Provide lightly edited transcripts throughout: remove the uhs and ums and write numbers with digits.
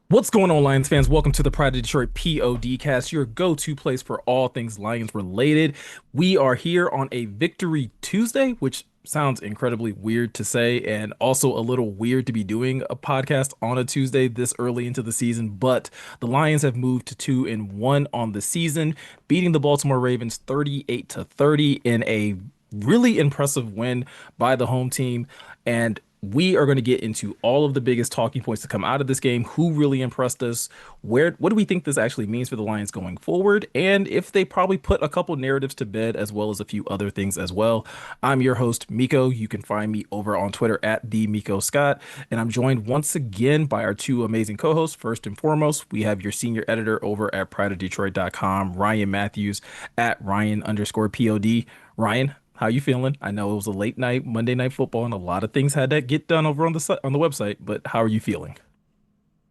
What's going on, Lions fans? Welcome to the Pride of Detroit POD your go-to place for all things Lions related. We are here on a Victory Tuesday, which sounds incredibly weird to say, and also a little weird to be doing a podcast on a Tuesday this early into the season. But the Lions have moved to 2-1 on the season, beating the Baltimore Ravens 38 to 30 in a really impressive win by the home team. And we are going to get into all of the biggest talking points to come out of this game, who really impressed us, what do we think this actually means for the Lions going forward, and if they probably put a couple narratives to bed as well as a few other things as well. I'm your host, Miko. You can find me over on Twitter at the Miko Scott, and I'm joined once again by our two amazing co-hosts. First and foremost, we have your senior editor over at prideofdetroit.com, Ryan Matthews at Ryan_POD. Ryan, how you feeling? I know it was a late night Monday Night Football, and a lot of things had to get done over on the website. But how are you feeling?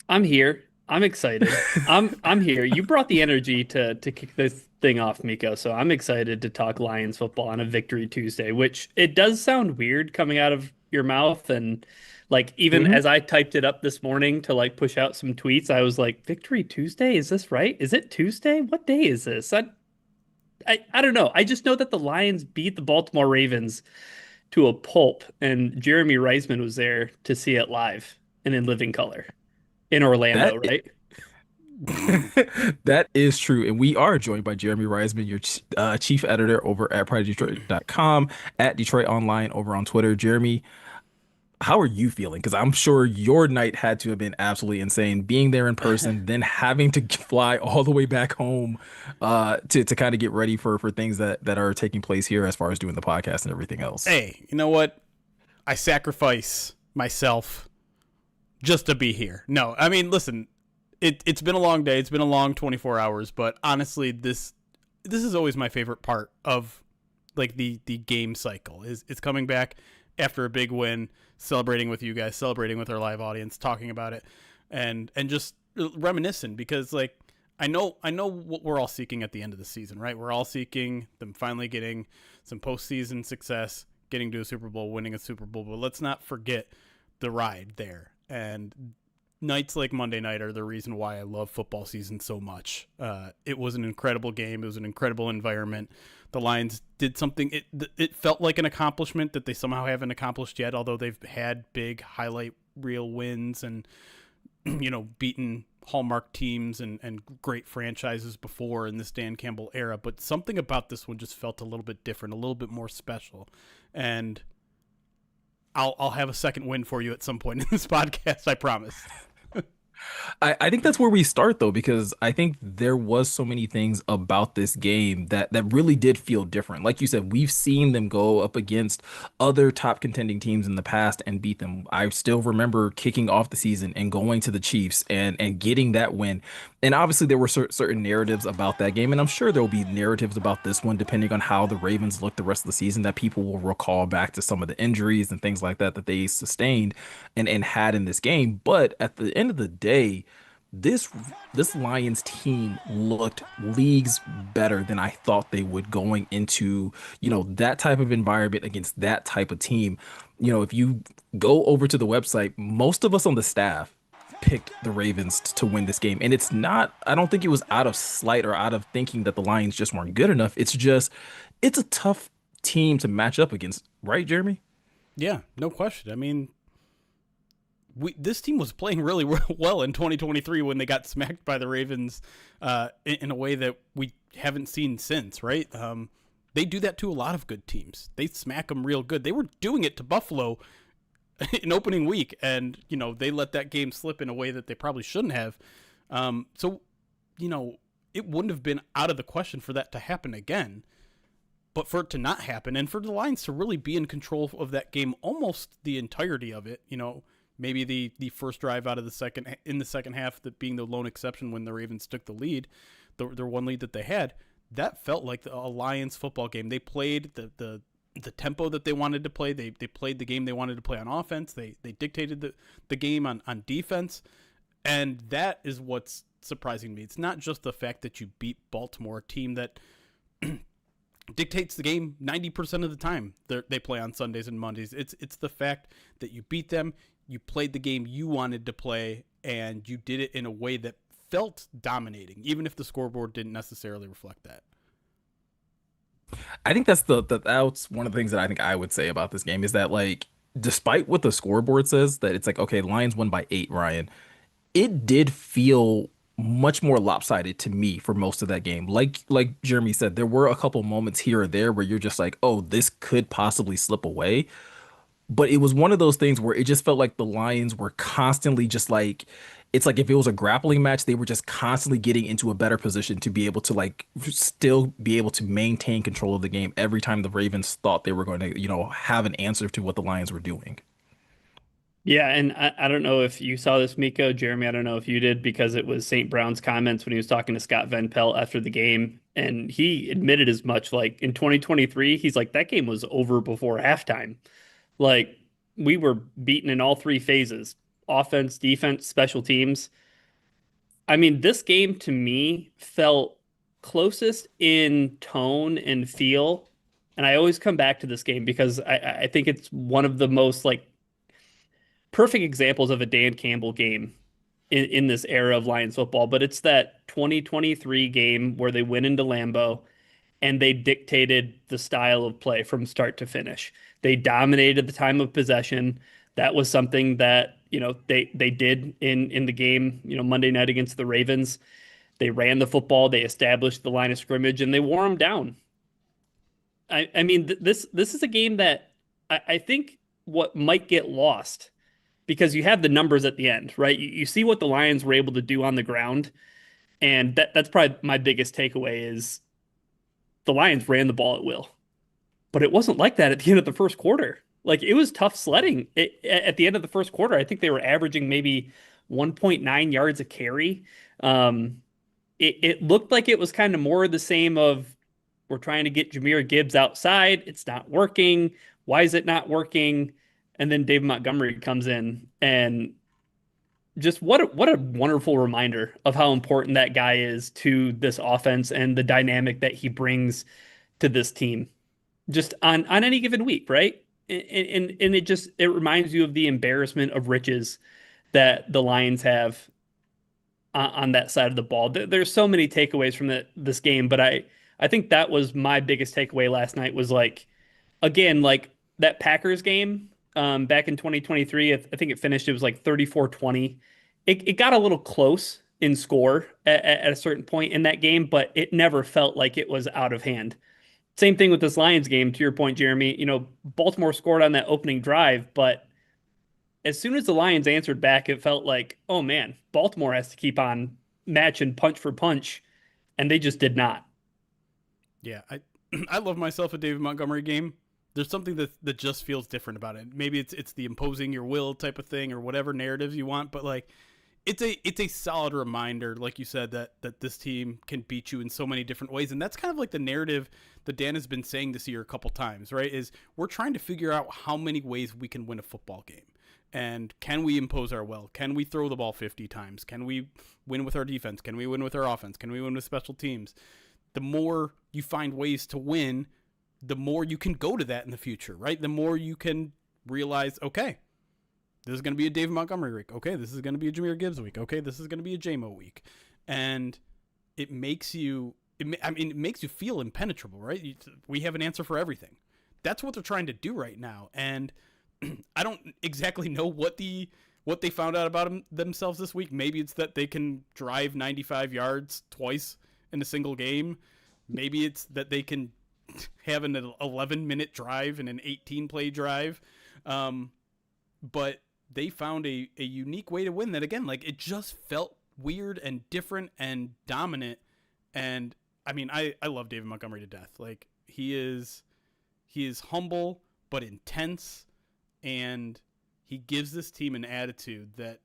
I'm here. I'm excited. I'm here. You brought the energy to kick this thing off, Miko. So I'm excited to talk Lions football on a Victory Tuesday, which it does sound weird coming out of your mouth. And like even Hmm. as I typed it up this morning to like push out some tweets, I was like, Victory Tuesday? Is this right? Is it Tuesday? What day is this? I don't know. I just know that the Lions beat the Baltimore Ravens to a pulp, and Jeremy Reisman was there to see it live and in living color in Orlando, That right? that is true, and we are joined by Jeremy Reisman, your chief editor over at prideofdetroit.com, at Detroit Online over on Twitter. Jeremy, how are you feeling? Because I'm sure your night had to have been absolutely insane, being there in person, then having to fly all the way back home, to kind of get ready for things that are taking place here as far as doing the podcast and everything else. Hey, you know what? I sacrifice myself just to be here. No, I mean, listen, it's been a long day. It's been a long 24 hours, but honestly, this is always my favorite part of like the game cycle is coming back after a big win, celebrating with you guys, celebrating with our live audience, talking about it, and just reminiscing because like I know what we're all seeking at the end of the season, right? We're all seeking them finally getting some postseason success, getting to a Super Bowl, winning a Super Bowl, but let's not forget the ride there. And nights like Monday night are the reason why I love football season so much. It was an incredible game. It was an incredible environment. The Lions did something. It felt like an accomplishment that they somehow haven't accomplished yet, although they've had big highlight reel wins and beaten hallmark teams and great franchises before in this Dan Campbell era. But something about this one just felt a little bit different, a little bit more special. And I'll have a second win for you at some point in this podcast, I promise. I think that's where we start though, because I think there was so many things about this game that really did feel different. Like you said, we've seen them go up against other top contending teams in the past and beat them. I still remember kicking off the season and going to the Chiefs and getting that win. And obviously there were certain narratives about that game, and I'm sure there will be narratives about this one depending on how the Ravens look the rest of the season that people will recall back to some of the injuries and things like that that they sustained and had in this game. But at the end of the day, this this Lions team looked leagues better than I thought they would going into, that type of environment against that type of team. If you go over to the website, most of us on the staff picked the Ravens to win this game. And it's not, I don't think it was out of slight or out of thinking that the Lions just weren't good enough. It's just, it's a tough team to match up against, right, Jeremy? Yeah, no question. I mean, this team was playing really well in 2023 when they got smacked by the Ravens in a way that we haven't seen since, right? They do that to a lot of good teams. They smack them real good. They were doing it to Buffalo in opening week, and they let that game slip in a way that they probably shouldn't have. So, it wouldn't have been out of the question for that to happen again. But for it to not happen, and for the Lions to really be in control of that game almost the entirety of it, maybe the first drive out of the second half, that being the lone exception when the Ravens took the lead, their one lead that they had, that felt like a Lions football game. They played the tempo that they wanted to play. They played the game they wanted to play on offense. They dictated the game on defense, and that is what's surprising me. It's not just the fact that you beat Baltimore, a team that dictates the game 90% of the time they play on Sundays and Mondays. It's the fact that you beat them, you played the game you wanted to play, and you did it in a way that felt dominating, even if the scoreboard didn't necessarily reflect that. I think that's one of the things that I think I would say about this game is that like despite what the scoreboard says that it's like okay, Lions won by 8, Ryan, it did feel much more lopsided to me for most of that game. Like Jeremy said, there were a couple moments here or there where you're just like, "Oh, this could possibly slip away." But it was one of those things where it just felt like the Lions were constantly just like it's like if it was a grappling match, they were just constantly getting into a better position to be able to like still be able to maintain control of the game every time the Ravens thought they were going to, have an answer to what the Lions were doing. Yeah, and I don't know if you saw this, Miko, Jeremy. I don't know if you did because it was St. Brown's comments when he was talking to Scott Van Pelt after the game, and he admitted as much. Like in 2023, he's like that game was over before halftime. Like we were beaten in all three phases: offense, defense, special teams. I mean, this game to me felt closest in tone and feel. And I always come back to this game because I think it's one of the most like perfect examples of a Dan Campbell game in this era of Lions football. But it's that 2023 game where they went into Lambeau and they dictated the style of play from start to finish. They dominated the time of possession. That was something that, they did in the game, Monday night against the Ravens. They ran the football, they established the line of scrimmage, and they wore them down. I mean, this is a game that I think what might get lost because you have the numbers at the end, right? You see what the Lions were able to do on the ground, and that's probably my biggest takeaway is the Lions ran the ball at will. But it wasn't like that at the end of the first quarter. Like it was tough sledding at the end of the first quarter. I think they were averaging maybe 1.9 yards a carry. Um, it looked like it was kind of more of the same of we're trying to get Jahmyr Gibbs outside. It's not working. Why is it not working? And then David Montgomery comes in and just what a wonderful reminder of how important that guy is to this offense and the dynamic that he brings to this team just on any given week, right? And it reminds you of the embarrassment of riches that the Lions have on that side of the ball. There's so many takeaways from this game, but I think that was my biggest takeaway last night was like again like that Packers game back in 2023. I think it finished it was like 34-20. It got a little close in score at a certain point in that game, but it never felt like it was out of hand. Same thing with this Lions game, to your point, Jeremy. Baltimore scored on that opening drive, but as soon as the Lions answered back, it felt like, oh man, Baltimore has to keep on matching punch for punch, and they just did not. Yeah, I I love myself a David Montgomery game. There's something that just feels different about it. Maybe it's the imposing your will type of thing or whatever narratives you want, but like it's a solid reminder, like you said, that this team can beat you in so many different ways, and that's kind of like the narrative that Dan has been saying this year a couple times, right? Is we're trying to figure out how many ways we can win a football game, and can we impose our will? Can we throw the ball 50 times? Can we win with our defense? Can we win with our offense? Can we win with special teams? The more you find ways to win, the more you can go to that in the future, right? The more you can realize, okay, this is going to be a David Montgomery week. Okay, this is going to be a Jahmyr Gibbs week. Okay, this is going to be a JMO week. And it makes you, it makes you feel impenetrable, right? We have an answer for everything. That's what they're trying to do right now. And I don't exactly know what they found out about themselves this week. Maybe it's that they can drive 95 yards twice in a single game. Maybe it's that they can have an 11-minute drive and an 18-play drive. But they found a unique way to win that, again, like it just felt weird and different and dominant. And I mean, I love David Montgomery to death. Like he is humble but intense, and he gives this team an attitude that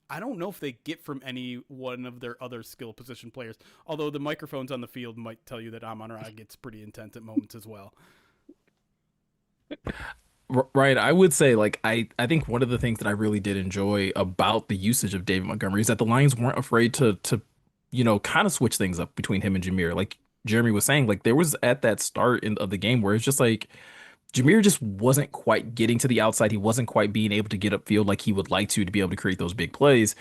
I don't know if they get from any one of their other skill position players. Although the microphones on the field might tell you that Amon-Ra gets pretty intense at moments as well. Right. I would say like I think one of the things that I really did enjoy about the usage of David Montgomery is that the Lions weren't afraid to kind of switch things up between him and Jahmyr. Like Jeremy was saying, like there was at that start of the game where it's just like Jahmyr just wasn't quite getting to the outside. He wasn't quite being able to get upfield like he would like to be able to create those big plays.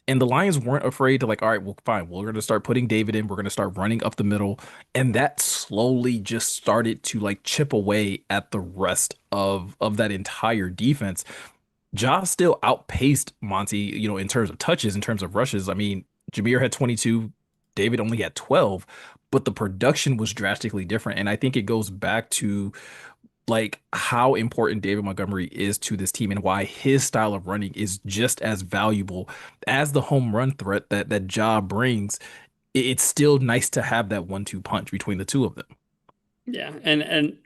And the Lions weren't afraid to like, all right, well, fine, we're going to start putting David in. We're going to start running up the middle. And that slowly just started to like chip away at the rest of that entire defense. Josh still outpaced Monty, in terms of touches, in terms of rushes. I mean, Jameer had 22, David only had 12, but the production was drastically different. And I think it goes back to like how important David Montgomery is to this team and why his style of running is just as valuable as the home run threat that Ja brings. It's still nice to have that 1-2 punch between the two of them. Yeah, and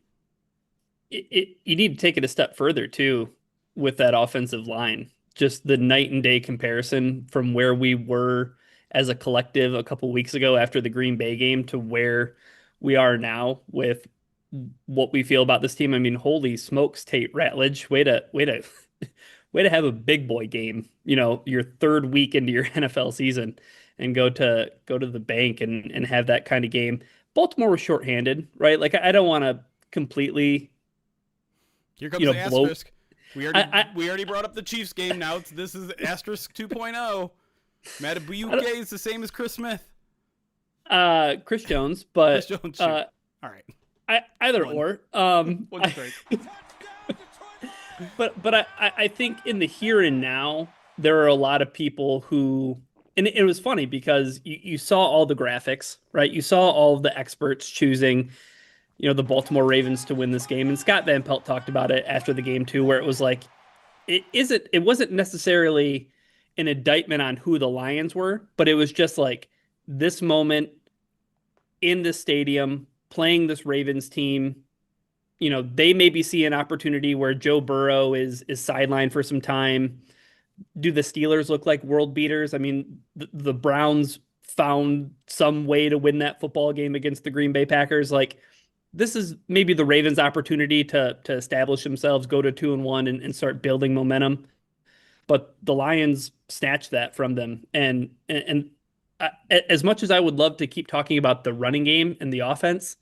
you need to take it a step further too with that offensive line. Just the night and day comparison from where we were as a collective a couple weeks ago after the Green Bay game to where we are now with what we feel about this team. I mean, holy smokes, Tate Ratledge, way to have a big boy game. Your third week into your NFL season, and go to the bank and have that kind of game. Baltimore was shorthanded, right? Like I don't want to completely Here comes the blow. asterisk. We already I, we already brought up the Chiefs game. Now this is asterisk 2.0. Madubuike is the same as Chris Smith. Chris Jones, Chris but Jones. All right. either One. or. One's great. But I think in the here and now, there are a lot of people who, and it was funny because you saw all the graphics, right? You saw all of the experts choosing, the Baltimore Ravens to win this game. And Scott Van Pelt talked about it after the game too, where it was like, it wasn't necessarily an indictment on who the Lions were, but it was just like this moment in the stadium playing this Ravens team. They maybe see an opportunity where Joe Burrow is sidelined for some time. Do the Steelers look like world beaters? I mean, the Browns found some way to win that football game against the Green Bay Packers. Like, this is maybe the Ravens' opportunity to establish themselves, go to 2-1, and start building momentum. But the Lions snatched that from them. And as much as I would love to keep talking about the running game and the offense,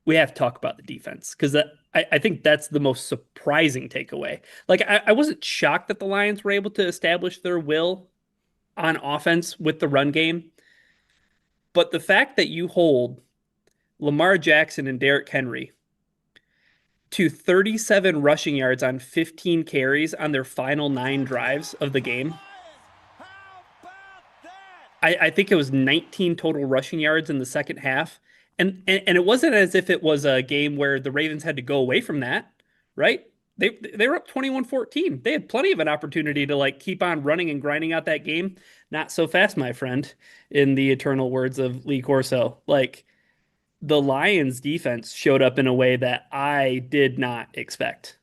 we have to talk about the defense because I think that's the most surprising takeaway. Like I wasn't shocked that the Lions were able to establish their will on offense with the run game, but the fact that you hold Lamar Jackson and Derrick Henry to 37 rushing yards on 15 carries on their final 9 drives of the game. I think it was 19 total rushing yards in the second half. And it wasn't as if it was a game where the Ravens had to go away from that, right? They were up 21-14. They had plenty of an opportunity to like keep on running and grinding out that game. Not so fast, my friend, in the eternal words of Lee Corso. Like the Lions defense showed up in a way that I did not expect.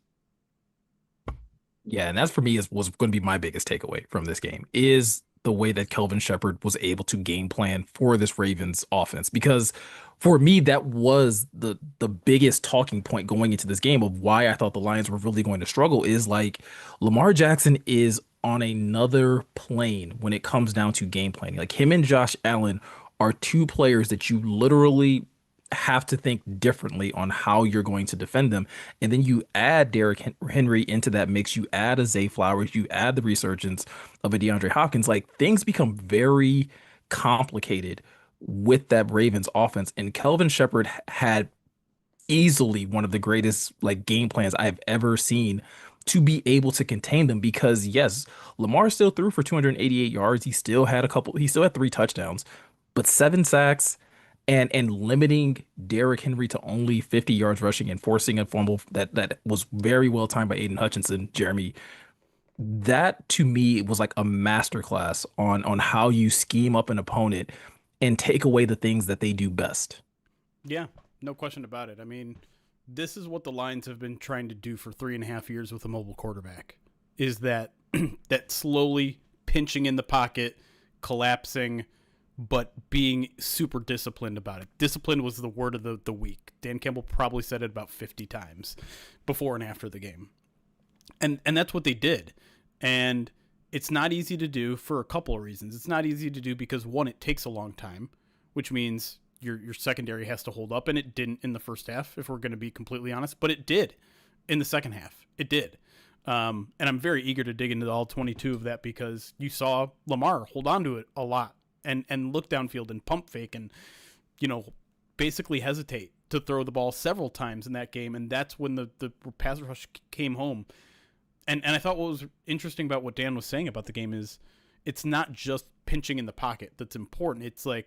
Yeah, and that's for me is was going to be my biggest takeaway from this game is the way that Kelvin Shepherd was able to game plan for this Ravens offense. Because for me, that was the biggest talking point going into this game of why I thought the Lions were really going to struggle is like Lamar Jackson is on another plane when it comes down to game planning. Like him and Josh Allen are two players that you literally have to think differently on how you're going to defend them. And then you add Henry into that mix. You add a Zay Flowers. You add the resurgence of a DeAndre Hopkins. Like things become very complicated with that Ravens offense. And Kelvin Shepherd had easily one of the greatest like game plans I've ever seen to be able to contain them because yes, Lamar still threw for 288 yards. He still had 3 touchdowns, but 7 sacks and limiting Derrick Henry to only 50 yards rushing and forcing a fumble that was very well timed by Aiden Hutchinson, Jeremy. That to me was like a masterclass on how you scheme up an opponent and take away the things that they do best. Yeah, no question about it. I mean, this is what the Lions have been trying to do for 3.5 years with a mobile quarterback. Is that that slowly pinching in the pocket, collapsing, but being super disciplined about it. Discipline was the word of the week. Dan Campbell probably said it about 50 times before and after the game. And that's what they did. And it's not easy to do for a couple of reasons. It's not easy to do because, one, it takes a long time, which means your secondary has to hold up, and it didn't in the first half, if we're going to be completely honest. But it did in the second half. It did. And I'm very eager to dig into all 22 of that because you saw Lamar hold on to it a lot and look downfield and pump fake and, you know, basically hesitate to throw the ball several times in that game. And that's when the pass rush came home. And I thought what was interesting about what Dan was saying about the game is it's not just pinching in the pocket that's important. It's like,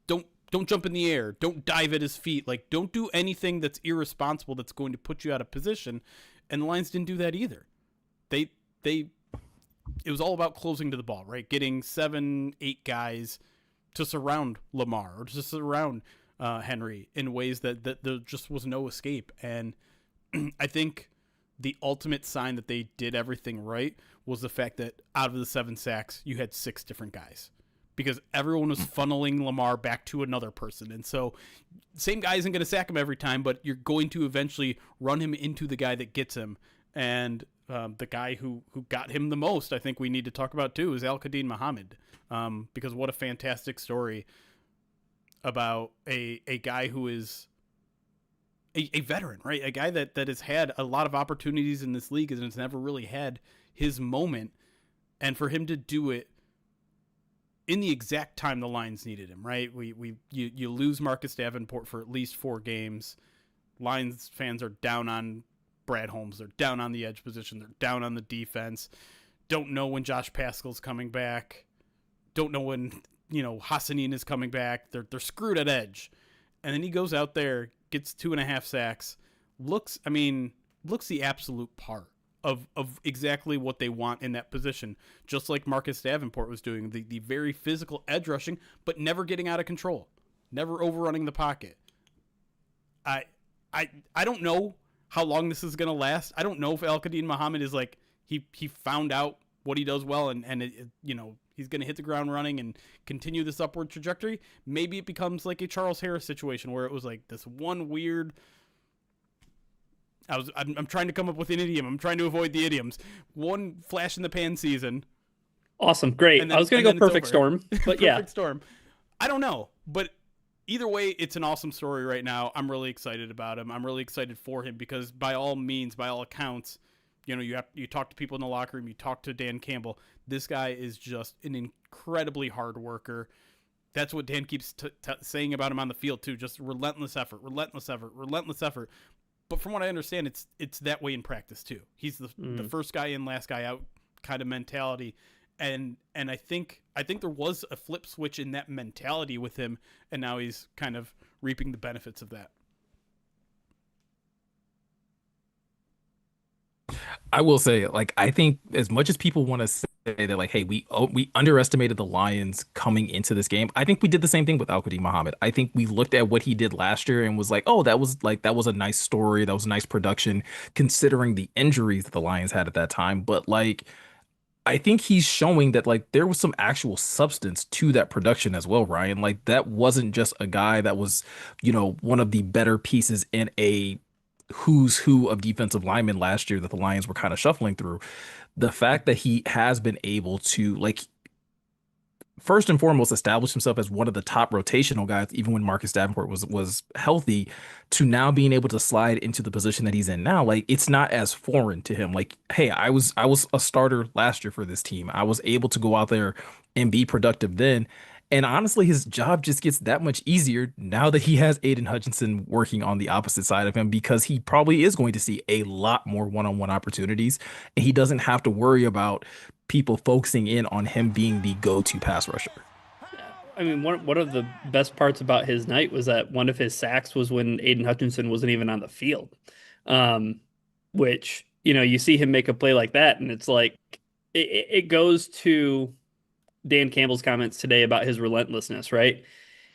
don't jump in the air. Don't dive at his feet. Like, don't do anything that's irresponsible that's going to put you out of position. And the Lions didn't do that either. They it was all about closing to the ball, right? Getting 7, 8 guys to surround Lamar or to surround Henry in ways that there just was no escape. And I think the ultimate sign that they did everything right was the fact that out of the 7 sacks, you had 6 different guys because everyone was funneling Lamar back to another person. And so same guy isn't going to sack him every time, but you're going to eventually run him into the guy that gets him. And the guy who got him the most, I think we need to talk about too, is Al-Qadim Muhammad. Because what a fantastic story about a guy who is a veteran, right? A guy that has had a lot of opportunities in this league and has never really had his moment. And for him to do it in the exact time the Lions needed him, right? You lose Marcus Davenport for at least 4 games. Lions fans are down on Brad Holmes. They're down on the edge position. They're down on the defense. Don't know when Josh Pascal's coming back. Don't know when, Hassanin is coming back. They're screwed at edge. And then he goes out there, gets 2.5 sacks, looks the absolute part of exactly what they want in that position. Just like Marcus Davenport was doing, the very physical edge rushing, but never getting out of control, never overrunning the pocket. I don't know how long this is going to last. I don't know if Al-Qadim Muhammad is like, he found out what he does well and he's going to hit the ground running and continue this upward trajectory. Maybe it becomes like a Charles Harris situation where it was like this one weird, I'm trying to come up with an idiom. I'm trying to avoid the idioms. One flash in the pan season. Awesome. Great. I was going to go perfect storm, but yeah. Perfect storm. I don't know, but either way, it's an awesome story right now. I'm really excited about him. I'm really excited for him because by all means, by all accounts, you talk to people in the locker room, you talk to Dan Campbell. This guy is just an incredibly hard worker. That's what Dan keeps saying about him on the field too. Just relentless effort, relentless effort, relentless effort. But from what I understand, it's that way in practice too. He's the first guy in, last guy out kind of mentality. And I think there was a flip switch in that mentality with him, and now he's kind of reaping the benefits of that. I will say, like, I think as much as people want to say that, like, hey, we underestimated the Lions coming into this game, I think we did the same thing with Al-Qadim Muhammad. I think we looked at what he did last year and was like, oh, that was a nice story, that was a nice production, considering the injuries that the Lions had at that time. But like, I think he's showing that like there was some actual substance to that production as well, Ryan. Like that wasn't just a guy that was, one of the better pieces in a who's who of defensive linemen last year that the Lions were kind of shuffling through. The fact that he has been able to, like, first and foremost establish himself as one of the top rotational guys, even when Marcus Davenport was healthy, to now being able to slide into the position that he's in now. Like it's not as foreign to him. Like, hey, I was a starter last year for this team. I was able to go out there and be productive then. And honestly, his job just gets that much easier now that he has Aiden Hutchinson working on the opposite side of him, because he probably is going to see a lot more one-on-one opportunities, and he doesn't have to worry about people focusing in on him being the go-to pass rusher. I mean, one of the best parts about his night was that one of his sacks was when Aiden Hutchinson wasn't even on the field. Which, you see him make a play like that, and it's like it goes to Dan Campbell's comments today about his relentlessness, right?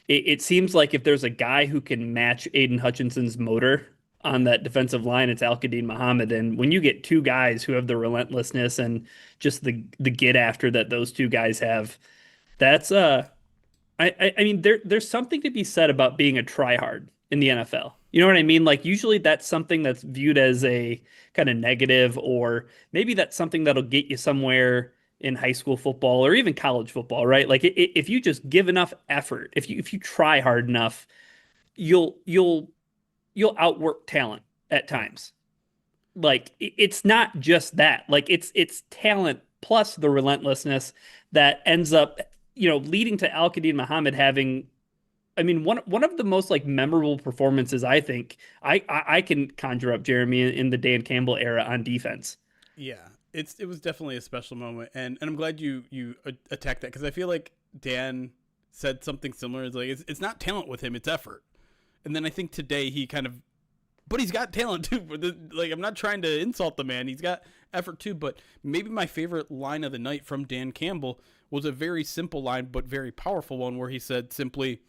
It seems like if there's a guy who can match Aiden Hutchinson's motor on that defensive line, it's Al-Qadim Muhammad. And when you get 2 guys who have the relentlessness and just the get after that those 2 guys have, that's I mean there's something to be said about being a tryhard in the NFL. You know what I mean? Like usually that's something that's viewed as a kind of negative, or maybe that's something that'll get you somewhere in high school football or even college football, right? Like if you just give enough effort, if you try hard enough, you'll outwork talent at times. like it's not just that. Like it's talent plus the relentlessness that ends up, leading to Al-Qadim Muhammad having, I mean, one of the most like memorable performances I think I can conjure up, Jeremy, in the Dan Campbell era on defense. Yeah, it was definitely a special moment, and I'm glad you attacked that because I feel like Dan said something similar. It's like it's not talent with him, it's effort. And then I think today he kind of, but he's got talent too. Like I'm not trying to insult the man, he's got effort too. But maybe my favorite line of the night from Dan Campbell was a very simple line but very powerful one, where he said simply,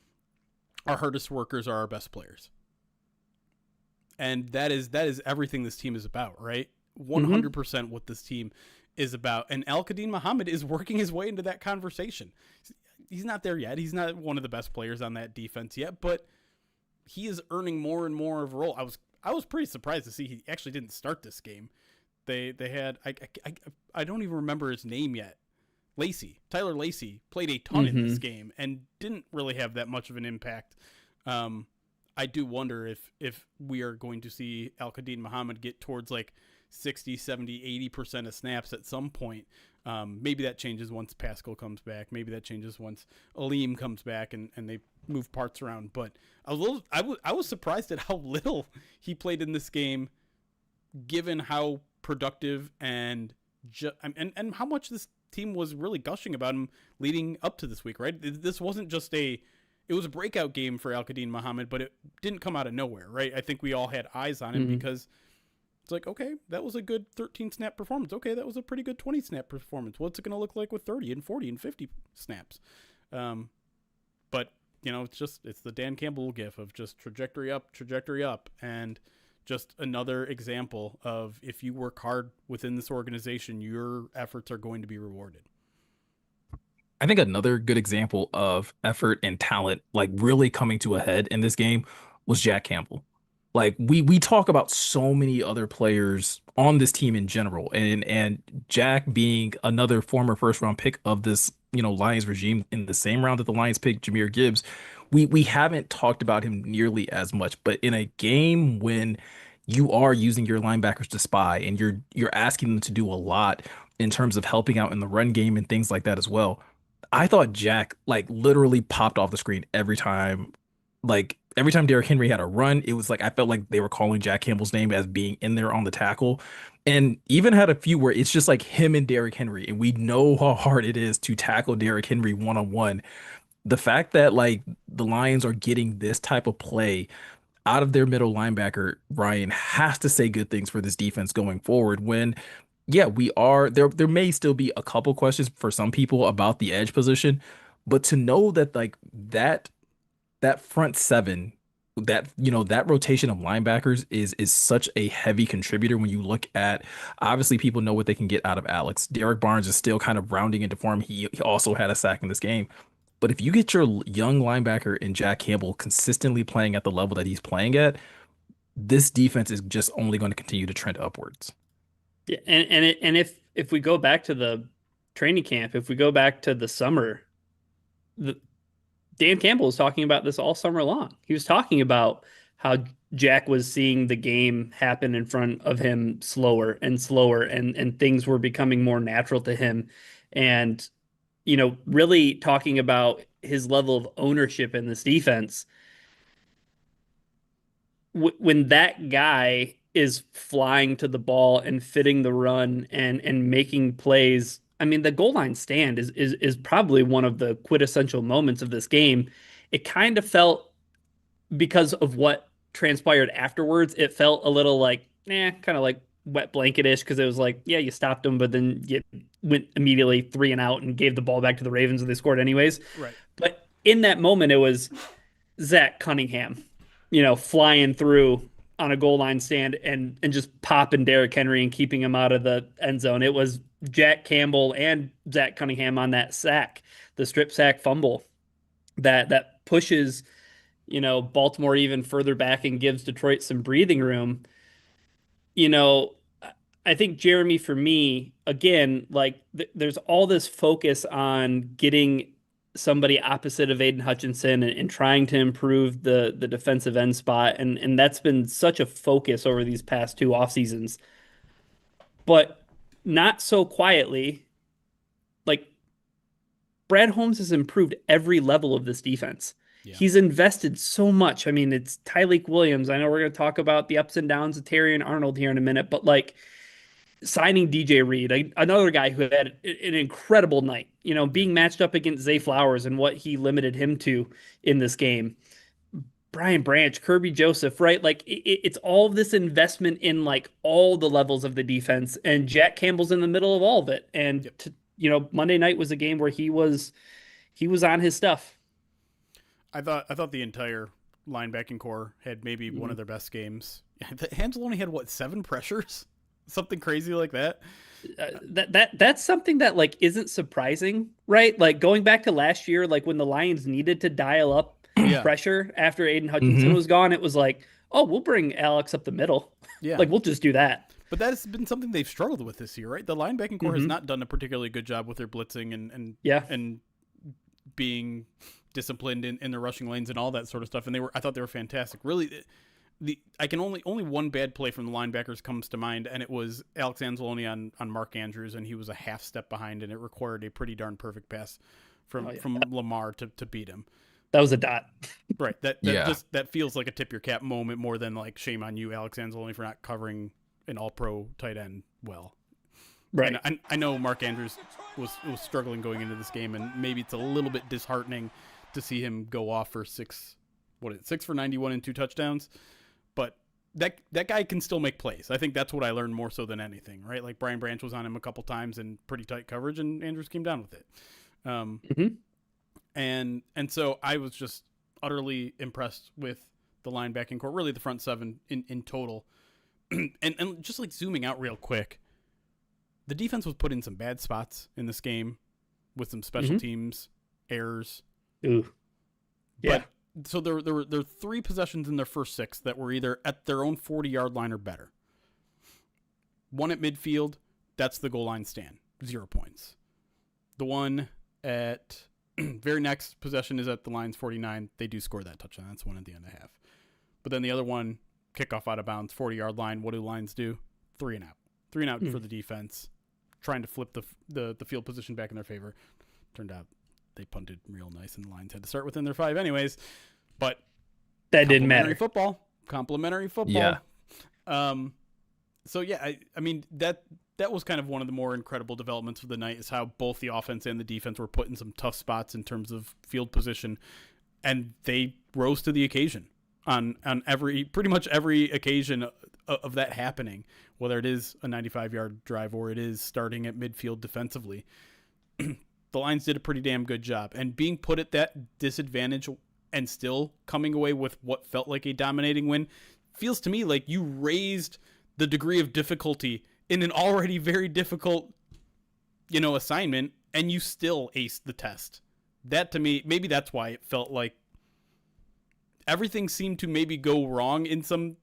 "Our hardest workers are our best players." And that is everything this team is about, right? Hmm. 100% what this team is about. And Al Qadim Muhammad is working his way into that conversation. He's not there yet. He's not one of the best players on that defense yet, but he is earning more and more of a role. I was pretty surprised to see he actually didn't start this game. They had I don't even remember his name yet. Tyler Lacey played a ton in this Hmm. game and didn't really have that much of an impact. Um, I do wonder if we are going to see Al Qadim Muhammad get towards like 60, 70, 80% of snaps at some point. Maybe that changes once Pascal comes back. Maybe that changes once Aleem comes back and they move parts around. But I was surprised at how little he played in this game, given how productive and how much this team was really gushing about him leading up to this week. Right, this wasn't just it was a breakout game for Al Qadim Muhammad, but it didn't come out of nowhere, right? I think we all had eyes on him Hmm. because it's like, okay, that was a good 13 snap performance. Okay, that was a pretty good 20 snap performance. What's it going to look like with 30 and 40 and 50 snaps? Um, but it's the Dan Campbell gif of just trajectory up, and just another example of if you work hard within this organization, your efforts are going to be rewarded. I think another good example of effort and talent like really coming to a head in this game was Jack Campbell. Like we talk about so many other players on this team in general, and Jack being another former first round pick of this, Lions regime in the same round that the Lions picked Jahmyr Gibbs. We haven't talked about him nearly as much, but in a game when you are using your linebackers to spy and you're asking them to do a lot in terms of helping out in the run game and things like that as well. I thought Jack like literally popped off the screen every time. Like every time Derrick Henry had a run, it was like I felt like they were calling Jack Campbell's name as being in there on the tackle. And even had a few where it's just like him and Derrick Henry, and we know how hard it is to tackle Derrick Henry one on one. The fact that like the Lions are getting this type of play out of their middle linebacker, Ryan, has to say good things for this defense going forward. When, yeah, we are there may still be a couple questions for some people about the edge position, but to know that like that front seven, that rotation of linebackers is such a heavy contributor when you look at, obviously people know what they can get out of Alex. Derek Barnes is still kind of rounding into form. He also had a sack in this game. But if you get your young linebacker in Jack Campbell consistently playing at the level that he's playing at, this defense is just only going to continue to trend upwards. Yeah, and if we go back to the training camp, if we go back to the summer, the, Dan Campbell was talking about this all summer long. He was talking about how Jack was seeing the game happen in front of him slower and slower, and things were becoming more natural to him, and really talking about his level of ownership in this defense. When that guy is flying to the ball and fitting the run and making plays, I mean, the goal line stand is probably one of the quintessential moments of this game. It kind of felt, because of what transpired afterwards, it felt a little like, kind of like wet blanket-ish, because it was like, yeah, you stopped them, but then you went immediately 3 and out and gave the ball back to the Ravens and they scored anyways. Right. But in that moment, it was Zach Cunningham, flying through on a goal line stand and just popping Derrick Henry and keeping him out of the end zone. It was Jack Campbell and Zach Cunningham on that sack, the strip sack fumble that pushes, Baltimore even further back and gives Detroit some breathing room. You know, I think, Jeremy, for me, again, like there's all this focus on getting somebody opposite of Aiden Hutchinson and trying to improve the defensive end spot, and that's been such a focus over these past two off seasons. but not so quietly. Like Brad Holmes has improved every level of this defense. Yeah. He's invested so much. I mean, it's Tyleek Williams. I know we're going to talk about the ups and downs of Terry and Arnold here in a minute, but like signing DJ Reed, another guy who had an incredible night, Yeah. being matched up against Zay Flowers and what he limited him to in this game. Brian Branch, Kirby Joseph, right? Like it's all of this investment in like all the levels of the defense, and Jack Campbell's in the middle of all of it. And Yep. Monday night was a game where he was on his stuff. I thought the entire linebacking core had maybe one Mhm. of their best games. Hansel only had what, 7 pressures, something crazy like that. That's something that like isn't surprising, right? Like going back to last year, like when the Lions needed to dial up Yeah, pressure after Aiden Hutchinson Hmm. was gone, it was like, oh, we'll bring Alex up the middle. yeah. Like we'll just do that. But that has been something they've struggled with this year, right? The linebacking core has Hmm. not done a particularly good job with their blitzing Yeah. and being disciplined in the rushing lanes and all that sort of stuff. And I thought they were fantastic. Really, I can only one bad play from the linebackers comes to mind, and it was Alex Anzalone on Mark Andrews, and he was a half step behind, and it required a pretty darn perfect pass Oh from yeah. from Lamar to beat him. That was a dot. Right. Yeah. That feels like a tip your cap moment more than like shame on you, Alex Anzalone, for not covering an all pro tight end well. Right. And I know Mark Andrews was struggling going into this game, and maybe it's a little bit disheartening to see him go off for 6 for 91 and 2 touchdowns. But that guy can still make plays. I think that's what I learned more so than anything, right? Like Brian Branch was on him a couple times in pretty tight coverage, and Andrews came down with it. Um, Hmm. and so I was just utterly impressed with the linebacking core, really the front seven in total. and just like zooming out real quick, the defense was put in some bad spots in this game with some special Hmm. teams errors. Ooh. Yeah. But so there were 3 possessions in their first 6 that were either at their own 40-yard line or better. One at midfield, that's the goal line stand, 0 points. The one at very next possession is at the line's 49. They do score that touchdown. That's one at the end of the half. But then the other one, kickoff out of bounds, 40-yard line. What do lines do? 3 and out. 3 and out for the defense, trying to flip the field position back in their favor. Turned out they punted real nice, and the Lions had to start within their 5 anyways. But That didn't matter. Complimentary football. Yeah. So yeah, I mean that was kind of one of the more incredible developments of the night, is how both the offense and the defense were put in some tough spots in terms of field position, and they rose to the occasion on pretty much every occasion of that happening, whether it is a 95-yard drive or it is starting at midfield defensively. The Lions did a pretty damn good job, and being put at that disadvantage and still coming away with what felt like a dominating win feels to me like you raised the degree of difficulty in an already very difficult, assignment, and you still aced the test. That to me, maybe that's why it felt like everything seemed to maybe go wrong in some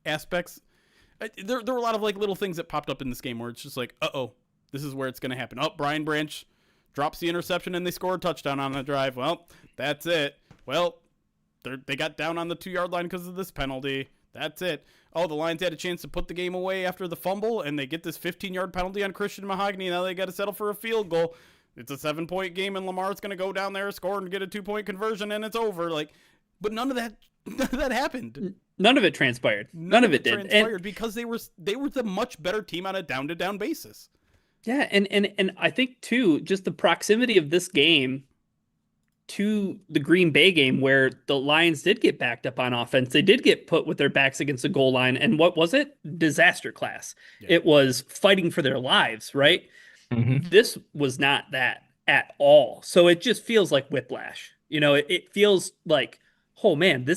aspects. There were a lot of like little things that popped up in this game where it's just like, this is where it's going to happen. Brian Branch drops the interception and they score a touchdown on the drive. Well, that's it. Well, they got down on the 2-yard line because of this penalty. That's it. Oh, the Lions had a chance to put the game away after the fumble, and they get this 15-yard penalty on Christian Mahogany. Now they got to settle for a field goal. It's a 7-point game, and Lamar's going to go down there, score, and get a 2-point conversion, and it's over. But none of that happened. None of it transpired. None of it did. Transpired because they were the much better team on a down-to-down basis. Yeah, and I think too, just the proximity of this game to the Green Bay game where the Lions did get backed up on offense. They did get put with their backs against the goal line. And what was it? Disaster class. Yeah. It was fighting for their lives, right? Hmm. This was not that at all. So it just feels like whiplash. It feels like, oh man,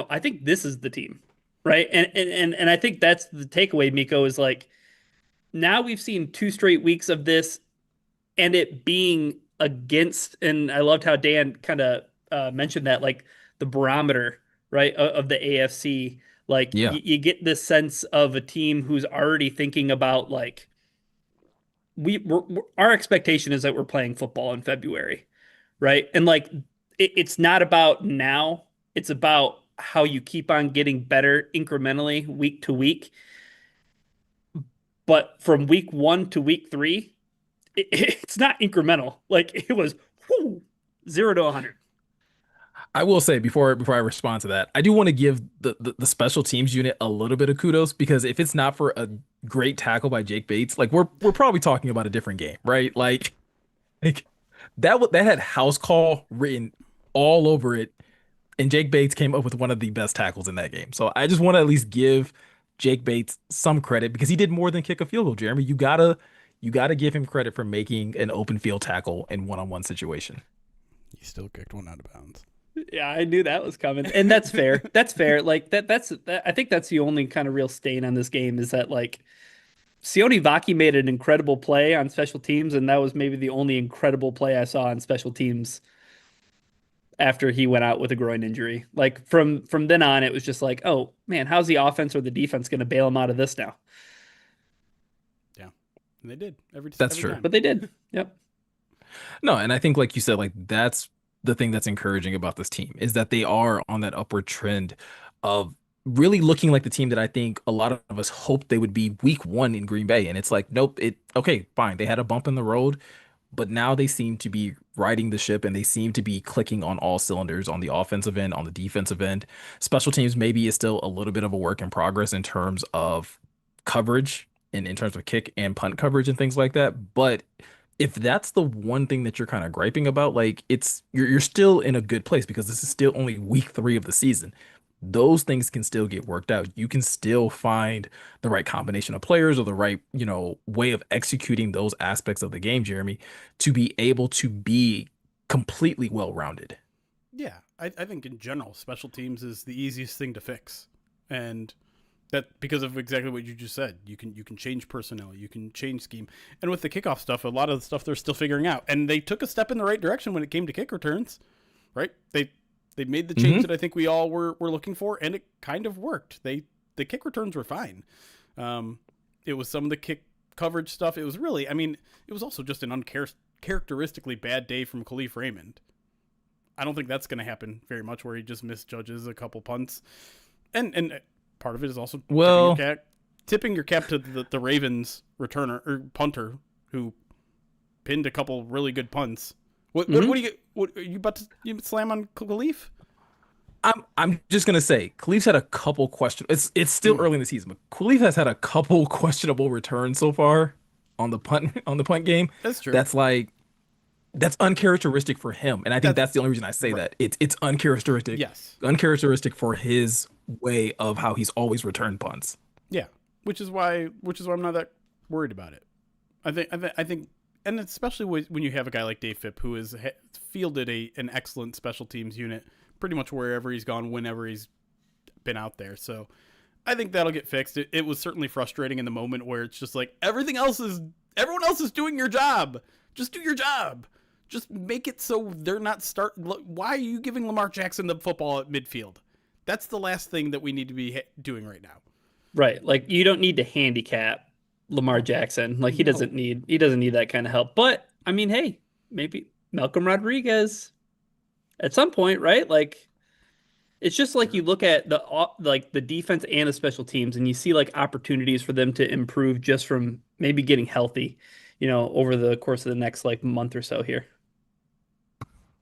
I think this is the team. Right. And I think that's the takeaway, Miko, is like now we've seen 2 straight weeks of this and it being against, and I loved how Dan kind of mentioned that, like the barometer, right, of the AFC. Like Yeah. you get this sense of a team who's already thinking about like our expectation is that we're playing football in February, right? And like it's not about now, it's about how you keep on getting better incrementally week to week. But from week 1 to week 3, it's not incremental. Like it was whew, 0 to 100. I will say before I respond to that, I do want to give the special teams unit a little bit of kudos because if it's not for a great tackle by Jake Bates, like we're probably talking about a different game, right? Like that had house call written all over it, and Jake Bates came up with one of the best tackles in that game. So I just want to at least give Jake Bates some credit because he did more than kick a field goal, Jeremy. You gotta give him credit for making an open field tackle in one-on-one situation. He still kicked one out of bounds. Yeah, I knew that was coming. And that's fair. That's fair. Like I think that's the only kind of real stain on this game is that like Sione Vaki made an incredible play on special teams, and that was maybe the only incredible play I saw on special teams after he went out with a groin injury. Like from then on, it was just like, oh man, how's the offense or the defense going to bail him out of this now? Yeah, and they did That's every true. time. But they did. Yep. No, and I think like you said, like that's the thing that's encouraging about this team is that they are on that upward trend of really looking like the team that I think a lot of us hoped they would be week one in Green Bay. And it's like, nope, it okay, fine. They had a bump in the road, but now they seem to be riding the ship and they seem to be clicking on all cylinders on the offensive end, on the defensive end. Special teams maybe is still a little bit of a work in progress in terms of coverage and in terms of kick and punt coverage and things like that. But if that's the one thing that you're kind of griping about, like it's you're still in a good place because this is still only week three of the season. Those things can still get worked out. You can still find the right combination of players or the right, way of executing those aspects of the game, Jeremy, to be able to be completely well-rounded. Yeah, I think in general, special teams is the easiest thing to fix, and that because of exactly what you just said. You can change personnel, you can change scheme, and with the kickoff stuff, a lot of the stuff they're still figuring out, and they took a step in the right direction when it came to kick returns, right? They made the change that I think we all were looking for, and it kind of worked. The kick returns were fine. It was some of the kick coverage stuff. It was really, I mean, it was also just an uncharacteristically bad day from Khalif Raymond. I don't think that's going to happen very much where he just misjudges a couple punts. And part of it is also Well, tipping your cap to the Ravens returner or punter who pinned a couple really good punts. What do you get? What are you about to slam on Khalif? I'm just gonna say Khalif's had a couple question. It's still early in the season, but Khalif has had a couple questionable returns so far on the punt game. That's true. That's uncharacteristic for him, and I think That's that's the only reason I say right. that. It's uncharacteristic, Yes. uncharacteristic for his way of how he's always returned punts. Yeah, which is why I'm not that worried about it. I think, and especially when you have a guy like Dave Phipp who has fielded an excellent special teams unit pretty much wherever he's gone, whenever he's been out there. So I think that'll get fixed. It was certainly frustrating in the moment where it's just like everyone else is doing your job. Just do your job. Just make it so they're not Why are you giving Lamar Jackson the football at midfield? That's the last thing that we need to be doing right now. Right. Like you don't need to handicap Lamar Jackson. Like he No. doesn't need that kind of help. But I mean, hey, maybe Malcolm Rodriguez at some point, right? Like it's just like you look at the defense and the special teams and you see like opportunities for them to improve just from maybe getting healthy, over the course of the next like month or so here.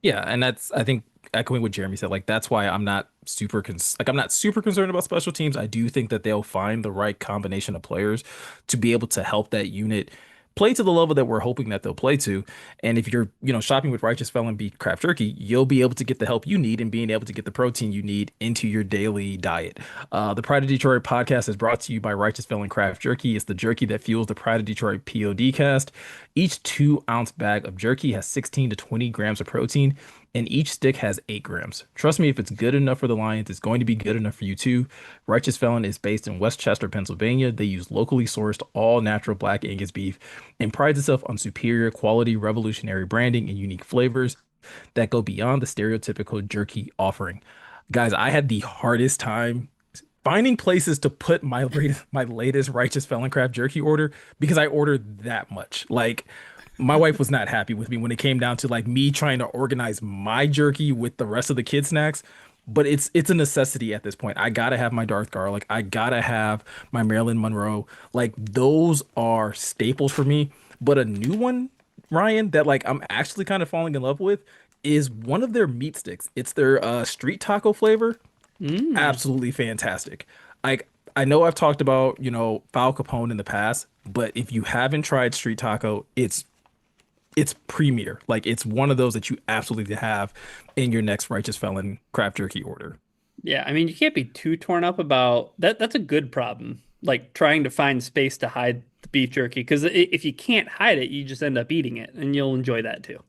Yeah, and that's I think echoing what Jeremy said, like that's why I'm not super concerned about special teams. I do think that they'll find the right combination of players to be able to help that unit play to the level that we're hoping that they'll play to. And if you're, shopping with Righteous Felon Beef Craft Jerky, you'll be able to get the help you need and being able to get the protein you need into your daily diet. The Pride of Detroit podcast is brought to you by Righteous Felon Craft Jerky. It's the jerky that fuels the Pride of Detroit POD cast. Each 2-ounce bag of jerky has 16 to 20 grams of protein, and each stick has 8 grams. Trust me, if it's good enough for the Lions, it's going to be good enough for you too. Righteous Felon is based in Westchester, Pennsylvania. They use locally sourced, all natural black Angus beef and prides itself on superior quality, revolutionary branding, and unique flavors that go beyond the stereotypical jerky offering. Guys, I had the hardest time finding places to put my latest Righteous Felon Craft Jerky order because I ordered that much. Like, my wife was not happy with me when it came down to like me trying to organize my jerky with the rest of the kid snacks. but it's a necessity at this point. I gotta have my Darth Garlic. I gotta have my Marilyn Monroe. Like those are staples for me. But a new one, Ryan, that like I'm actually kind of falling in love with is one of their meat sticks. It's their street taco flavor. Mm. Absolutely fantastic. Like I know I've talked about, Foul Capone in the past, but if you haven't tried street taco, it's premier. Like it's one of those that you absolutely have in your next Righteous Felon craft jerky order. Yeah, I mean, you can't be too torn up about that. That's a good problem. Like trying to find space to hide the beef jerky, because if you can't hide it, you just end up eating it, and you'll enjoy that too.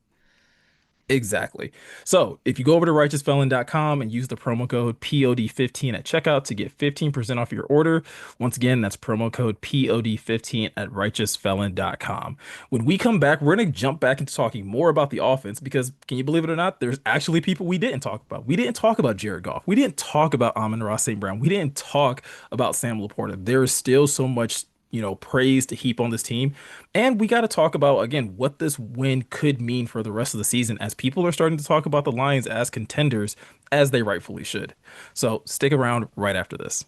Exactly. So if you go over to righteousfelon.com and use the promo code POD15 at checkout to get 15% off your order. Once again, that's promo code POD15 at righteousfelon.com. When we come back, we're going to jump back into talking more about the offense because can you believe it or not, there's actually people we didn't talk about. We didn't talk about Jared Goff. We didn't talk about Amon-Ra St. Brown. We didn't talk about Sam Laporta. There is still so much praise to heap on this team. And we got to talk about, again, what this win could mean for the rest of the season as people are starting to talk about the Lions as contenders, as they rightfully should. So stick around right after this.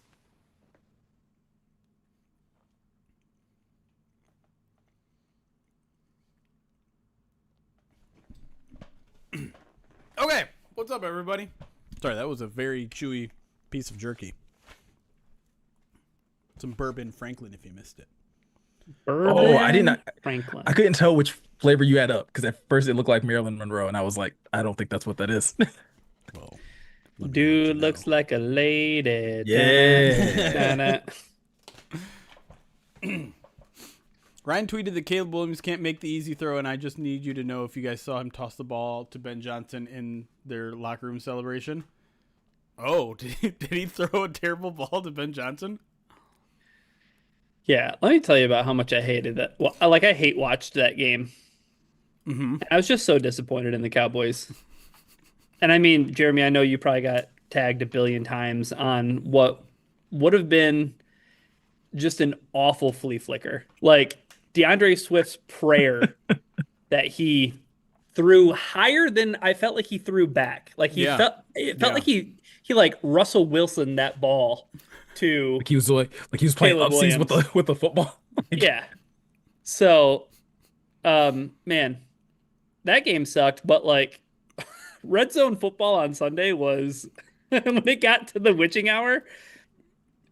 Okay, what's up, everybody? Sorry, that was a very chewy piece of jerky. Some bourbon Franklin, if you missed it. Oh, I did Bourbon not. Franklin. I couldn't tell which flavor you had up because at first it looked like Marilyn Monroe, and I was like, I don't think that's what that is. Well, let me let you Dude know. looks like a lady. Dun-dun, Yeah. dun-dun. Ryan tweeted that Caleb Williams can't make the easy throw, and I just need you to know if you guys saw him toss the ball to Ben Johnson in their locker room celebration. Oh, did he throw a terrible ball to Ben Johnson? Yeah, let me tell you about how much I hated that. Well, I hate watched that game. Mm-hmm. I was just so disappointed in the Cowboys. And I mean, Jeremy, I know you probably got tagged a billion times on what would have been just an awful flea flicker. Like DeAndre Swift's prayer that he threw higher than I felt like he threw back. Like Yeah, it felt yeah. like he like Russell Wilson that ball to Like he was playing Caleb upseas with Williams. the football. Like, Yeah. So, man, that game sucked, but like red zone football on Sunday was when it got to the witching hour,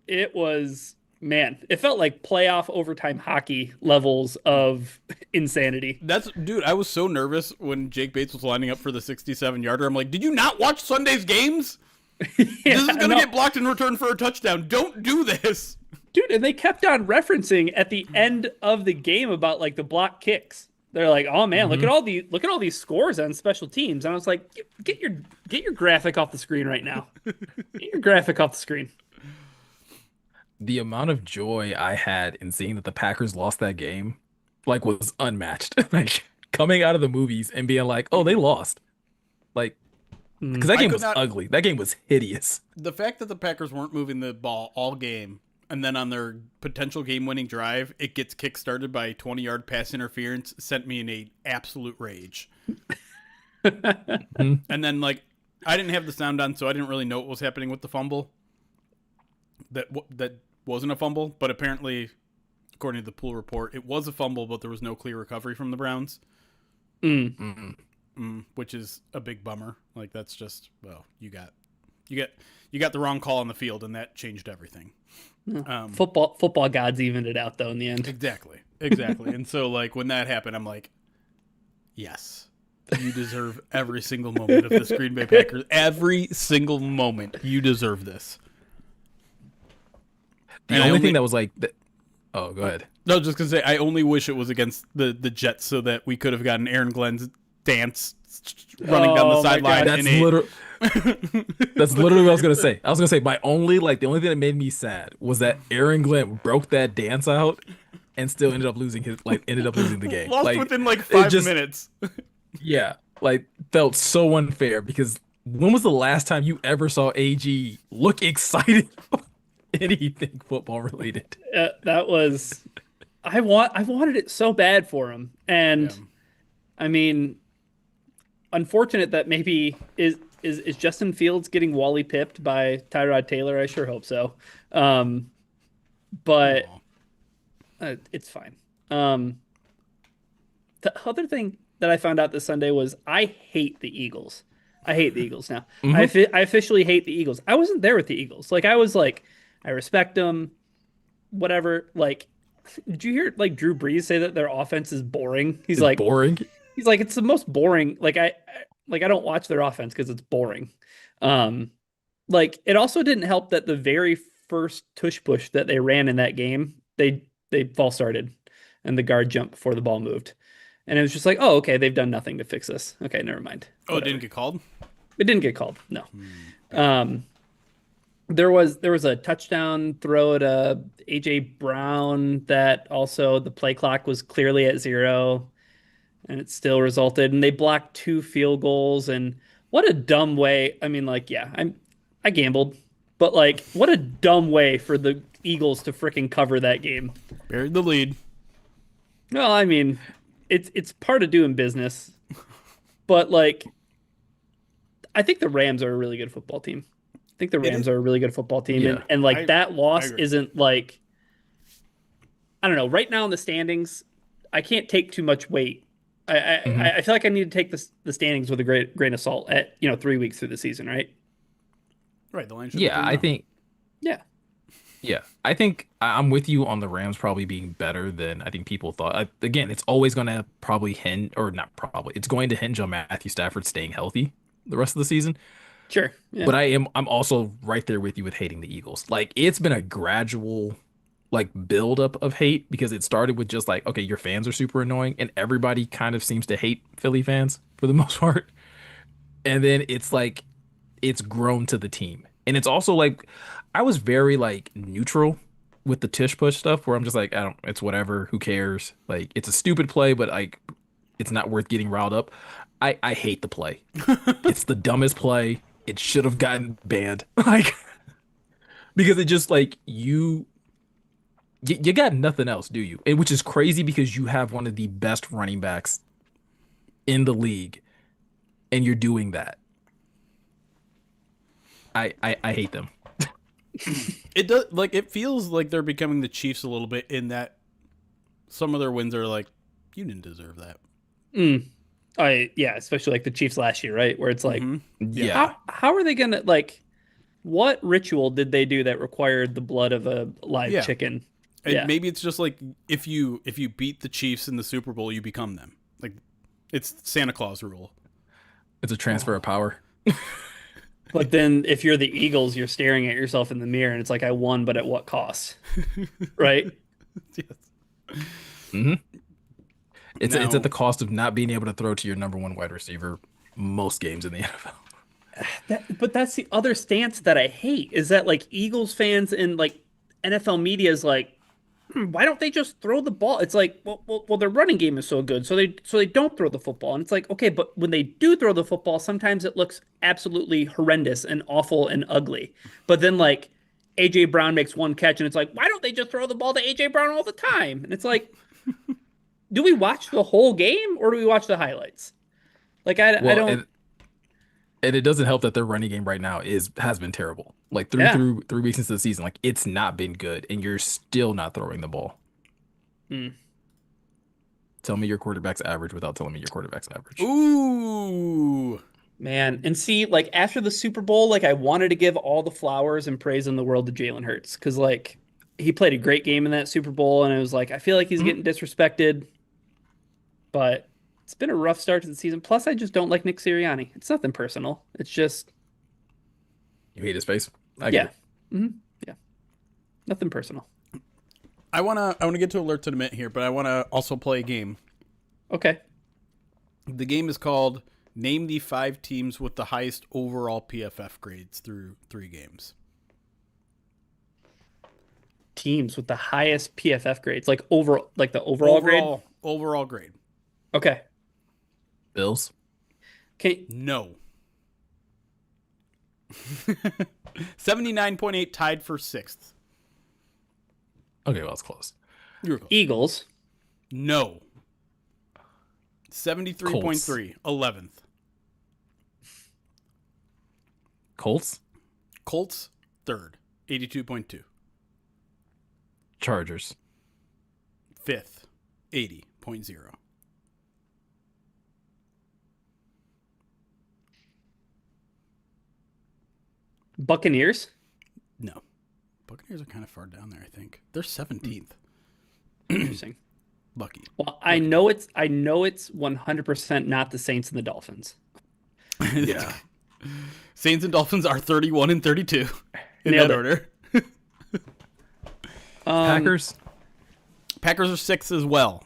it was man, it felt like playoff overtime hockey levels of insanity. Dude, I was so nervous when Jake Bates was lining up for the 67-yarder. I'm like, did you not watch Sunday's games? Yeah, This is going to no, get blocked in return for a touchdown. Don't do this. dude, and they kept on referencing at the end of the game about like the block kicks. They're like, "Oh man, mhm. look at all these scores on special teams." And I was like, get your graphic off the screen right now. Get your graphic off the screen." The amount of joy I had in seeing that the Packers lost that game, like, was unmatched. Like coming out of the movies and being like, "Oh, they lost." Like, because Mm. that I game could was not. ugly. That game was hideous. The fact that the Packers weren't moving the ball all game, and then on their potential game-winning drive, it gets kick-started by a 20-yard pass interference, sent me in a absolute rage. Mhm. And then, like, I didn't have the sound on, so I didn't really know what was happening with the fumble. That wasn't a fumble, but apparently, according to the pool report, it was a fumble, but there was no clear recovery from the Browns, Mm. Mhm. which is a big bummer. Like, that's just, well, you got the wrong call on the field, and that changed everything. Football gods evened it out though in the end. Exactly. And so, like, when that happened, I'm like, yes, you deserve every single moment of this Green Bay Packers. Every single moment, you deserve this. The And only thing that was like, oh, go ahead. no, just gonna say, I only wish it was against the Jets so that we could have gotten Aaron Glenn's dance running down the Oh my sideline. God. In That's a, literally that's literally what I was gonna say. I was gonna say the only thing that made me sad was that Aaron Glenn broke that dance out and still ended up losing the game. lost Like within like it 5 just minutes. yeah, like felt so unfair because when was the last time you ever saw AG look excited about anything football related? That was I wanted it so bad for him. Yeah. And I mean, unfortunate that maybe is is Justin Fields getting Wally pipped by Tyrod Taylor? I sure hope so. Um, but Aw. it's fine. Um, the other thing that I found out this Sunday was I hate the Eagles. I hate the Eagles now. Hmm. I officially hate the Eagles. I wasn't there with the Eagles. Like I was like, I respect them, whatever. Like, did you hear like Drew Brees say that their offense is boring? It's boring. He's like it's the most boring. Like I don't watch their offense because it's boring. Um, like it also didn't help that the very first tush push that they ran in that game, they false started and the guard jumped before the ball moved. And it was just like, oh, okay, they've done nothing to fix this. Okay, never mind. Oh, it didn't Whatever. get called? It didn't get called. No. Okay. Um, there was a touchdown throw at AJ Brown that also the play clock was clearly at 0 and it still resulted and they blocked 2 field goals and what a dumb way. I mean, like, yeah, I gambled, but like, what a dumb way for the Eagles to freaking cover that game. Buried the lead. Well, I mean, it's part of doing business, but like, I think the Rams are a really good football team. I think the It Rams is. are a really good football team, Yeah. and like I that I loss agree. isn't like I don't know. Right now in the standings, I can't take too much weight. I Hmm. I feel like I need to take the standings with a great grain of salt at 3 weeks through the season, right? Right, the line should be Yeah, 3 I now. think. Yeah, Yeah, I think I'm with you on the Rams probably being better than I think people thought. Again, it's always going to probably hinge, or not probably, it's going to hinge on Matthew Stafford staying healthy the rest of the season. sure, yeah. But I'm also right there with you with hating the Eagles. Like it's been a gradual like buildup of hate because it started with just like, okay, your fans are super annoying, and everybody kind of seems to hate Philly fans for the most part. And then it's like it's grown to the team. And it's also like I was very like neutral with the Tish push stuff where I'm just like, I don't, it's whatever, who cares? Like it's a stupid play, but like it's not worth getting riled up. I hate the play. It's the dumbest play. It should have gotten banned. Like because it just like you got nothing else, do you? And which is crazy because you have one of the best running backs in the league and you're doing that. I hate them. It does, like, it feels like they're becoming the Chiefs a little bit in that some of their wins are like, you didn't deserve that. Mm. I yeah, especially like the Chiefs last year, right? Where it's like, Mm-hmm. Yeah. Yeah. how are they gonna like? What ritual did they do that required the blood of a live Yeah. chicken? And Yeah, maybe it's just like if you beat the Chiefs in the Super Bowl, you become them. Like it's Santa Claus rule. It's a transfer of power. but then if you're the Eagles, you're staring at yourself in the mirror, and it's like I won, but at what cost? Right? Yes. Hmm. It's at Now, the cost of not being able to throw to your number one wide receiver most games in the NFL. But that's the other stance that I hate is that like Eagles fans and like NFL media is like, why don't they just throw the ball? It's like, well, their running game is so good, so they don't throw the football. And it's like, okay, but when they do throw the football, sometimes it looks absolutely horrendous and awful and ugly. But then like AJ Brown makes one catch, and it's like, why don't they just throw the ball to AJ Brown all the time? And it's like, do we watch the whole game or do we watch the highlights? Like I Well, don't. and it doesn't help that their running game right now is has been terrible. Like through Yeah. through 3 weeks into the season, like it's not been good, and you're still not throwing the ball. Hmm. Tell me your quarterback's average without telling me your quarterback's average. ooh, Man, and see, like after the Super Bowl, like I wanted to give all the flowers and praise in the world to Jalen Hurts because like he played a great game in that Super Bowl, and it was like I feel like he's Mhm. getting disrespected, but it's been a rough start to the season. Plus, I just don't like Nick Sirianni. It's nothing personal. It's just You hate his face. I get yeah, it. yeah, nothing personal. I wanna get to alert to the minute here, but I wanna also play a game. Okay, The game is called Name the 5 teams with the highest overall PFF grades through 3 games. teams with the highest PFF grades, like like the overall grade. Overall grade. Okay, Bills. can No. 79.8 tied for 6th. Okay, well it's close. You were close. Eagles, No. Colts. 73.3, 11th. Colts, Colts, third, 82.2. Chargers, Fifth, 80.0. Buccaneers. No. Buccaneers are kind of far down there, I think. They're 17th. Interesting. Lucky. Well, I know it's 100% not the Saints and the Dolphins. yeah, Saints and Dolphins are 31 and 32 in Nailed that it. order. Packers, Packers are sixth as well.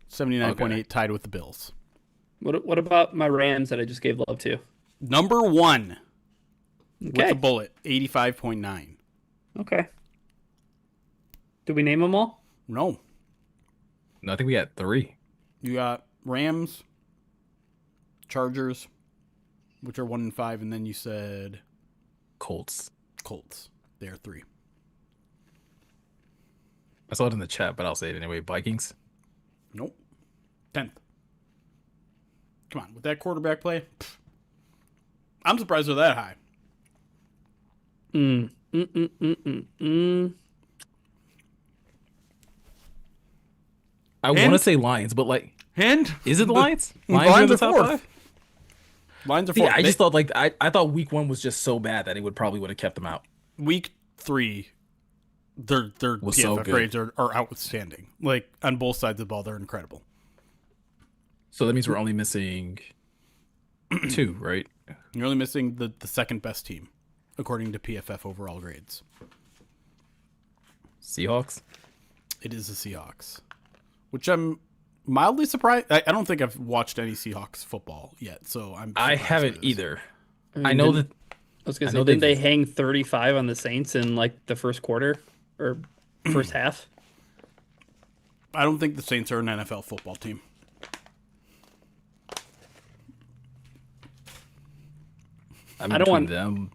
79.8 Okay. tied with the Bills. What about my Rams that I just gave love to? Number one with Okay. a bullet, 85.9. Okay. Did we name them all? No. no, I think we got 3. You got Rams, Chargers, which are 1 and 5, and then you said Colts. Colts. They are 3. I saw it in the chat, but I'll say it anyway. Vikings, Nope. 10th. Come on, with that quarterback play, I'm surprised they're that high. Mm. Mm, mm, mm, mm, mm. I want to say Lions, but like, And is it the Lions? Lions are are the top fourth. 5? Lions are See, fourth. I just thought like I thought week 1 was just so bad that it would have kept them out. Week 3, their Was PFF so good. grades are outstanding. Like on both sides of the ball, they're incredible. So that means we're only missing 2, right? You're only missing the second best team, according to PFF overall grades. Seahawks. It is the Seahawks, which I'm mildly surprised. I don't think I've watched any Seahawks football yet, so I surprised haven't by this. either. I know that. I was gonna I say, know didn't they they've- hang 35 on the Saints in like the first quarter or first half? I don't think the Saints are an NFL football team. I'm I don't between want- them,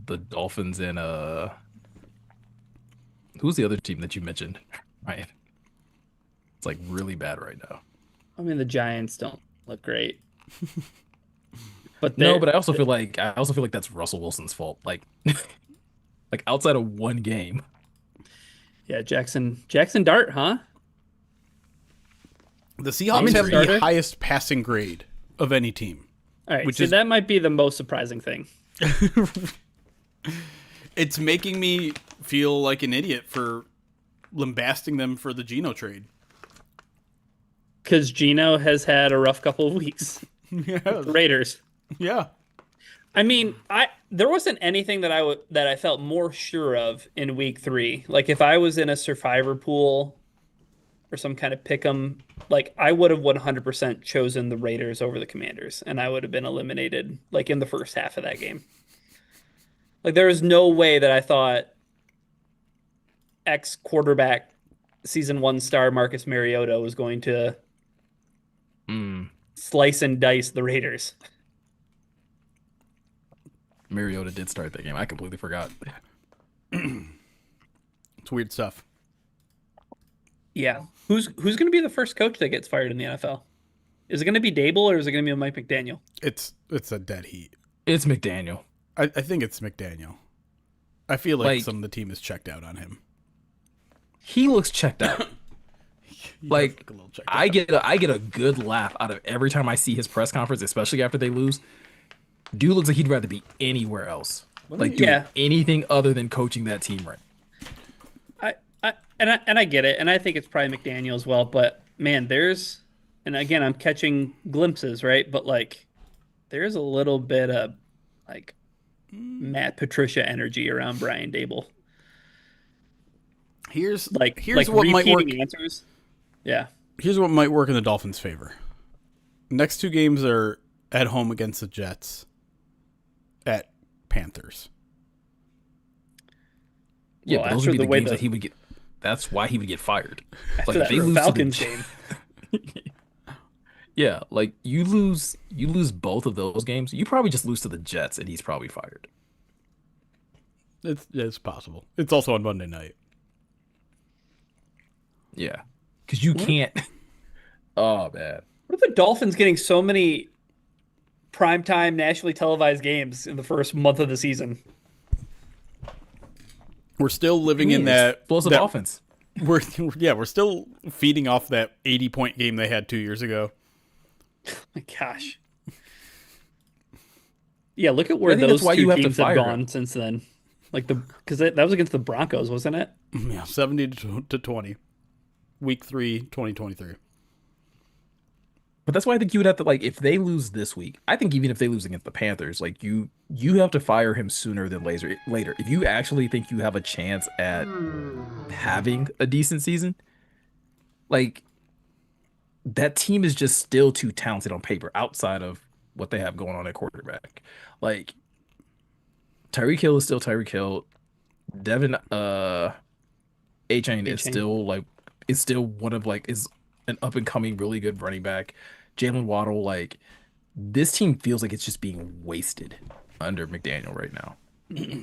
the Dolphins, and who's the other team that you mentioned? Right. It's like really bad right now. I mean, the Giants don't look great. But No, they're- but I also feel like that's Russell Wilson's fault. Like, like outside of one game. yeah, Jackson Dart, huh? The Seahawks have the starter? highest passing grade of any team. All right, Which so is- that might be the most surprising thing. It's making me feel like an idiot for lambasting them for the Geno trade. Because Geno has had a rough couple of weeks. Yeah, The Raiders. yeah. I mean, there wasn't anything that I felt more sure of in week 3. Like if I was in a survivor pool or some kind of pick 'em, like I would have 100% chosen the Raiders over the Commanders, and I would have been eliminated like in the first half of that game. Like there was no way that I thought ex quarterback season 1 star Marcus Mariota was going to Mm, slice and dice the Raiders. Mariota did start that game. I completely forgot. It's weird stuff. Yeah. Who's going to be the first coach that gets fired in the NFL? Is it going to be Dable or is it going to be Mike McDaniel? It's a dead heat. It's McDaniel. I think it's McDaniel. I feel like Like- some of the team is checked out on him. He looks checked out. He Like, does look a little checked I out. get a good laugh out of every time I see his press conference, especially after they lose. Dude looks like he'd rather be anywhere else. Like doing Yeah. anything other than coaching that team right. I get it, and I think it's probably McDaniel as well. But man, and again, I'm catching glimpses, right? But like, there's a little bit of like Matt Patricia energy around Brian Dable. Here's Like what might work. repeating answers. Yeah. Here's what might work in the Dolphins' favor. Next 2 games are at home against the Jets, at Panthers. Yeah, Well, but those after would be the the way games the- that he would get. That's why he would get fired. After Like that if they lose to the Falcons J- game. Yeah, like you lose both of those games, you probably just lose to the Jets and he's probably fired. It's possible. It's also on Monday night. Yeah. Cuz you can't. Oh man. What are the Dolphins getting so many primetime nationally televised games in the first month of the season. We're still living in explosive that offense. we're still feeding off that 80-point game they had 2 years ago. My gosh. Yeah, look at But where I think that's those why two you have to teams have fire gone him. since then. Like because that was against the Broncos, wasn't it? Yeah, 70 to 20. Week 3, 2023. But that's why I think you would have to like if they lose this week. I think even if they lose against the Panthers, like you have to fire him sooner than later. If you actually think you have a chance at having a decent season, like that team is just still too talented on paper outside of what they have going on at quarterback. Like Tyreek Hill is still Tyreek Hill. Devin A-Chain A is chain. still one of like is an up and coming really good running back. Jalen Waddle, like this team feels like it's just being wasted under McDaniel right now.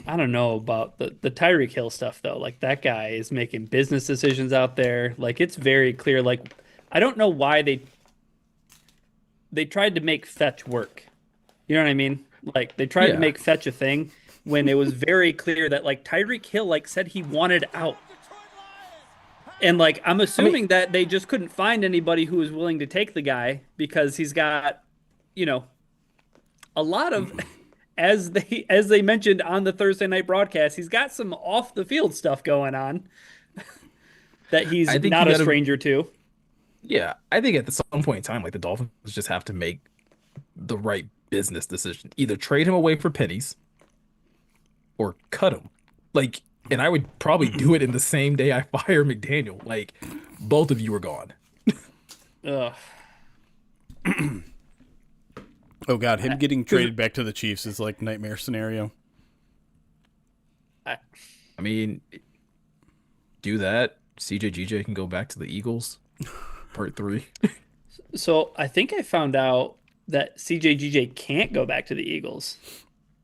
I don't know about the Tyreek Hill stuff though. Like that guy is making business decisions out there. Like it's very clear. Like I don't know why they tried to make fetch work. You know what I mean? Like they tried to Yeah. make fetch a thing when it was very clear that like Tyreek Hill like said he wanted out. And like I'm I mean, assuming that they just couldn't find anybody who was willing to take the guy because he's got, you know, a lot of as they mentioned on the Thursday night broadcast, he's got some off the field stuff going on that he's I think you not a gotta stranger to. yeah, I think at some point in time, like the Dolphins just have to make the right business decision. Either trade him away for pennies or cut him. Like, and I would probably do it in the same day I fire McDaniel. Like, both of you are gone. Ugh. Oh god, him getting 'Cause traded back to the Chiefs is like nightmare scenario. I, I mean, do that. CJGJ can go back to the Eagles. Part three. so I think I found out that CJGJ can't go back to the Eagles.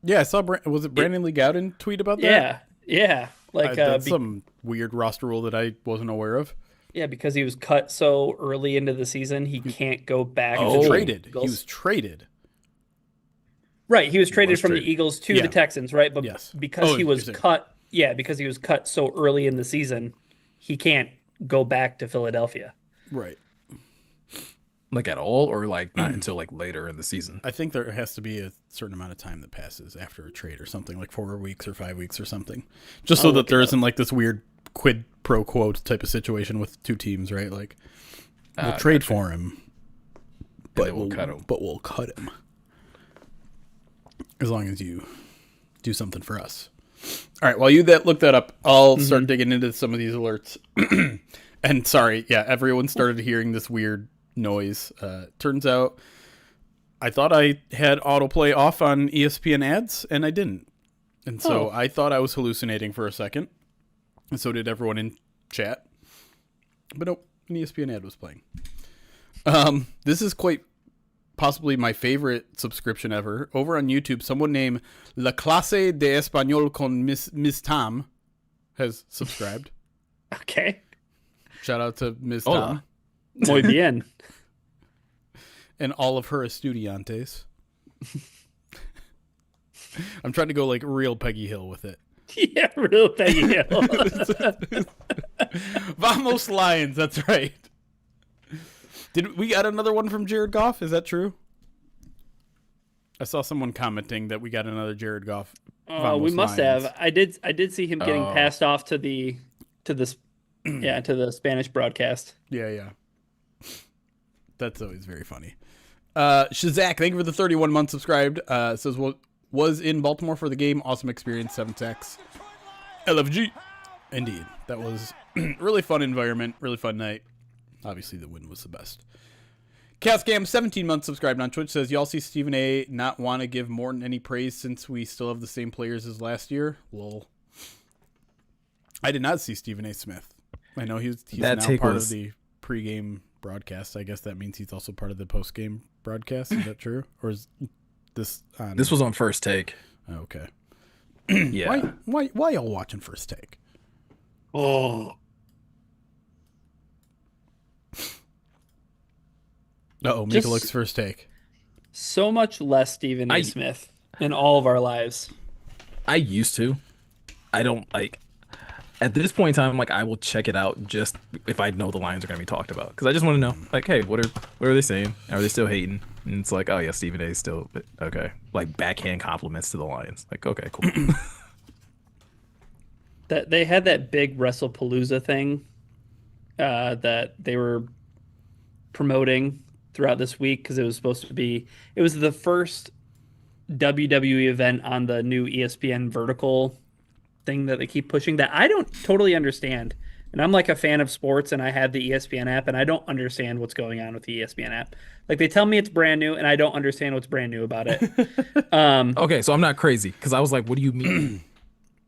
Yeah, I saw. Was it Brandon Lee Gowden tweet about that? Yeah, yeah, like That's some weird roster rule that I wasn't aware of. yeah, because he was cut so early into the season, he can't go back He to was Oh, the traded. He Eagles. was traded. Right, he was traded was from the traded. Eagles to Yeah. the Texans, right? But Yes. because Oh, he you're was saying- cut, yeah, because he was cut so early in the season, he can't go back to Philadelphia. Right. like at all, or like not until like later in the season. I think there has to be a certain amount of time that passes after a trade or something, like 4 weeks or 5 weeks or something, just so I'll that look it there up. isn't like this weird quid pro quo type of situation with two teams, right? Like we'll trade for him, but then we'll cut him. But we'll cut him as long as you do something for us. All right, while you look that up, I'll start digging into some of these alerts. And sorry, yeah, everyone started hearing this weird noise. Turns out I thought I had autoplay off on ESPN ads, and I didn't. And so I thought I was hallucinating for a second. And so did everyone in chat. But nope, an ESPN ad was playing. This is quite possibly my favorite subscription ever. Over on YouTube, someone named La Clase de Español con Miss Tam has subscribed. Okay, Shout out to Ms. Hola. Tom muy bien. and all of her estudiantes. I'm trying to go like real Peggy Hill with it. Yeah, real Peggy Hill. Vamos Lions, that's right. Did we got another one from Jared Goff? Is that true? I saw someone commenting that we got another Jared Goff. We Vamos must Lions. have. I did see him getting Oh. passed off to the yeah to the Spanish broadcast. Yeah. That's always very funny. Shazak, thank you for the 31 months subscribed. Says was in Baltimore for the game. Awesome experience. 7 sacks. LFG. Indeed. That was really fun environment. Really fun night. Obviously, the win was the best. Cascam, 17 months subscribed on Twitch, says, y'all see Stephen A. not want to give Morton any praise since we still have the same players as last year? Lol. I did not see Stephen A. Smith. I know he's That now take part was- of the pregame broadcast. I guess that means he's also part of the postgame broadcast. Is that true? Or is this on... This was on First Take. Oh, okay. Yeah. Why y'all watching First Take? Oh, Uh-oh, Just- Mikalik's First Take. so much less Stephen A. I Smith in all of our lives. I used to. I don't like at this point in time, like I will check it out just if I know the lines are gonna be talked about. Because I just want to know, like, hey, what are they saying? Are they still hating? And it's like, oh yeah, Stephen A. is still okay. Like backhand compliments to the Lions. Like, okay, cool. That they had that big WrestlePalooza thing that they were promoting throughout this week because it was supposed to be. It was the first WWE event on the new ESPN vertical thing that they keep pushing that I don't totally understand. And I'm like a fan of sports and I had the ESPN app and I don't understand what's going on with the ESPN app. Like they tell me it's brand new and I don't understand what's brand new about it. Um Okay, so I'm not crazy because I was like, what do you mean?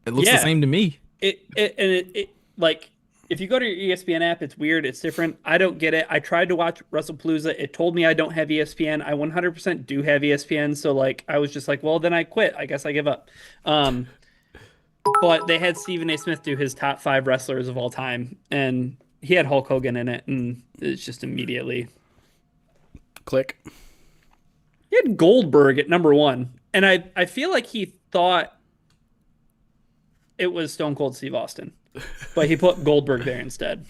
It looks the yeah, same to me. it like if you go to your ESPN app, it's weird, it's different. I don't get it. I tried to watch WrestlePalooza. It told me I don't have ESPN. I 100% do have ESPN, so like I was just like, well, then I quit. I guess I give up. Um but they had Stephen A. Smith do his top 5 wrestlers of all time, and he had Hulk Hogan in it, and it's just immediately Click. he had Goldberg at number 1, and I feel like he thought it was Stone Cold Steve Austin, but he put Goldberg there instead.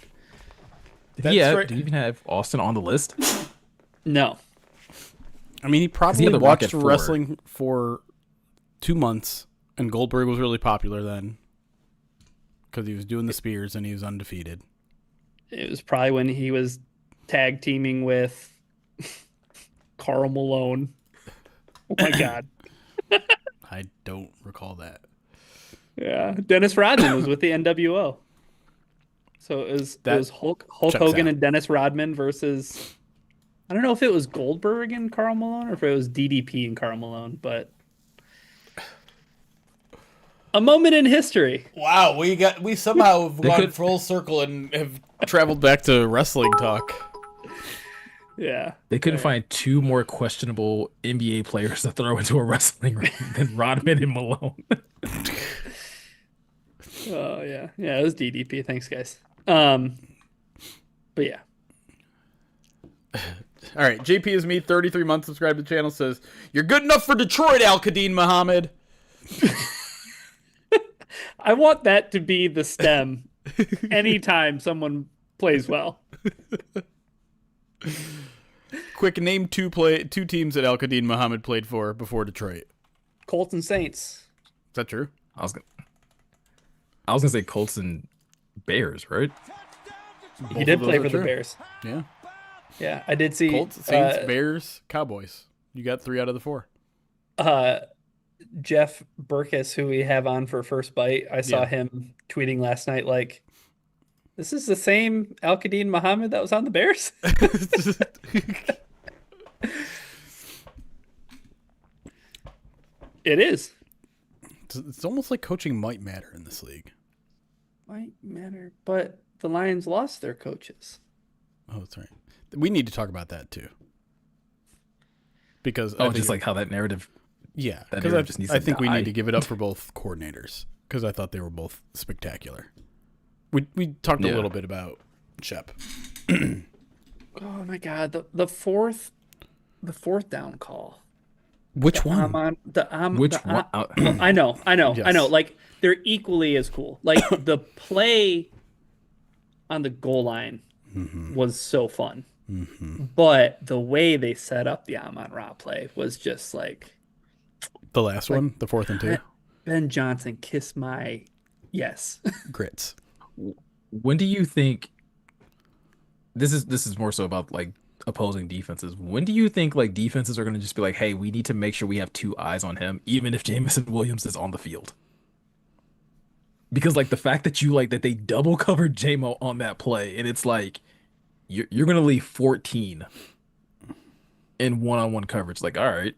That's right. Did he even have Austin on the list? No, I mean, he He probably had The Rock watched at 4. wrestling for 2 months, and Goldberg was really popular then because he was doing the spears and he was undefeated. it was probably when he was tag teaming with Carl Malone. Oh my God. I don't recall that. Yeah, Dennis Rodman was with the NWO. So it That was Hulk checks Hogan out. and Dennis Rodman versus I don't know if it was Goldberg and Karl Malone or if it was DDP and Karl Malone, but a moment in history. Wow, we somehow have They gone could full circle and have traveled back to wrestling talk. Yeah. they couldn't All right. find two more questionable NBA players to throw into a wrestling ring than Rodman and Malone. Oh yeah. Yeah, it was DDP. Thanks, guys. But yeah. All right, JP is me, 33 months, subscribed to the channel, says, "You're good enough for Detroit, Al-Qadim Muhammad." I want that to be the stem anytime someone plays well. Quick, name two teams that Al-Qadim Muhammad played for before Detroit. Colts and Saints. Is that true? I was gonna, I was gonna say Colts and Bears, right? He Both did of those play are for the true. Bears. Yeah. Yeah, I did see Colts, Saints, Bears, Cowboys. You got 3 out of the 4. uh Jeff Burkus, who we have on for First Bite. I saw Yeah. him tweeting last night like, this is the same Al-Qadim Muhammad that was on the Bears? It is. It's almost like coaching might matter in this league. Might matter, but the Lions lost their coaches. Oh, that's right. We need to talk about that too. Because Oh, just like how that narrative. yeah, that because narrative just needs I to think we die. need to give it up for both coordinators because I thought they were both spectacular. We talked a Yeah. little bit about Shep. Oh my God, the fourth down call. Which one? Which one? Well, I know. Yes. Like they're equally as cool. Like the play on the goal line was so fun, but the way they set up the Amon Ra play was just like The last one, the 4th and 2, Ben Johnson, kiss my yes. grits. When do you think this is more so about like opposing defenses? When do you think like defenses are going to just be like, hey, we need to make sure we have 2 eyes on him, even if Jamison Williams is on the field? Because like the fact that you like that they double covered JMO on that play, and it's like you're going to leave 14 in one-on-one coverage. Like, all right,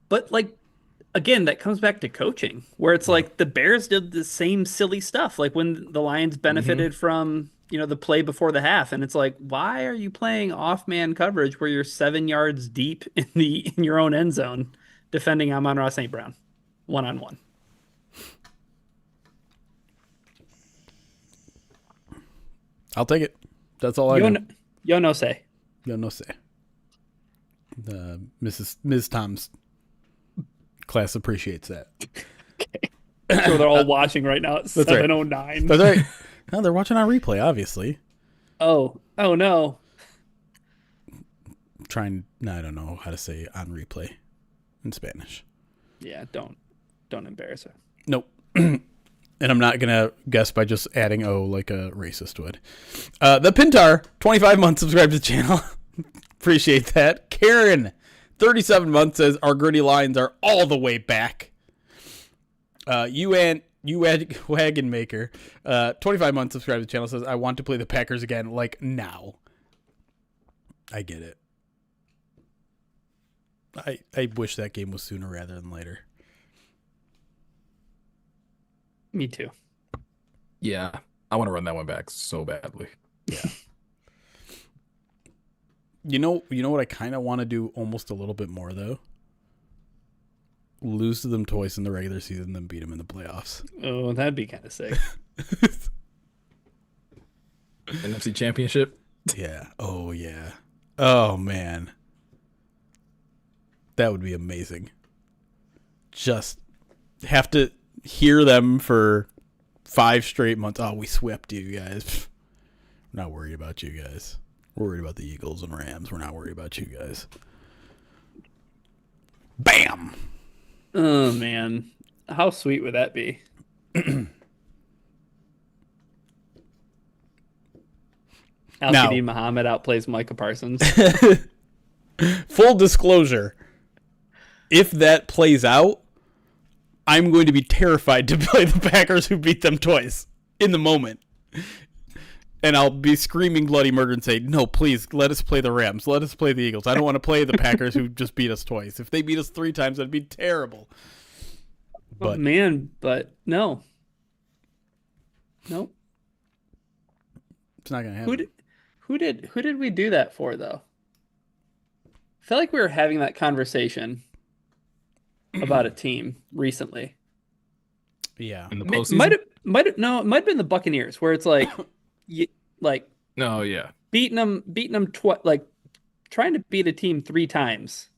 But like again, that comes back to coaching, where it's like the Bears did the same silly stuff, like when the Lions benefited from the play before the half, and it's like, why are you playing off man coverage where you're 7 yards deep in your own end zone defending Amon-Ra St. Brown 1-on-1? I'll take it. That's all I know. Yo no say. No say. Ms. Tom's class appreciates that. Okay. I'm sure they're all watching right now at That's right. 7:09. That's right. No, they're watching on replay, obviously. Oh no. No, I don't know how to say on replay in Spanish. Yeah, don't embarrass her. Nope. And I'm not going to guess by just adding O like a racist would. The Pintar, 25 months, subscribed to the channel. Appreciate that. Karen, 37 months, says our gritty lines are all the way back. Wagon Maker, 25 months, subscribed to the channel, says I want to play the Packers again, like now. I get it. I wish that game was sooner rather than later. Me too. Yeah, I want to run that one back so badly. Yeah. You know what I kind of want to do almost a little bit more though? Lose to them twice in the regular season, then beat them in the playoffs. Oh, that'd be kind of sick. NFC Championship. Yeah. Oh yeah. Oh man. That would be amazing. Just have to hear them for 5 straight months. Oh, we swept you guys. We're not worried about you guys. We're worried about the Eagles and Rams. We're not worried about you guys. Bam! Oh man, how sweet would that be? Al-Qadim Muhammad outplays Micah Parsons. Full disclosure, if that plays out, I'm going to be terrified to play the Packers who beat them twice in the moment. And I'll be screaming bloody murder and say, no, please, let us play the Rams. Let us play the Eagles. I don't want to play the Packers who just beat us twice. If they beat us 3 times, that'd be terrible. But man, no. Nope. It's not going to happen. Who did we do that for, though? I feel like we were having that conversation about a team recently. Yeah. In the postseason? It might have been the Buccaneers, where it's like, No, yeah. beating them twice, like trying to beat a team 3 times.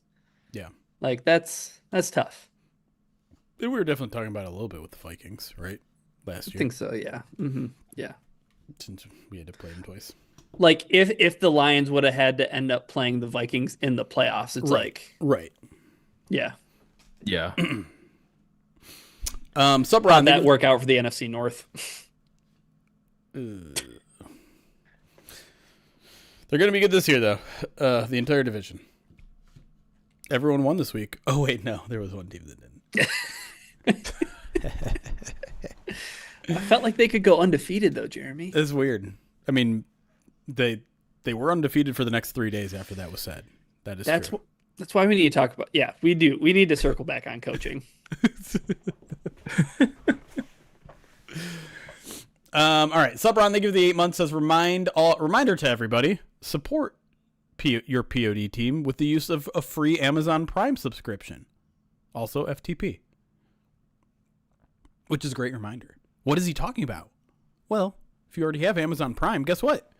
Yeah. Like that's tough. We were definitely talking about it a little bit with the Vikings, right? Last year. I think so, yeah. Mm-hmm. Yeah. Since we had to play them twice. Like if the Lions would have had to end up playing the Vikings in the playoffs, it's right. Yeah. Yeah. Sup, How'd Ron? that work out for the NFC North? They're going to be good this year, though. The entire division. Everyone won this week. Oh, wait, no. There was one team that didn't. I felt like they could go undefeated, though, Jeremy. It's weird. I mean, they were undefeated for the next 3 days after that was said. That is true. That's why we need to talk about. Yeah, we do. We need to circle back on coaching. All right. Sup, Ron? They give the 8 months as reminder to everybody. Support your POD team with the use of a free Amazon Prime subscription. Also FTP. Which is a great reminder. What is he talking about? Well, if you already have Amazon Prime, guess what?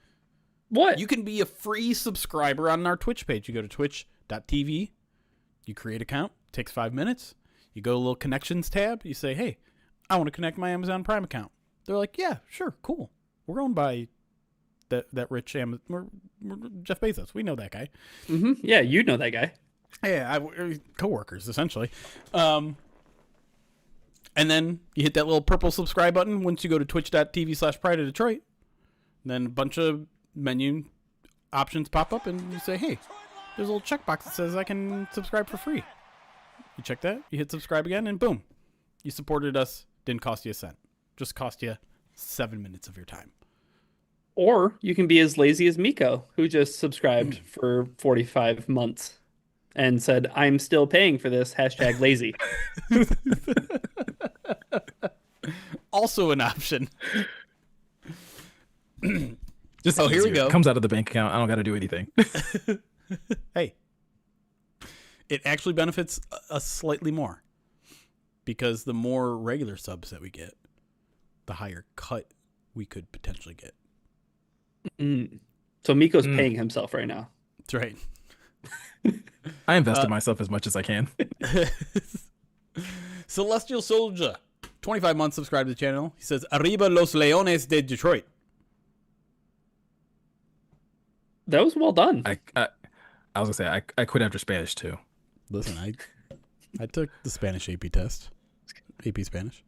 What? You can be a free subscriber on our Twitch page. You go to twitch.tv. You create an account. It takes 5 minutes. You go to a little connections tab. You say, hey, I want to connect my Amazon Prime account. They're like, yeah, sure, cool. We're owned by that rich we're Jeff Bezos. We know that guy. Mm-hmm. Yeah, you know that guy. Yeah, we're coworkers, essentially. And then you hit that little purple subscribe button once you go to twitch.tv/Pride of Detroit. Then a bunch of menu options pop up, and you say, hey, there's a little checkbox that says I can subscribe for free. You check that, you hit subscribe again, and boom. You supported us. Didn't cost you a cent. Just cost you 7 minutes of your time. Or you can be as lazy as Miko, who just subscribed for 45 months and said, I'm still paying for this, #lazy. Also an option. Just here we go. It comes out of the bank account. I don't got to do anything. Hey, it actually benefits us slightly more because the more regular subs that we get, the higher cut we could potentially get. So Miko's paying himself right now. That's right. I Uh, invested myself as much as I can. Celestial Soldier, 25 months subscribed to the channel. He says, Arriba los Leones de Detroit. That was well done. I was gonna say I quit after Spanish too. Listen, I took the Spanish AP test. AP Spanish.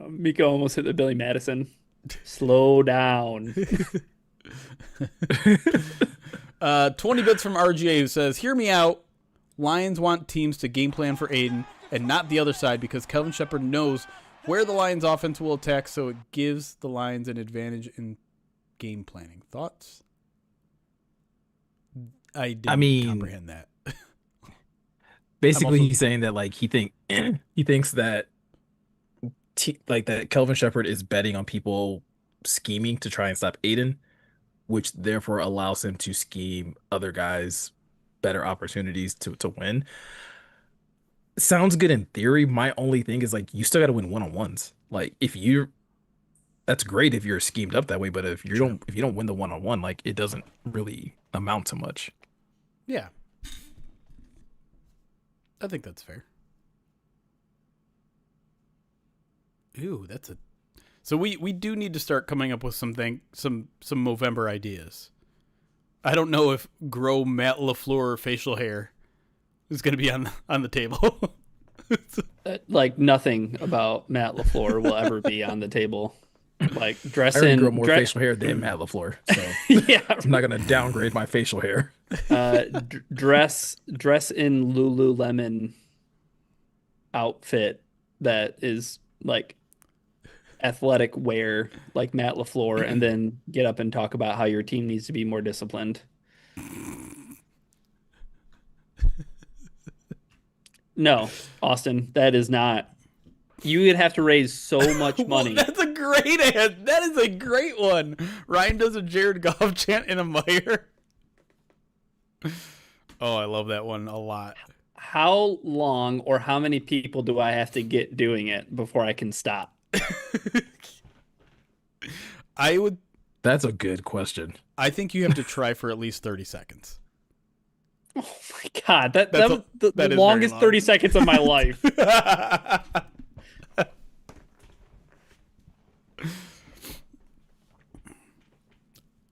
Miko almost hit the Billy Madison. Slow down. 20 bits from RGA who says, hear me out. Lions want teams to game plan for Aiden and not the other side because Kelvin Shepard knows where the Lions offense will attack, so it gives the Lions an advantage in game planning. Thoughts? I I didn't mean, comprehend that. I'm basically also he's saying that like he thinks that like that Kelvin Shepard is betting on people scheming to try and stop Aiden, which therefore allows him to scheme other guys better opportunities to win. Sounds good in theory. My only thing is like you still got to win one-on-ones. Like if you that's great if you're schemed up that way, but sure. if you don't win the one-on-one, like it doesn't really amount to much. Yeah, I think that's fair. Ooh, that's a. So we do need to start coming up with some Movember ideas. I don't know if grow Matt LaFleur facial hair is going to be on the table. Like nothing about Matt LaFleur will ever be on the table. Like I already grow more facial hair than Matt LaFleur, so yeah, I'm not gonna downgrade my facial hair. dress in Lululemon outfit that is like athletic wear like Matt LaFleur, and then get up and talk about how your team needs to be more disciplined. No, Austin, that is not. You would have to raise so much Well, money. that's a great ad. That is a great one. Ryan does a Jared Goff chant in a mire. Oh, I love that one a lot. How long or how many people do I have to get doing it before I can stop? I would. That's a good question. I think you have to try for at least 30 seconds. Oh my God, that That's was a- the that is very longest long. 30 seconds of my life.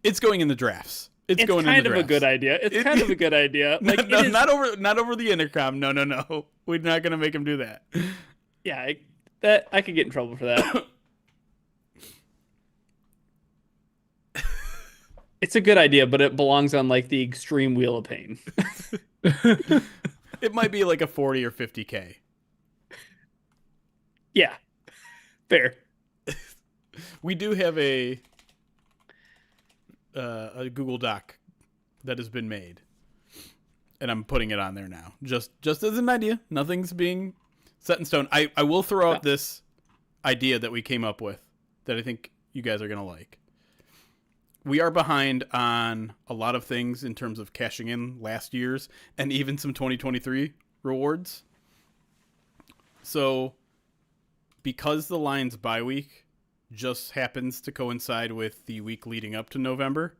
It's going in the drafts. It's going in kind the of a drafts. good idea. It's kind of a good idea. Like No, it is, not over the intercom. No. We're not gonna make him do that. yeah, that I could get in trouble for that. It's a good idea, but it belongs on like the extreme wheel of pain. It might be like a 40 or 50K. Yeah, fair. We do have a Google Doc that has been made, and I'm putting it on there now, just as an idea. Nothing's being set in stone. I will throw out this idea that we came up with that I think you guys are gonna like. We are behind on a lot of things in terms of cashing in last year's and even some 2023 rewards. So, because the Lions bye week just happens to coincide with the week leading up to November,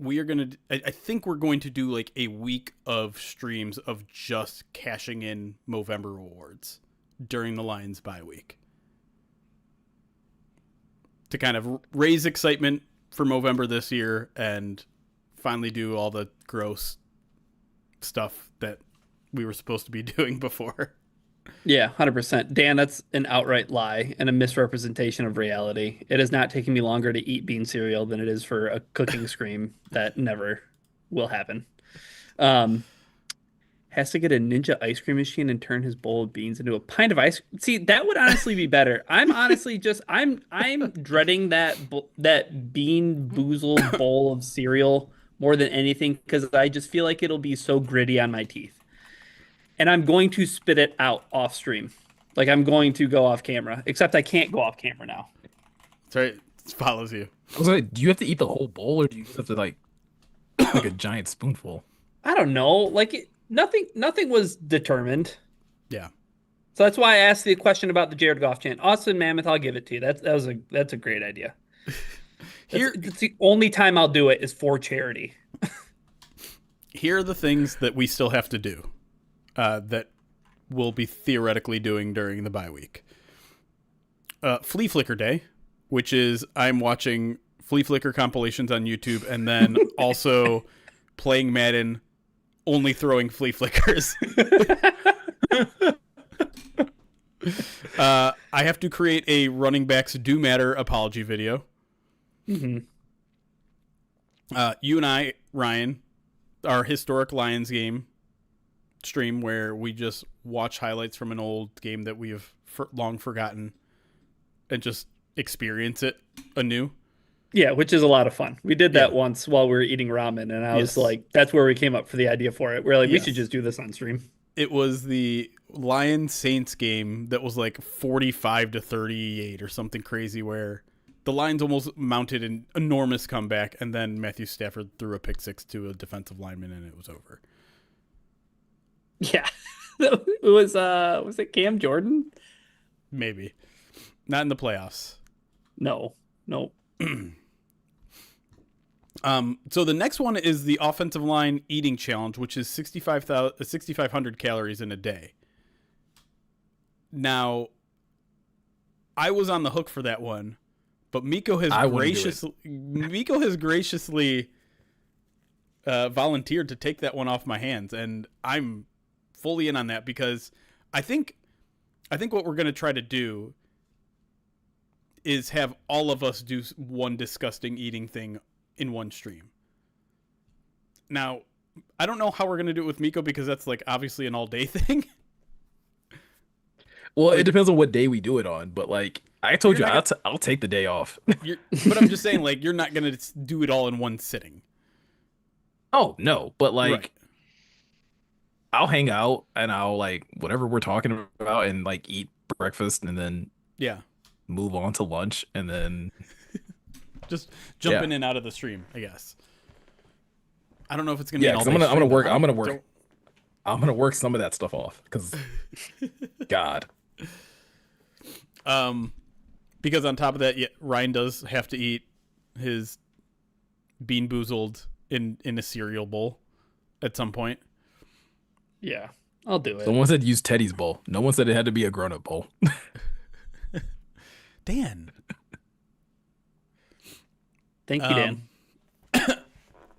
I think we're going to do like a week of streams of just cashing in Movember rewards during the Lions bye week to kind of raise excitement for Movember this year and finally do all the gross stuff that we were supposed to be doing before. Yeah, 100%. Dan, that's an outright lie and a misrepresentation of reality. It has not taken me longer to eat bean cereal than it is for a cooking scream that never will happen. Has to get a ninja ice cream machine and turn his bowl of beans into a pint of ice. See, that would honestly be better. I'm honestly just I'm dreading that bean boozled bowl of cereal more than anything because I just feel like it'll be so gritty on my teeth. And I'm going to spit it out off stream. Like I'm going to go off camera, except I can't go off camera now. Sorry, it follows you. I was like, do you have to eat the whole bowl, or do you just have to like a giant spoonful? I don't know. Nothing was determined. Yeah. So that's why I asked the question about the Jared Goff chant. Austin Mammoth, I'll give it to you. That's a great idea. Here, That's the only time I'll do it is for charity. here are the things that we still have to do that we'll be theoretically doing during the bye week. Flea Flicker Day, which is I'm watching Flea Flicker compilations on YouTube and then also playing Madden, only throwing flea flickers. I have to create a running backs do matter apology video. Mm-hmm. You and I, Ryan, our historic Lions game stream where we just watch highlights from an old game that we have long forgotten and just experience it anew. Yeah, which is a lot of fun. We did that Yeah. once while we were eating ramen, and I was Yes. like, that's where we came up for the idea for it. We're like, we Yes. should just do this on stream. It was the Lions Saints game that was like 45-38 or something crazy where the Lions almost mounted an enormous comeback and then Matthew Stafford threw a pick six to a defensive lineman and it was over. Yeah. It was it Cam Jordan? Maybe. Not in the playoffs. No. So the next one is the offensive line eating challenge, which is 6,500 calories in a day. Now, I was on the hook for that one, but Miko has graciously volunteered to take that one off my hands, and I'm fully in on that because I think what we're going to try to do is have all of us do one disgusting eating thing in one stream. Now, I don't know how we're going to do it with Miko because that's like obviously an all day thing. Well, it depends on what day we do it on, but like I told you, You're not I'll take the day off. But I'm just saying, like, you're not going to do it all in one sitting. Oh, no, but like Right. I'll hang out and I'll like whatever we're talking about and like eat breakfast and then Yeah. move on to lunch and then Just jump Yeah. in and out of the stream, I guess. I don't know if it's going to be yeah, an all 'cause day I'm gonna stream. work I'm gonna work some of that stuff off because God. Because on top of that, yeah, Ryan does have to eat his Bean Boozled in a cereal bowl at some point. Yeah, I'll do it. Someone said use Teddy's bowl. No one said it had to be a grown-up bowl. Dan. Thank you, Dan.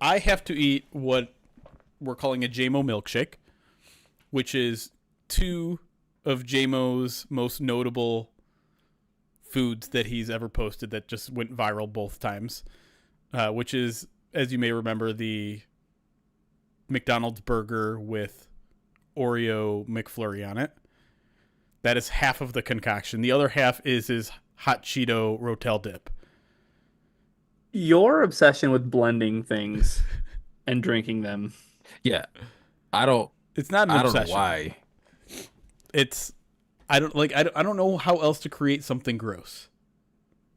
I have to eat what we're calling a JMO milkshake, which is two of JMO's most notable foods that he's ever posted that just went viral both times, which is, as you may remember, the McDonald's burger with Oreo McFlurry on it. That is half of the concoction. The other half is his hot Cheeto Rotel dip. Your obsession with blending things and drinking them. Yeah. I don't It's not an I don't know obsession. why. It's I don't know how else to create something gross.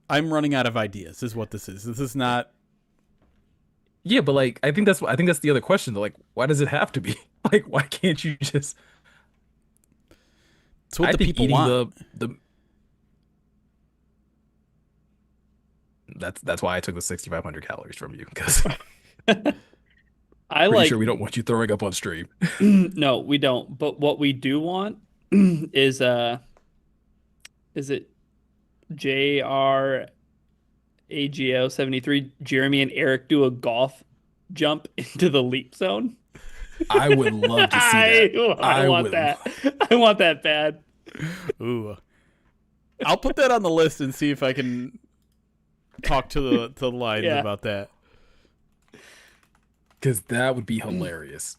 I'm running out of ideas is what this is. This is not Yeah, but like I think that's the other question though. Like, why does it have to be? Like, why can't you just it's what I the think people eating want. the that's why I took the 6,500 calories from you because I pretty like sure we don't want you throwing up on stream. no, we don't. But what we do want is it JR AGO 73 Jeremy and Eric do a golf jump into the leap zone? I would love to see that. I want would that. I want that bad. Ooh. I'll put that on the list and see if I can talk to the lines Yeah. about that. Because that would be hilarious.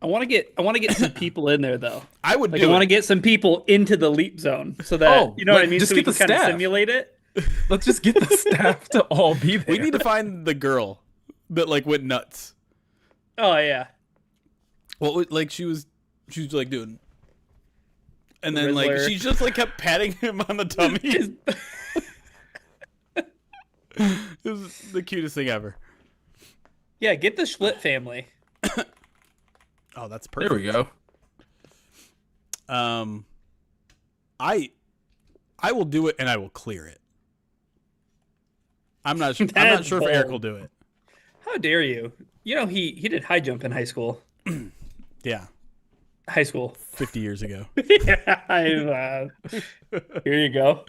I want to get some people in there though. I would Like do I want to it. get some people into the leap zone so that Oh, you know what I like, mean. just So we get can the kind of staff. simulate it. Let's just get the staff to all be there. We need to find the girl that like went nuts. Oh yeah. Well, like she was like doing, and then like Riddler. she just like kept patting him on the tummy. It was the cutest thing ever. Yeah, get the Schlitt family. Oh, that's There perfect. we go. I will do it and I will clear it. I'm not That's sure if Eric will bold. do it. How dare you? He did high jump in high school. Yeah, High school. 50 years ago. Yeah, here you go.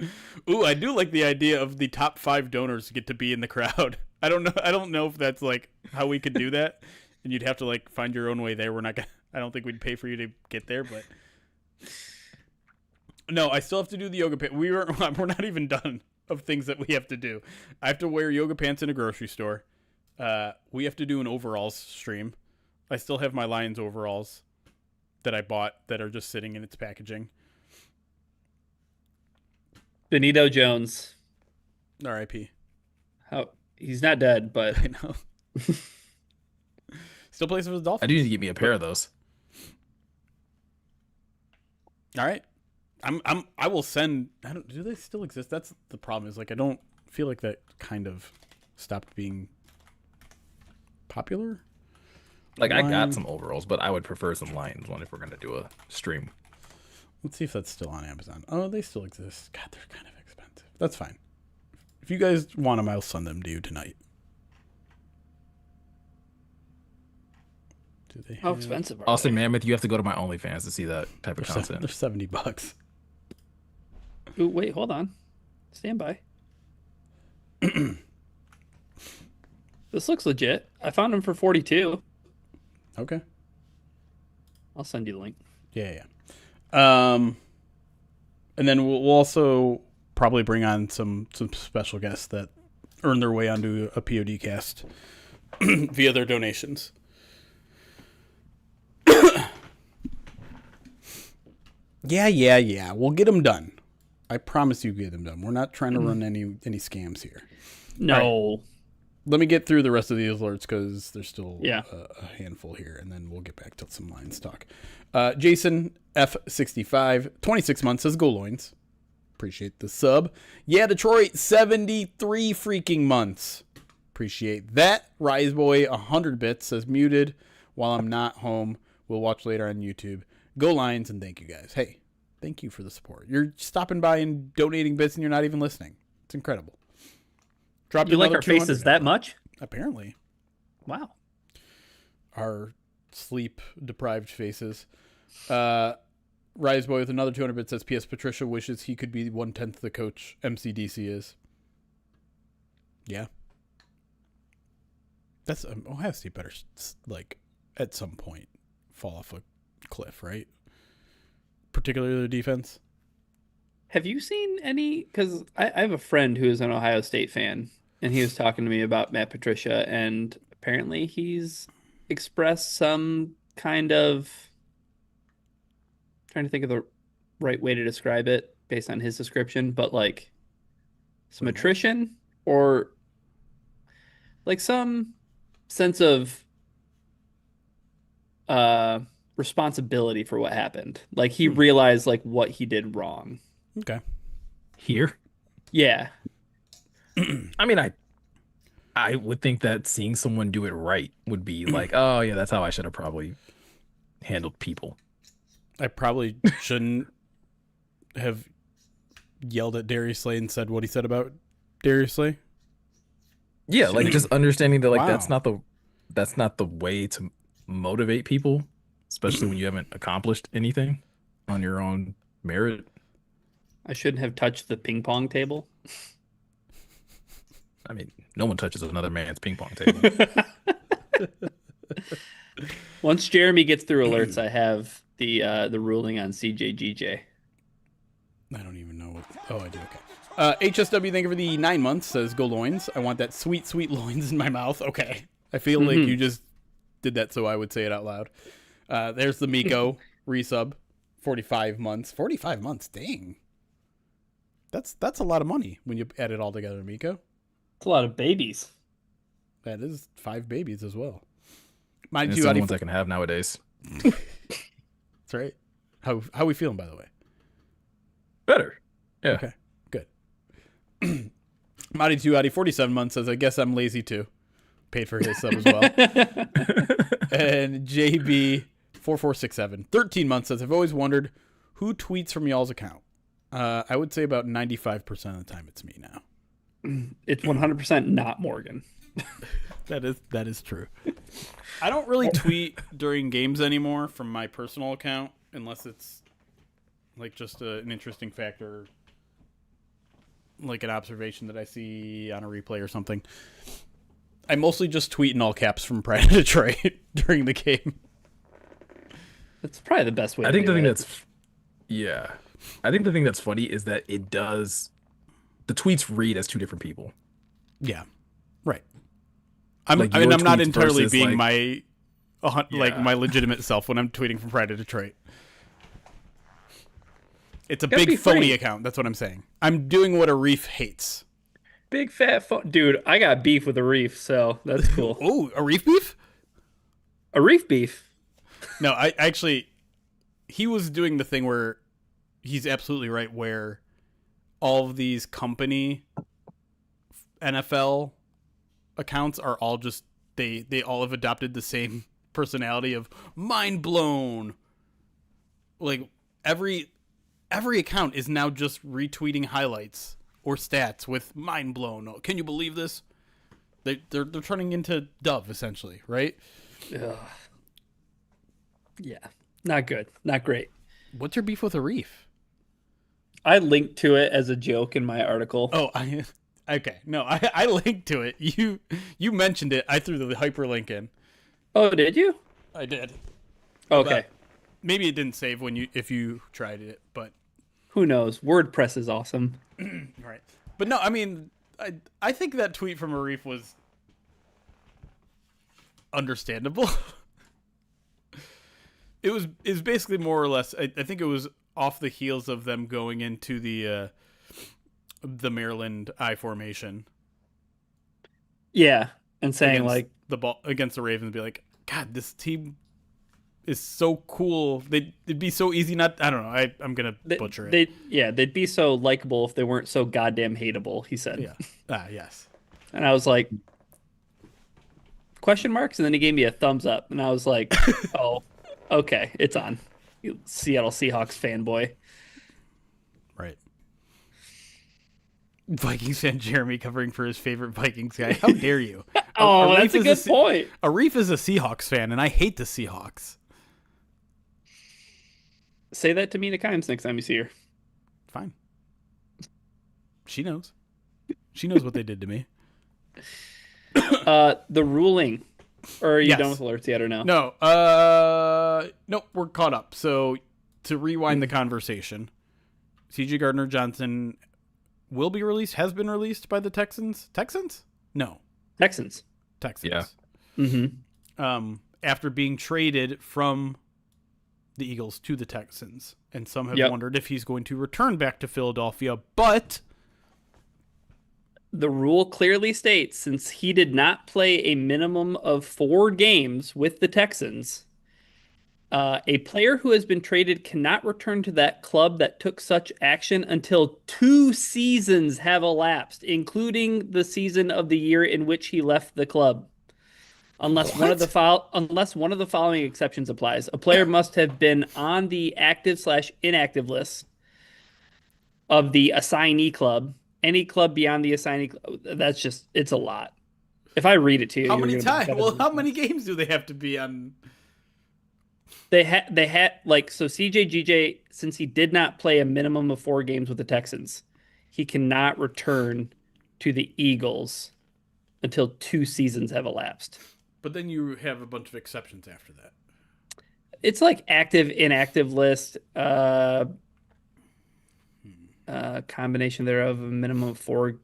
Ooh, I do like the idea of the top 5 donors get to be in the crowd. I don't know. I don't know if that's like how we could do that, and you'd have to like find your own way there. We're not gonna. I don't think we'd pay for you to get there, but no, I still have to do the yoga pants. We're not even done of things that we have to do. I have to wear yoga pants in a grocery store. We have to do an overalls stream. I still have my Lions overalls that I bought that are just sitting in its packaging. Benito Jones. R.I.P. How he's not dead, but I know. Still plays for the I Dolphins. do need to get me a pair of those. All right. I will send. I don't. Do they still exist? That's the problem. Is like I don't feel like that kind of stopped being popular. Like I got Lion- some overalls, but I would prefer some Lions one if we're gonna do a stream. Let's see if that's still on Amazon. Oh, they still exist. God, they're kind of expensive. That's fine. If you guys want them, I'll send them to you tonight. Do they? how have- expensive are Austin they? Mammoth, you have to go to my OnlyFans to see that type of They're content. $70. Ooh, wait, hold on. Stand by. This looks legit. I found them for 42. Okay. I'll send you the link. Yeah. And then we'll also probably bring on some special guests that earn their way onto a POD cast via their donations. Yeah. We'll get them done. I promise you, get them done. We're not trying to run any scams here. No. Let me get through the rest of these alerts because there's still Yeah. a handful here, and then we'll get back to some Lions talk. Jason F65, 26 months, says Go Loins. Appreciate the sub. Yeah, Detroit, 73 freaking months. Appreciate that. Rise Boy, 100 bits, says muted while I'm not home. We'll watch later on YouTube. Go Lions, and thank you guys. Hey, thank you for the support. You're stopping by and donating bits, and you're not even listening. It's incredible. Dropped You like another our faces 200 that now. much? Apparently. Wow. Our sleep deprived faces. Rise Boy with another 200 bits says, P.S. Patricia wishes he could be 1/10 the coach MCDC is. Yeah. That's Ohio State better, like, at some point fall off a cliff, right? Particularly the defense. Have you seen any? Because I have a friend who is an Ohio State fan, and he was talking to me about Matt Patricia, and apparently he's expressed some kind of, trying to think of the right way to describe it based on his description, but like some attrition or like some sense of responsibility for what happened. Like he realized like what he did wrong. Okay. Here, Yeah. I mean, I would think that seeing someone do it right would be like, oh yeah, that's how I should have probably handled people. I probably shouldn't have yelled at Darius Slay and said what he said about Darius Slay. Yeah, like just understanding that like Wow. that's not the way to motivate people, especially when you haven't accomplished anything on your own merit. I shouldn't have touched the ping pong table. I mean, no one touches another man's ping pong table. Once Jeremy gets through alerts, I have the ruling on CJGJ. I don't even know what. Oh, I do. Okay. HSW, thank you for the 9 months. Says Go Loins. I want that sweet, sweet loins in my mouth. Okay. I feel like you just did that so I would say it out loud. There's the Miko resub. 45 months. 45 months. Dang. That's a lot of money when you add it all together, Miko. It's a lot of babies. That is 5 babies as well. And Mind it's you, the Adi, ones I can have nowadays. that's right. How we feeling, by the way? Better. Yeah. Okay, good. Madi 2 Adi 47 months says, I guess I'm lazy too. Paid for his sub as well. And JB 4467 13 months says, I've always wondered who tweets from y'all's account. I would say about 95% of the time it's me now. It's 100% not Morgan. That is true. I don't really tweet during games anymore from my personal account unless it's like just an interesting factor, like an observation that I see on a replay or something. I mostly just tweet in all caps from Pride of Detroit during the game. That's probably the best way I to think the do thing it. that's yeah. I think the thing that's funny is that the tweets read as two different people. Yeah, right. I'm. Like I mean, your I'm not tweets entirely versus being like my, like yeah. my legitimate self when I'm tweeting from Pride of Detroit. It's a Gotta big be phony funny. account. That's what I'm saying. I'm doing what a reef hates. Big fat dude. I got beef with a reef, so that's cool. Oh, a reef beef? A reef beef. No, I actually, he was doing the thing where he's absolutely right. Where all of these company NFL accounts are all just they all have adopted the same personality of mind blown. Like every account is now just retweeting highlights or stats with mind blown. Oh, can you believe this? They're turning into Dove essentially, right? Ugh. Yeah, not good. Not great. What's your beef with a reef? I linked to it as a joke in my article. Oh, I okay. No, I linked to it. You mentioned it. I threw the hyperlink in. Oh, did you? I did. Okay. But maybe it didn't save when if you tried it, but Who knows? WordPress is awesome. right. But no, I mean, I think that tweet from Arif was understandable. It was basically more or less. I think it was off the heels of them going into the Maryland I formation Yeah, and saying against like the ball against the Ravens. Be like, God, this team is so cool. It'd be so easy not. I don't know. I'm gonna butcher it. they'd be so likable if they weren't so goddamn hateable, he said. Yeah. Yes. And I was like, question marks? And then he gave me a thumbs up. And I was like, oh, okay, it's on. You Seattle Seahawks fanboy. Right. Vikings fan Jeremy covering for his favorite Vikings guy. How dare you? Oh, that's a Arif good is point. Arif is a Seahawks fan, and I hate the Seahawks. Say that to Mina Kimes next time you see her. Fine. She knows. She knows what they did to me. The ruling. Or are you Yes. done with alerts yet or no? No. Nope. We're caught up. So to rewind the conversation, C.J. Gardner-Johnson will be released. Has been released by the Texans. Texans? No. Texans. Texans. Yeah. Mm-hmm. After being traded from the Eagles to the Texans. And some have Yep. wondered if he's going to return back to Philadelphia. But The rule clearly states since he did not play a minimum of 4 games with the Texans, a player who has been traded cannot return to that club that took such action until 2 seasons have elapsed, including the season of the year in which he left the club. Unless unless one of the following exceptions applies. A player must have been on the active/inactive list of the assignee club. Any club beyond the assignee club. It's a lot. If I read it to you, how you're many gonna be times? better Well, than how me. many games do they have to be on? They had like so CJGJ, since he did not play a minimum of 4 games with the Texans, he cannot return to the Eagles until 2 seasons have elapsed. But then you have a bunch of exceptions after that. It's like active inactive list, combination thereof of a minimum of 4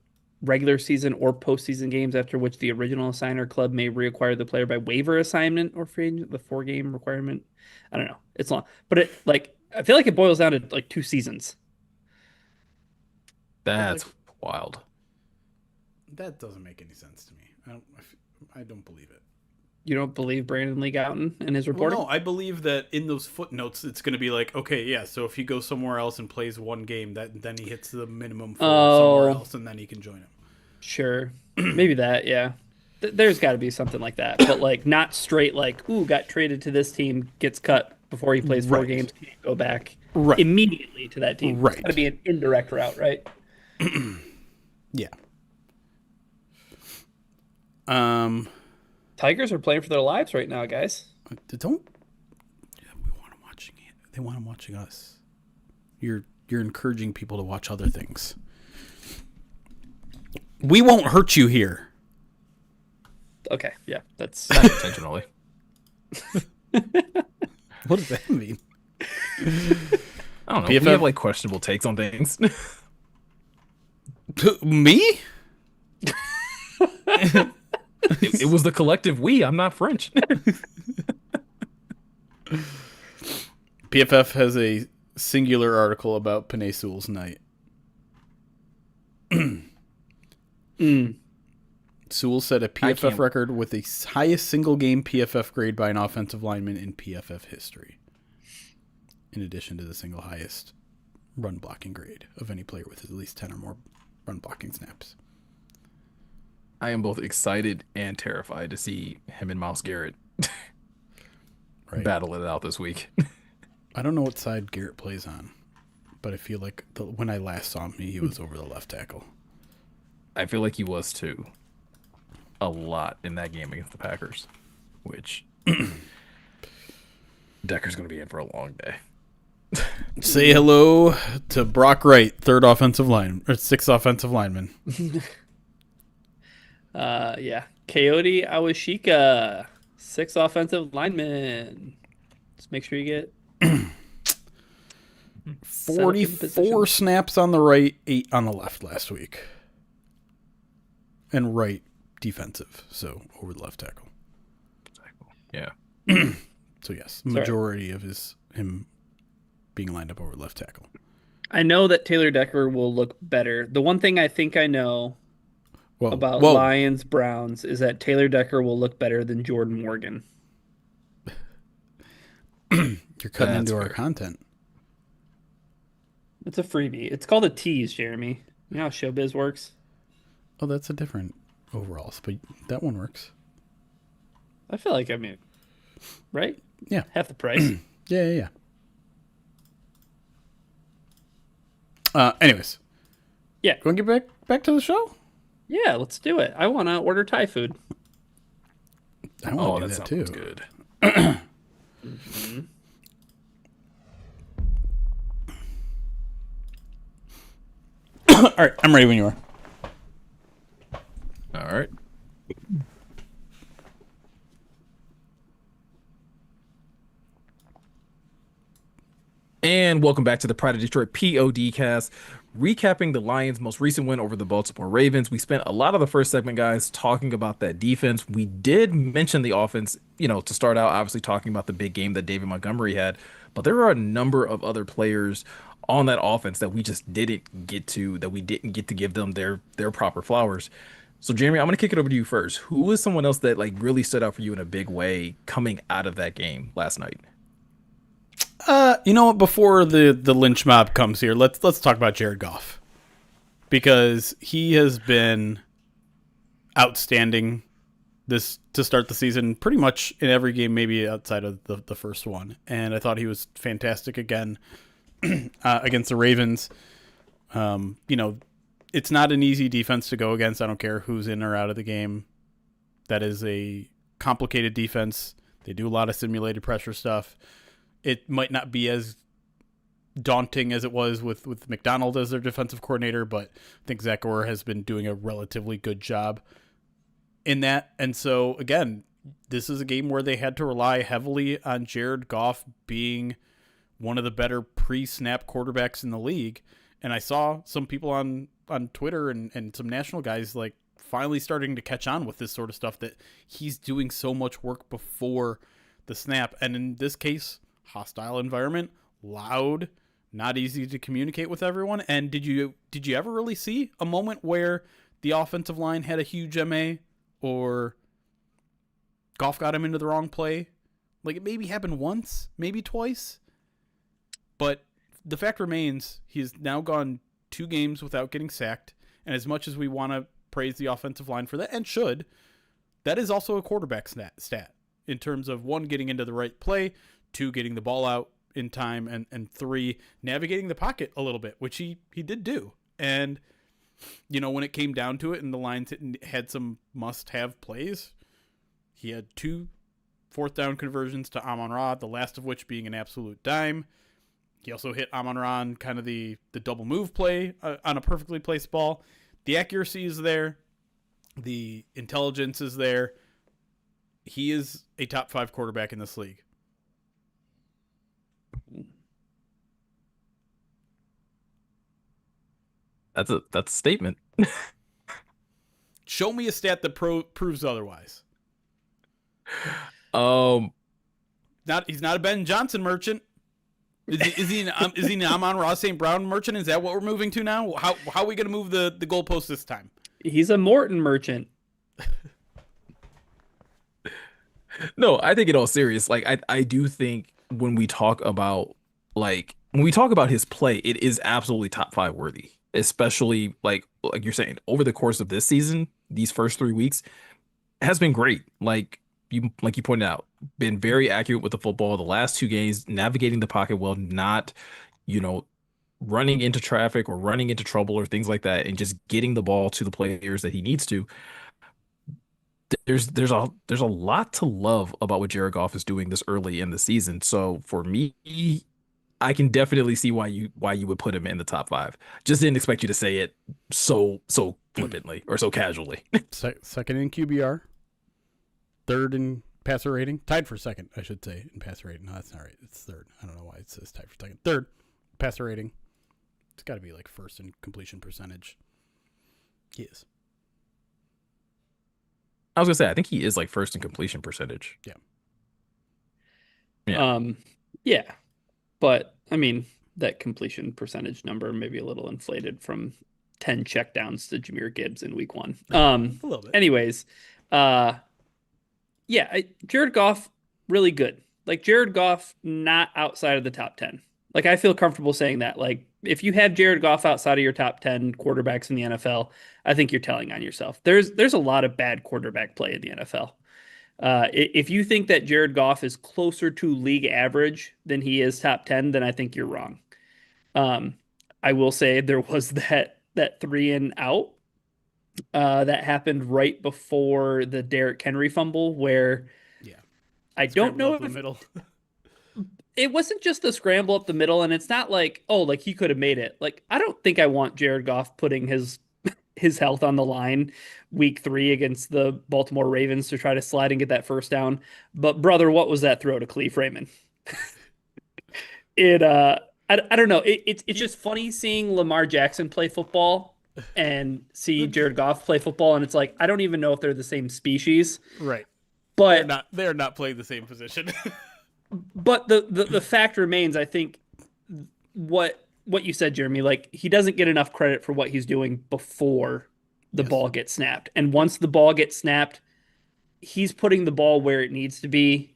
regular season or postseason games, after which the original assigner club may reacquire the player by waiver assignment or free agent. The 4 game requirement. I don't know. It's long, but I feel like it boils down to like 2 seasons. That's Like, wild. that doesn't make any sense to me. I don't believe it. You don't believe Brandon Lee Gouton and his Well, reporting? no, I believe that in those footnotes, it's going to be like, okay, yeah, so if he goes somewhere else and plays 1 game, then he hits the minimum for somewhere else, and then he can join him. Sure. Maybe that, yeah. There's got to be something like that, but like not straight like, ooh, got traded to this team, gets cut before he plays 4 games, can't go back Right. immediately to that team. Right. It's got to be an indirect route, right? Yeah. Um, Tigers are playing for their lives right now, guys. don't we want them watching it? They want them watching us. You're encouraging people to watch other things. We won't hurt you here. Okay, yeah, that's Not intentionally. What does that mean? I don't know. PFF We have like questionable takes on things. Me? It was the collective we. I'm not French. PFF has a singular article about Penei Sewell's night. Sewell set a PFF record with the highest single game PFF grade by an offensive lineman in PFF history, in addition to the single highest run blocking grade of any player with at least 10 or more run blocking snaps. I am both excited and terrified to see him and Myles Garrett battle it out this week. I don't know what side Garrett plays on, but I feel like when I last saw him, he was over the left tackle. I feel like he was too. A lot in that game against the Packers, which Decker's going to be in for a long day. Say hello to Brock Wright, sixth offensive lineman. yeah. Coyote Awashika, 6th offensive lineman. Just make sure you get 44 snaps on the right, 8 on the left last week. And right defensive, so over the left tackle. Yeah. So yes, majority of him being lined up over left tackle. I know that Taylor Decker will look better. The one thing I think I know about Whoa. Lions Browns is that Taylor Decker will look better than Jordan Morgan. You're cutting into fair. our content. It's a freebie. It's called a tease, Jeremy. You know how showbiz works? Oh, that's a different overalls, but that one works. I feel like, right? Yeah. Half the price. Yeah. Anyways. Yeah. You want to get back to the show? Yeah, let's do it. I want to order Thai food. I want to do that that too. sounds good. Mm-hmm. All right, I'm ready when you are. All right. And welcome back to the Pride of Detroit POD cast, recapping the Lions' most recent win over the Baltimore Ravens. We spent a lot of the first segment, guys, talking about that defense. We did mention the offense, to start out, obviously talking about the big game that David Montgomery had, but there are a number of other players on that offense that we just didn't get to, that we didn't get to give them their proper flowers. So, Jeremy, I'm going to kick it over to you first. Who is someone else that really stood out for you in a big way coming out of that game last night? You know what? Before the lynch mob comes here, let's talk about Jared Goff, because he has been outstanding to start the season, pretty much in every game, maybe outside of the first one. And I thought he was fantastic again against the Ravens. It's not an easy defense to go against. I don't care who's in or out of the game. That is a complicated defense. They do a lot of simulated pressure stuff. It might not be as daunting as it was with McDonald as their defensive coordinator, but I think Zach Orr has been doing a relatively good job in that. And so, again, this is a game where they had to rely heavily on Jared Goff being one of the better pre-snap quarterbacks in the league. And I saw some people on Twitter and some national guys finally starting to catch on with this sort of stuff, that he's doing so much work before the snap. And in this case, hostile environment, loud, not easy to communicate with everyone. And did you ever really see a moment where the offensive line had a huge MA or Goff got him into the wrong play? It maybe happened once, maybe twice. But the fact remains, he's now gone 2 games without getting sacked. And as much as we want to praise the offensive line for that, and should, that is also a quarterback stat in terms of 1, getting into the right play, 2, getting the ball out in time, and 3, navigating the pocket a little bit, which he did do. And when it came down to it and the Lions had some must-have plays, he had 2 fourth down conversions to Amon-Ra, the last of which being an absolute dime. He also hit Amon-Ra on kind of the double move play on a perfectly placed ball. The accuracy is there. The intelligence is there. He is a top 5 quarterback in this league. That's a statement. Show me a stat that proves otherwise. Um, He's not a Ben Johnson merchant. Is he an Amon-Ra St. Brown merchant? Is that what we're moving to now? How are we going to move the goalpost this time? He's a Morton merchant. no, I think in all serious, like I do think when we talk about his play, it is absolutely top 5 worthy. Especially like you're saying, over the course of this season, these first 3 weeks has been great. Like you pointed out, been very accurate with the football. The last 2 games, navigating the pocket well, not, you know, running into traffic or running into trouble or things like that, and just getting the ball to the players that he needs to. There's a lot to love about what Jared Goff is doing this early in the season. So for me, I can definitely see why you would put him in the top 5. Just didn't expect you to say it so flippantly or so casually. Second in QBR, third in passer rating, tied for second, I should say, in passer rating. No, that's not right. It's third. I don't know why it says tied for second. Third passer rating. It's got to be like first in completion percentage. He is. I was gonna say I think he is like first in completion percentage. Yeah. Yeah. Yeah, but I mean that completion percentage number may be a little inflated from 10 checkdowns to Jahmyr Gibbs in week 1. A little bit. Anyways, uh, yeah, Jared Goff really good. Like Jared Goff, not outside of the top 10. Like I feel comfortable saying that. Like if you have Jared Goff outside of your top 10 quarterbacks in the NFL, I think you're telling on yourself. There's a lot of bad quarterback play in the NFL. If you think that Jared Goff is closer to league average than he is top 10, then I think you're wrong. Um, I will say there was that 3 and out that happened right before the Derrick Henry fumble, where Yeah. I don't know Up the if middle. it wasn't just the scramble up the middle, and it's not like, oh, like he could have made it. Like I don't think I want Jared Goff putting his health on the line week 3 against the Baltimore Ravens to try to slide and get that first down. But brother, what was that throw to Cleve Raymond? It I don't know. It's just funny seeing Lamar Jackson play football and see Jared Goff play football, and it's like I don't even know if they're the same species. Right. But They're not playing the same position. but the fact remains, I think what you said, Jeremy, like he doesn't get enough credit for what he's doing before the Yes. ball gets snapped. And once the ball gets snapped, he's putting the ball where it needs to be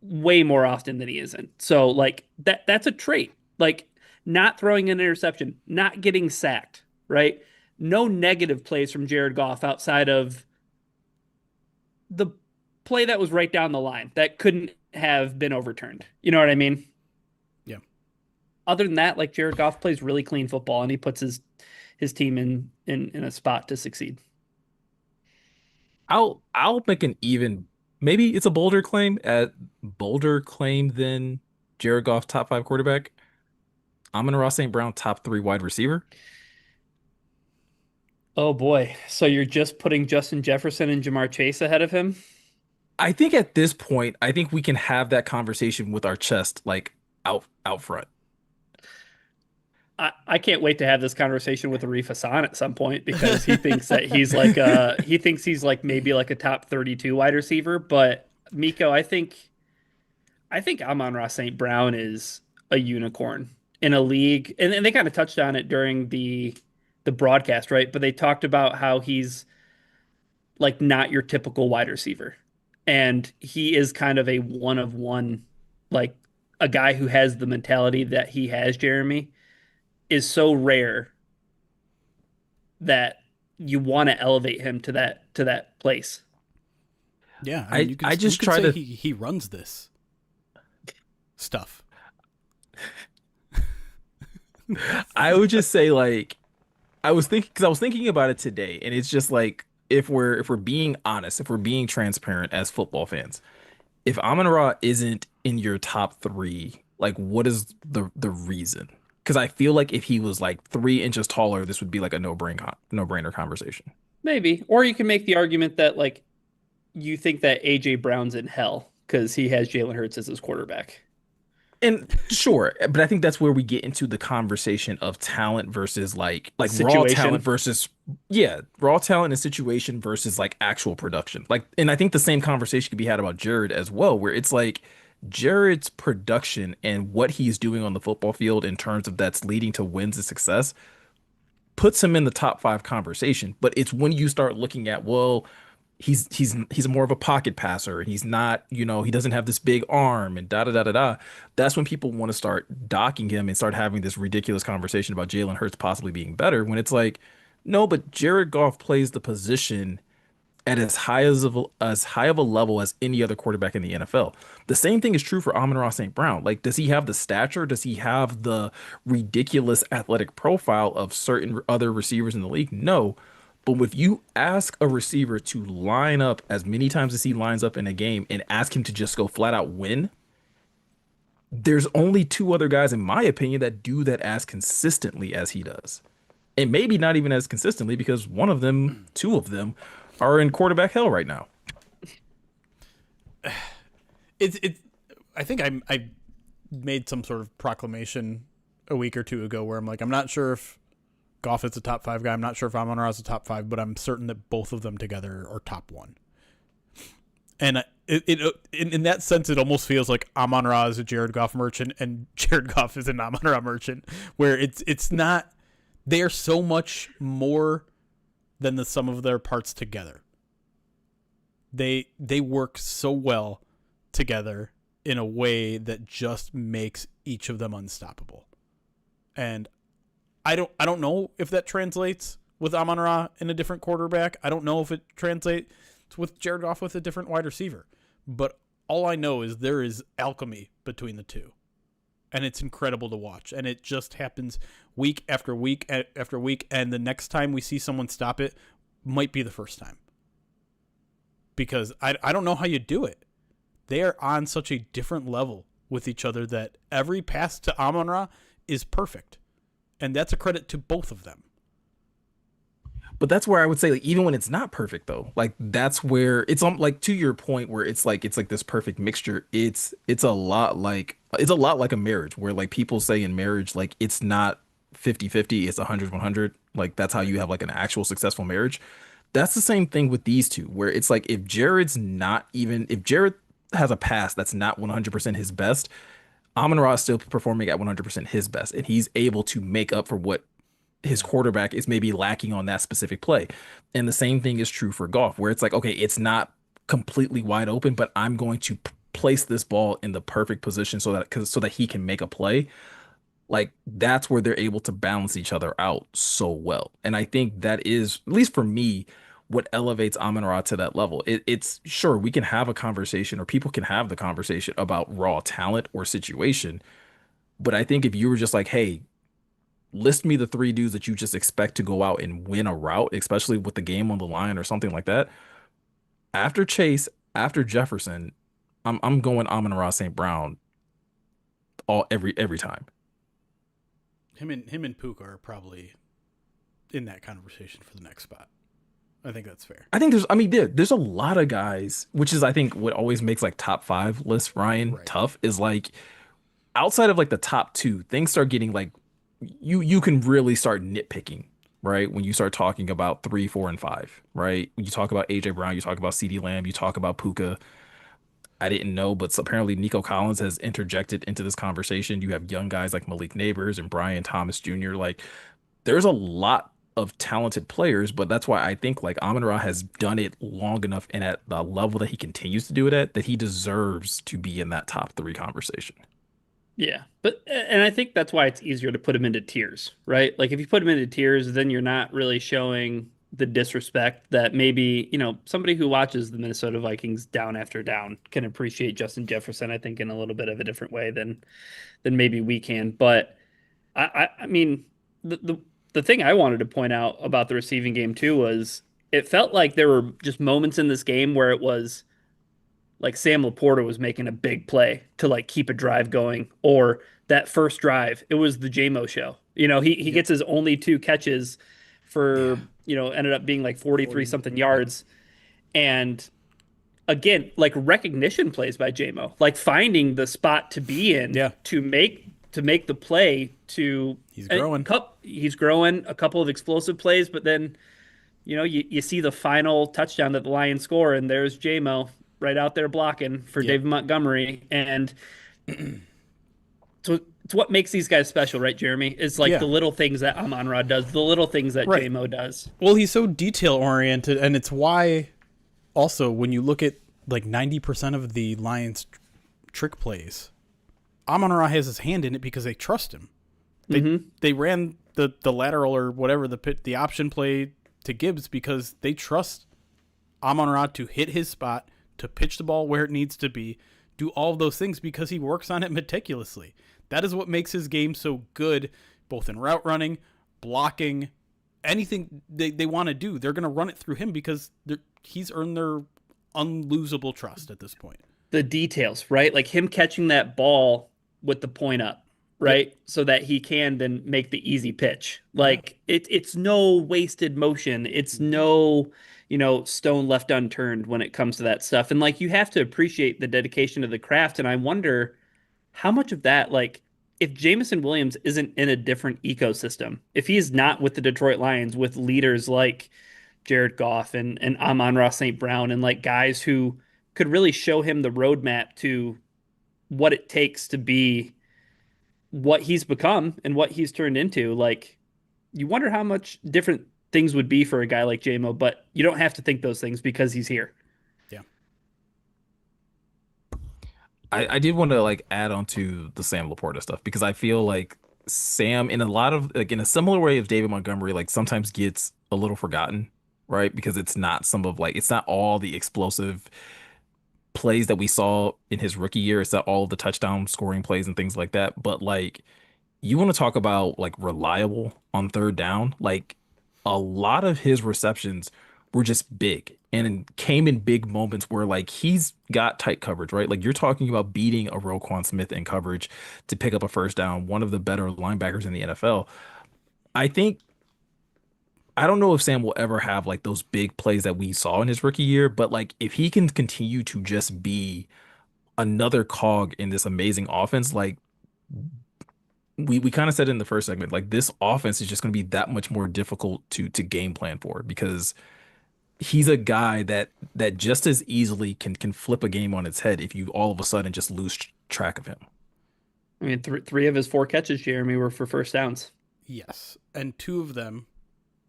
way more often than he isn't. So like that's a trait. Like not throwing an interception, not getting sacked, right? No negative plays from Jared Goff outside of the play that was right down the line that couldn't have been overturned. You know what I mean? Yeah. Other than that, like Jared Goff plays really clean football and he puts his team in a spot to succeed. I'll make an even, maybe it's a bolder claim than Jared Goff top 5 quarterback. Amon-Ra St. Brown top 3 wide receiver. Oh boy. So you're just putting Justin Jefferson and Jamar Chase ahead of him? I think at this point, I think we can have that conversation with our chest like out front. I can't wait to have this conversation with Arif Hassan at some point because he thinks that he thinks he's like maybe like a top 32 wide receiver. But Miko, I think Amon-Ra St. Brown is a unicorn in a league, and they kind of touched on it during the broadcast, right? But they talked about how he's like not your typical wide receiver, and he is kind of a one of one, like a guy who has the mentality that he has. Jeremy is so rare that you want to elevate him to that place. Yeah, I mean, I you just could try say to he runs this stuff. I would just say like I was thinking because I was thinking about it today, and it's just like if we're being honest, if we're being transparent as football fans, if Amon-Ra isn't in your top three, like what is the reason? Because I feel like if he was like 3 inches taller, this would be like a no brainer conversation. Maybe. Or you can make the argument that like you think that AJ Brown's in hell because he has Jalen Hurts as his quarterback. And sure, but I think that's where we get into the conversation of talent versus like raw talent Situation. versus yeah, raw talent and situation versus like actual production. Like, and I think the same conversation could be had about Jared as well, where it's like Jared's production and what he's doing on the football field in terms of that's leading to wins and success puts him in the top five conversation. But it's when you start looking at, well, he's more of a pocket passer and he's not, he doesn't have this big arm and da da da da da. That's when people want to start docking him and start having this ridiculous conversation about Jalen Hurts possibly being better when it's like, no, but Jared Goff plays the position at as high of a level as any other quarterback in the NFL. The same thing is true for Amon-Ra St. Brown. Like, does he have the stature? Does he have the ridiculous athletic profile of certain other receivers in the league? No. But if you ask a receiver to line up as many times as he lines up in a game and ask him to just go flat out win, there's only two other guys, in my opinion, that do that as consistently as he does. And maybe not even as consistently because one of them, two of them, are in quarterback hell right now. It's I think I made some sort of proclamation a week or two ago where I'm like, I'm not sure if Goff is a top five guy. I'm not sure if Amon-Ra is a top five, but I'm certain that both of them together are top one. And in that sense, it almost feels like Amon-Ra is a Jared Goff merchant and Jared Goff is an Amon-Ra merchant, where it's not. They are so much more than the sum of their parts together. They work so well together in a way that just makes each of them unstoppable. And I don't know if that translates with Amon-Ra and a different quarterback. I don't know if it translates with Jared Goff with a different wide receiver. But all I know is there is alchemy between the two. And it's incredible to watch. And it just happens week after week after week. And the next time we see someone stop it might be the first time. Because I don't know how you do it. They are on such a different level with each other that every pass to Amon-Ra is perfect. And that's a credit to both of them. But that's where I would say, like, even when it's not perfect though, like that's where it's like to your point where it's like this perfect mixture. It's a lot like a marriage where like people say in marriage, like it's not 50-50, it's 100-100. Like that's how you have like an actual successful marriage. That's the same thing with these two, where it's like if Jared has a pass that's not 100% his best, Amon-Ra is still performing at 100% his best, and he's able to make up for what his Yeah. quarterback is maybe lacking on that specific play. And the same thing is true for Goff, where it's like, okay, it's not completely wide open, but I'm going to place this ball in the perfect position so that he can make a play. Like that's where they're able to balance each other out so well. And I think that is, at least for me, what elevates Amon-Ra to that level. It's sure we can have a conversation or people can have the conversation about raw talent or situation. But I think if you were just like, hey, list me the three dudes that you just expect to go out and win a route, especially with the game on the line or something like that. After Chase, after Jefferson, I'm going Amon-Ra St. Brown all every time. Him and Puka are probably in that conversation for the next spot. I think that's fair. I think there's a lot of guys, which is I think what always makes like top five lists, Ryan, Right. tough is like outside of like the top two, things start getting like you can really start nitpicking, right? When you start talking about three, four, and five, right? When you talk about AJ Brown, you talk about CeeDee Lamb, you talk about Puka. I didn't know, but apparently Nico Collins has interjected into this conversation. You have young guys like Malik Neighbors and Brian Thomas Jr. Like there's a lot of talented players, but that's why I think like Amon-Ra has done it long enough and at the level that he continues to do it at that he deserves to be in that top three conversation. Yeah. But and I think that's why it's easier to put him into tiers, right? Like if you put him into tiers, then you're not really showing the disrespect that maybe, somebody who watches the Minnesota Vikings down after down can appreciate Justin Jefferson, I think, in a little bit of a different way than maybe we can. But I mean, the the thing I wanted to point out about the receiving game too was it felt like there were just moments in this game where it was like Sam Laporta was making a big play to like keep a drive going, or that first drive, it was the JMO show. He Yep. gets his only two catches Yeah. for, ended up being like 43 40. something Yep. yards. And again, like recognition plays by JMO, like finding the spot to be in Yeah. to make the play to He's and growing. he's growing a couple of explosive plays, but then you see the final touchdown that the Lions score, and there's JMO right out there blocking for Yep. David Montgomery. And it's what makes these guys special, right, Jeremy? It's like Yeah. the little things that Amon Ra does, the little things that Right. JMO does. Well, he's so detail oriented, and it's why also when you look at like 90% of the Lions trick plays, Amon Ra has his hand in it because they trust him. They ran the lateral or whatever the option play to Gibbs because they trust Amon Ra to hit his spot, to pitch the ball where it needs to be, do all of those things because he works on it meticulously. That is what makes his game so good, both in route running, blocking, anything they want to do. They're going to run it through him because he's earned their unlosable trust at this point. The details, right? Like him catching that ball with the point up, Yep. right? So that he can then make the easy pitch. Yeah. Like it's no wasted motion. It's no, stone left unturned when it comes to that stuff. And like you have to appreciate the dedication to the craft. And I wonder how much of that, like, if Jamison Williams isn't in a different ecosystem, if he is not with the Detroit Lions with leaders like Jared Goff and Amon-Ra St. Brown and like guys who could really show him the roadmap to what it takes to be what he's become and what he's turned into, like you wonder how much different things would be for a guy like JMO, but you don't have to think those things because he's here. Yeah. I did want to like add on to the Sam Laporta stuff because I feel like Sam in a lot of like in a similar way of David Montgomery like sometimes gets a little forgotten, right? Because it's not all the explosive plays that we saw in his rookie year. It's not all of the touchdown scoring plays and things like that. But like you want to talk about like reliable on third down, like a lot of his receptions were just big and came in big moments where like he's got tight coverage, right? Like you're talking about beating a Roquan Smith in coverage to pick up a first down, one of the better linebackers in the NFL. I think I don't know if Sam will ever have like those big plays that we saw in his rookie year, but like if he can continue to just be another cog in this amazing offense, like we kind of said in the first segment, like this offense is just going to be that much more difficult to game plan for because he's a guy that just as easily can flip a game on its head if you all of a sudden just lose track of him. I mean, three of his four catches, Jeremy, were for first downs. Yes. And two of them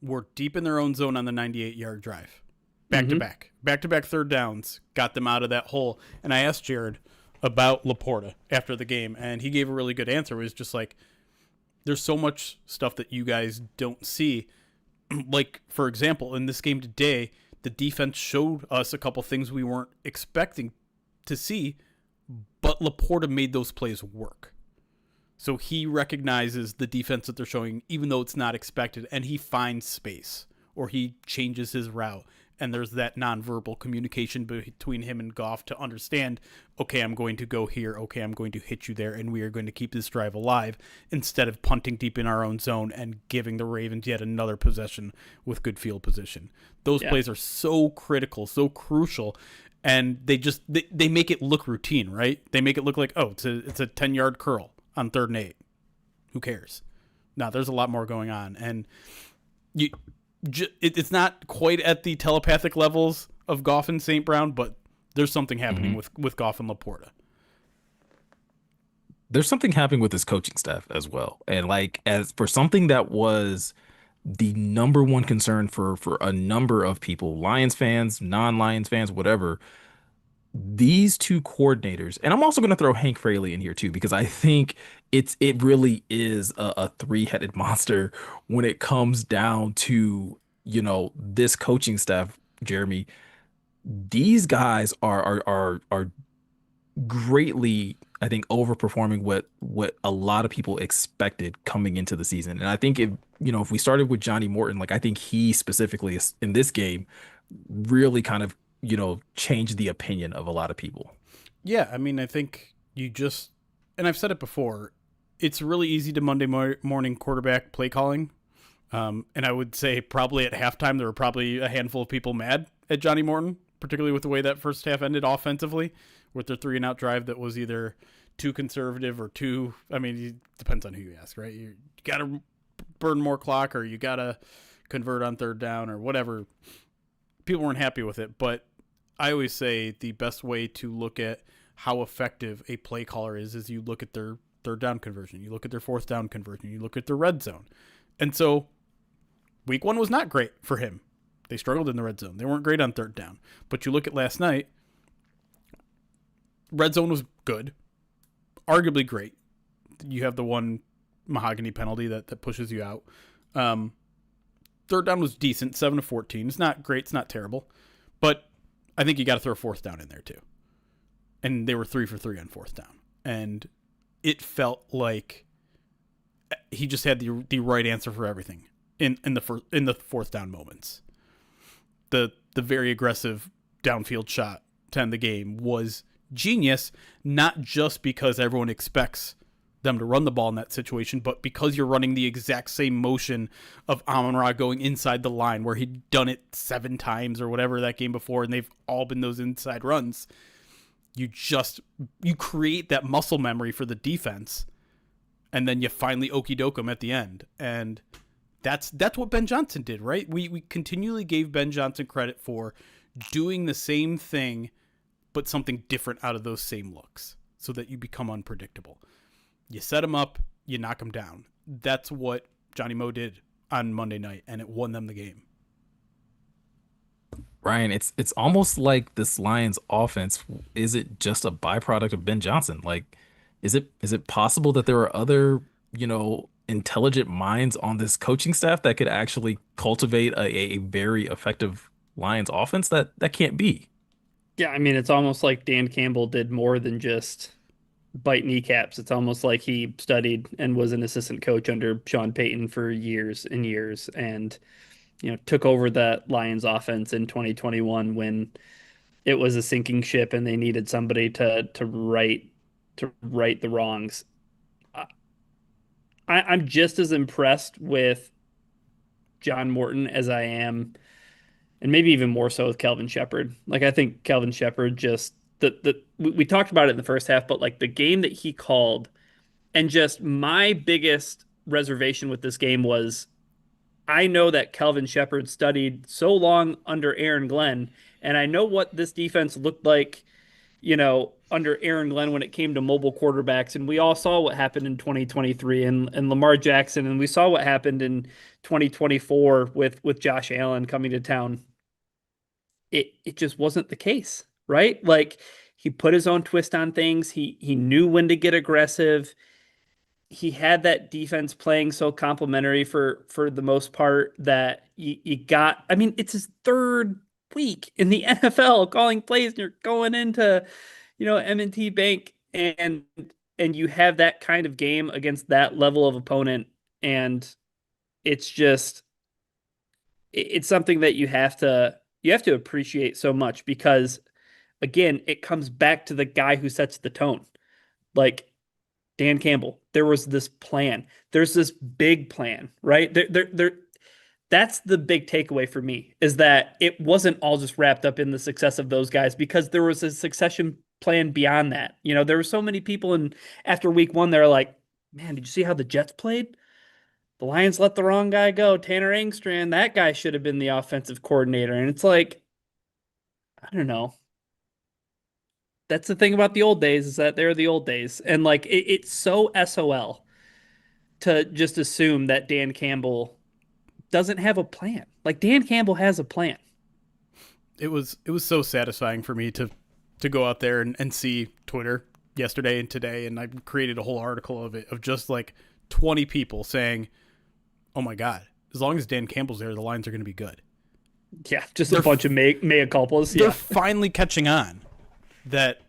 were deep in their own zone on the 98-yard drive. Back to Mm-hmm. back. Back to back third downs got them out of that hole. And I asked Jared about Laporta after the game, and he gave a really good answer. It was just like, there's so much stuff that you guys don't see. Like, for example, in this game today, the defense showed us a couple things we weren't expecting to see, but Laporta made those plays work. So he recognizes the defense that they're showing, even though it's not expected, and he finds space or he changes his route. And there's that nonverbal communication between him and Goff to understand, okay, I'm going to go here. Okay, I'm going to hit you there, and we are going to keep this drive alive instead of punting deep in our own zone and giving the Ravens yet another possession with good field position. Those Yeah. plays are so critical, so crucial, and they make it look routine, right? They make it look like, oh, it's a 10-yard curl on 3rd and 8. Who cares? No, there's a lot more going on, and it's not quite at the telepathic levels of Goff and St. Brown, but there's something happening with Goff and Laporta. There's something happening with his coaching staff as well. And like as for something that was the number one concern for a number of people, Lions fans, non-Lions fans, whatever, these two coordinators, and I'm also going to throw Hank Fraley in here too, because I think it really is a three-headed monster when it comes down to, this coaching staff, Jeremy. These guys are greatly, I think, overperforming what a lot of people expected coming into the season. And I think if we started with Johnny Morton, like I think he specifically is in this game really kind of, changed the opinion of a lot of people. Yeah, I mean, I think and I've said it before, it's really easy to morning quarterback play calling. And I would say probably at halftime, there were probably a handful of people mad at Johnny Morton, particularly with the way that first half ended offensively, with their 3-and-out drive that was either too conservative or too, I mean, it depends on who you ask, right? You got to burn more clock or you got to convert on third down or whatever. People weren't happy with it, but I always say the best way to look at how effective a play caller is you look at their third down conversion, you look at their fourth down conversion, you look at their red zone. And so week 1 was not great for him. They struggled in the red zone. They weren't great on third down. But you look at last night, red zone was good, arguably great. You have the one mahogany penalty that pushes you out. Third down was decent, 7 of 14. It's not great. It's not terrible. But I think you got to throw fourth down in there too. And they were 3 for 3 on fourth down. And it felt like he just had the right answer for everything in the fourth down moments. The very aggressive downfield shot to end the game was genius, not just because everyone expects them to run the ball in that situation, but because you're running the exact same motion of Amon-Ra going inside the line where he'd done it 7 times or whatever that game before, and they've all been those inside runs. You create that muscle memory for the defense, and then you finally okey-doke them at the end. And that's what Ben Johnson did, right? We continually gave Ben Johnson credit for doing the same thing, but something different out of those same looks so that you become unpredictable. You set him up, you knock him down. That's what Johnny Mo did on Monday night, and it won them the game. Ryan, it's almost like this Lions offense is it just a byproduct of Ben Johnson? Like, is it possible that there are other, intelligent minds on this coaching staff that could actually cultivate a very effective Lions offense? That can't be. Yeah, I mean, it's almost like Dan Campbell did more than just bite kneecaps. It's almost like he studied and was an assistant coach under Sean Payton for years and years, and took over that Lions offense in 2021 when it was a sinking ship and they needed somebody to right the wrongs. I'm just as impressed with John Morton as I am, and maybe even more so with Kelvin Shepherd. Like I think Kelvin Shepherd just we talked about it in the first half, but like the game that he called, and just my biggest reservation with this game was I know that Kelvin Shepherd studied so long under Aaron Glenn, and I know what this defense looked like, under Aaron Glenn when it came to mobile quarterbacks. And we all saw what happened in 2023 and Lamar Jackson, and we saw what happened in 2024 with Josh Allen coming to town. It just wasn't the case, right? Like he put his own twist on things. He knew when to get aggressive. He had that defense playing so complimentary for the most part that you got. I mean, it's his third week in the NFL calling plays, and you're going into, M&T Bank, and you have that kind of game against that level of opponent, and it's just it's something that you have to appreciate so much because again, it comes back to the guy who sets the tone. Like Dan Campbell, there was this plan. There's this big plan, right? That's the big takeaway for me is that it wasn't all just wrapped up in the success of those guys because there was a succession plan beyond that. There were so many people after week 1, they're like, man, did you see how the Jets played? The Lions let the wrong guy go. Tanner Engstrand, that guy should have been the offensive coordinator. And it's like, I don't know. That's the thing about the old days is that they're the old days. And like it's so SOL to just assume that Dan Campbell doesn't have a plan. Like Dan Campbell has a plan. It was so satisfying for me to go out there and see Twitter yesterday and today, and I created a whole article of it of just like 20 people saying, "Oh my God, as long as Dan Campbell's there, the Lions are going to be good." Yeah, just a bunch of mea culpas. They're Yeah, finally catching on. That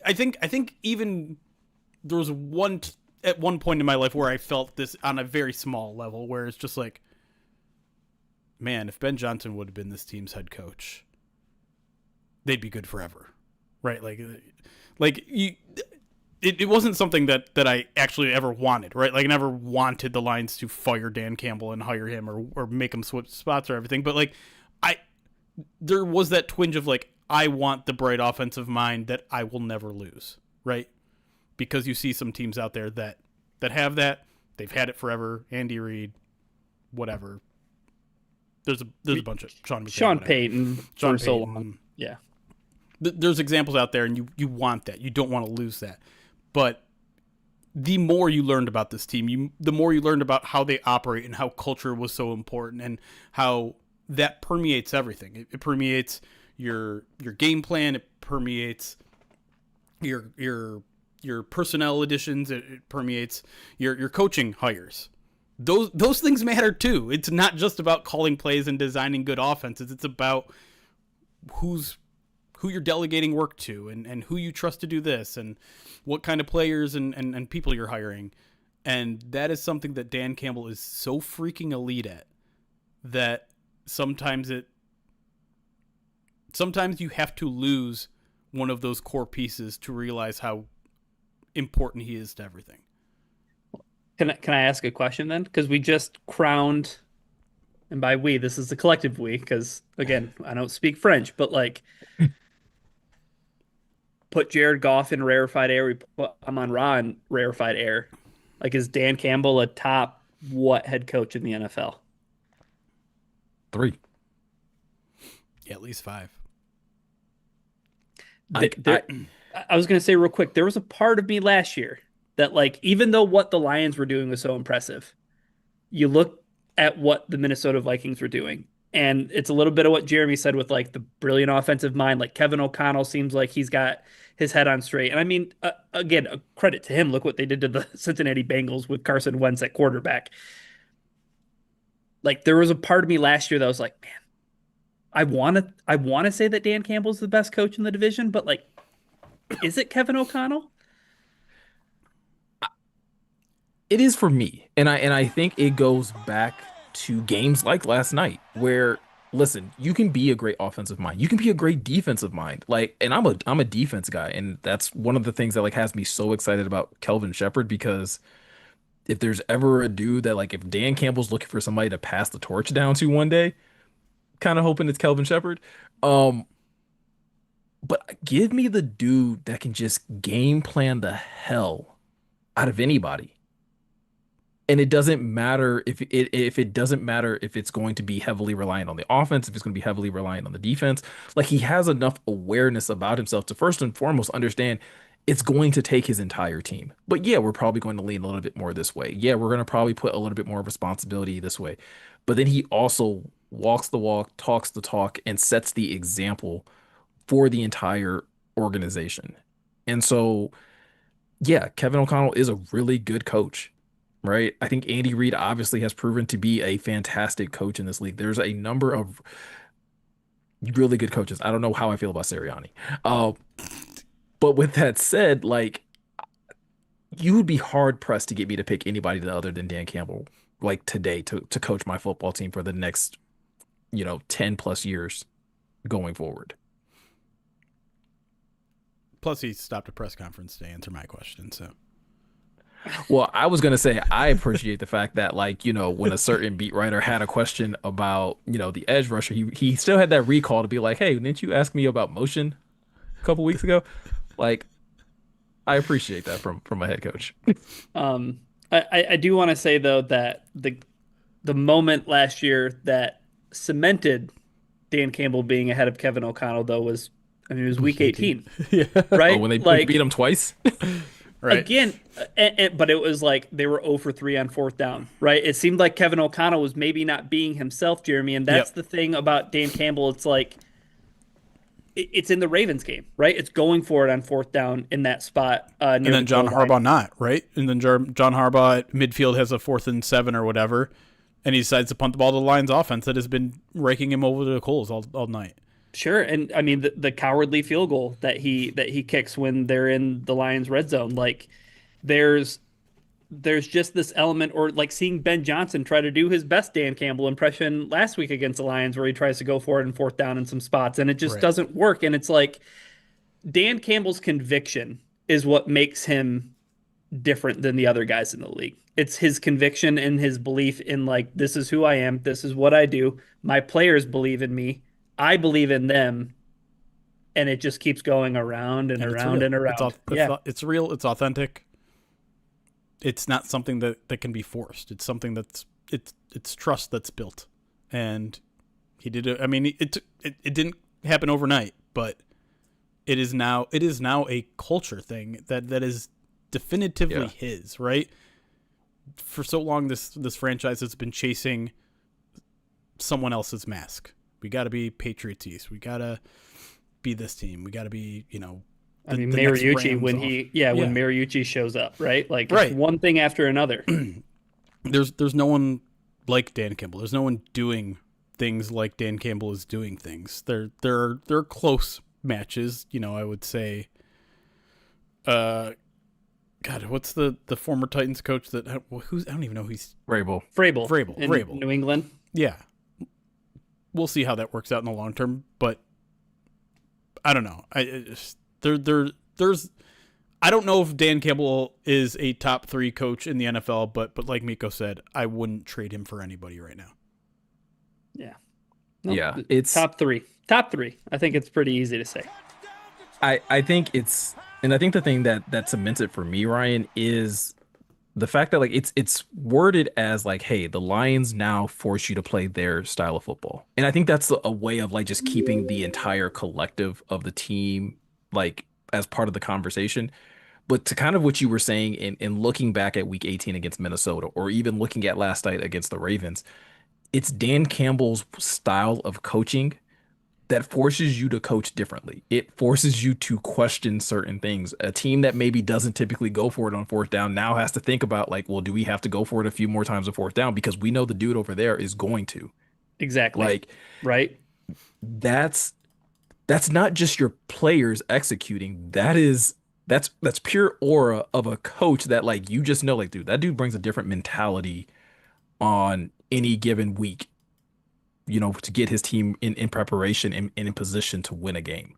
I think even there was one at one point in my life where I felt this on a very small level, where it's just like, man, if Ben Johnson would have been this team's head coach, they'd be good forever, right? Like you, it wasn't something that I actually ever wanted, right? Like I never wanted the Lions to fire Dan Campbell and hire him or make him switch spots or everything. But like I, there was that twinge of like, I want the bright offensive mind that I will never lose, right? Because you see some teams out there that have that. They've had it forever. Andy Reid, whatever. There's a bunch of Sean Payton Sean for so Payton. long. Yeah. There's examples out there, and you want that. You don't want to lose that. But the more you learned about this team, the more you learned about how they operate and how culture was so important and how that permeates everything. It permeates your game plan. It permeates your personnel additions. It permeates your coaching hires. Those things matter too. It's not just about calling plays and designing good offenses. It's about who you're delegating work to and who you trust to do this and what kind of players and people you're hiring. And that is something that Dan Campbell is so freaking elite at that sometimes you have to lose one of those core pieces to realize how important he is to everything. Can I ask a question then? Because we just crowned, and by we, this is the collective we, because again, I don't speak French, but like put Jared Goff in rarefied air, we put Amon-Ra in rarefied air. Like, is Dan Campbell a top what head coach in the NFL? 3. Yeah, at least 5. I was going to say real quick, there was a part of me last year that, like, even though what the Lions were doing was so impressive, you look at what the Minnesota Vikings were doing, and it's a little bit of what Jeremy said with, like, the brilliant offensive mind. Like, Kevin O'Connell seems like he's got his head on straight. And I mean, again, a credit to him. Look what they did to the Cincinnati Bengals with Carson Wentz at quarterback. Like, there was a part of me last year that was like, man, I want to say that Dan Campbell's the best coach in the division, but like, is it Kevin O'Connell? It is for me. And I think it goes back to games like last night where listen, you can be a great offensive mind. You can be a great defensive mind. Like, and I'm a defense guy, and that's one of the things that like has me so excited about Kelvin Shepherd because if there's ever a dude that like if Dan Campbell's looking for somebody to pass the torch down to one day, kind of hoping it's Kelvin Shepherd. Um, but give me the dude that can just game plan the hell out of anybody. And it doesn't matter if it doesn't matter if it's going to be heavily reliant on the offense, if it's going to be heavily reliant on the defense. Like he has enough awareness about himself to first and foremost understand it's going to take his entire team. But yeah, we're probably going to lean a little bit more this way. Yeah, we're going to probably put a little bit more responsibility this way. But then he also walks the walk, talks the talk, and sets the example for the entire organization. And so, yeah, Kevin O'Connell is a really good coach, right? I think Andy Reid obviously has proven to be a fantastic coach in this league. There's a number of really good coaches. I don't know how I feel about Sirianni. Uh, but with that said, like you would be hard pressed to get me to pick anybody other than Dan Campbell, like today, to coach my football team for the next, 10 plus years going forward. Plus, he stopped a press conference to answer my question. So, Well, I was gonna say I appreciate the fact that like, when a certain beat writer had a question about, the edge rusher, he still had that recall to be like, hey, didn't you ask me about motion a couple weeks ago? Like, I appreciate that from a head coach. I do want to say though that the moment last year that cemented Dan Campbell being ahead of Kevin O'Connell though was, I mean, it was week 18, yeah, Oh, right? when they Like, beat him twice? right. again, but it was like they were 0 for 3 on fourth down, right? It seemed like Kevin O'Connell was maybe not being himself, Jeremy, and that's Yep. the thing about Dan Campbell. It's like it's in the Ravens game, right? It's going for it on fourth down in that spot And near then the John goal line. Harbaugh not, right? And then John Harbaugh at midfield has a 4th and 7 or whatever, and he decides to punt the ball to the Lions offense that has been raking him over the coals all night. Sure, and I mean the cowardly field goal that he kicks when they're in the Lions red zone, like there's there's just this element, or like seeing Ben Johnson try to do his best Dan Campbell impression last week against the Lions, where he tries to go for it in fourth down in some spots, and it just Right. doesn't work. And it's like Dan Campbell's conviction is what makes him different than the other guys in the league. It's his conviction and his belief in like, this is who I am, this is what I do. My players believe in me, I believe in them, and it just keeps going around and And it's around real. and around. Yeah, It's real. It's authentic. It's not something that can be forced. It's something it's trust that's built, and he did it. I mean, it didn't happen overnight, but it is now a culture thing that is definitively Yeah. his, right? For so long, this franchise has been chasing someone else's mask. We got to be Patriots East. We got to be this team. We got to be, I mean the next Mariucci Rams when off. when Yeah, Mariucci shows up, right? Like it's right. one thing after another. There's no one like Dan Campbell. There's no one doing things like Dan Campbell is doing things. There are close matches. I would say. God, what's the former Titans coach who's I don't even know who he's Rabel. In Vrabel. New England. Yeah, we'll see how that works out in the long term, but I don't know. There's I don't know if Dan Campbell is a top 3 coach in the NFL, but like Miko said, I wouldn't trade him for anybody right now. Yeah. Yeah, Nope. it's Top three. Top three. I think it's pretty easy to say. I think it's and I think the thing that cements it for me, Ryan, is the fact that like it's worded as like, hey, the Lions now force you to play their style of football. And I think that's a way of like just keeping the entire collective of the team like as part of the conversation. But to kind of what you were saying in looking back at week 18 against Minnesota, or even looking at last night against the Ravens, it's Dan Campbell's style of coaching that forces you to coach differently. It forces you to question certain things. A team that maybe doesn't typically go for it on fourth down now has to think about like, well, do we have to go for it a few more times on fourth down? Because we know the dude over there is going to. Exactly. Like Right? that's that's not just your players executing. That's pure aura of a coach that like you just know like, dude, that dude brings a different mentality on any given week, to get his team in preparation and in position to win a game.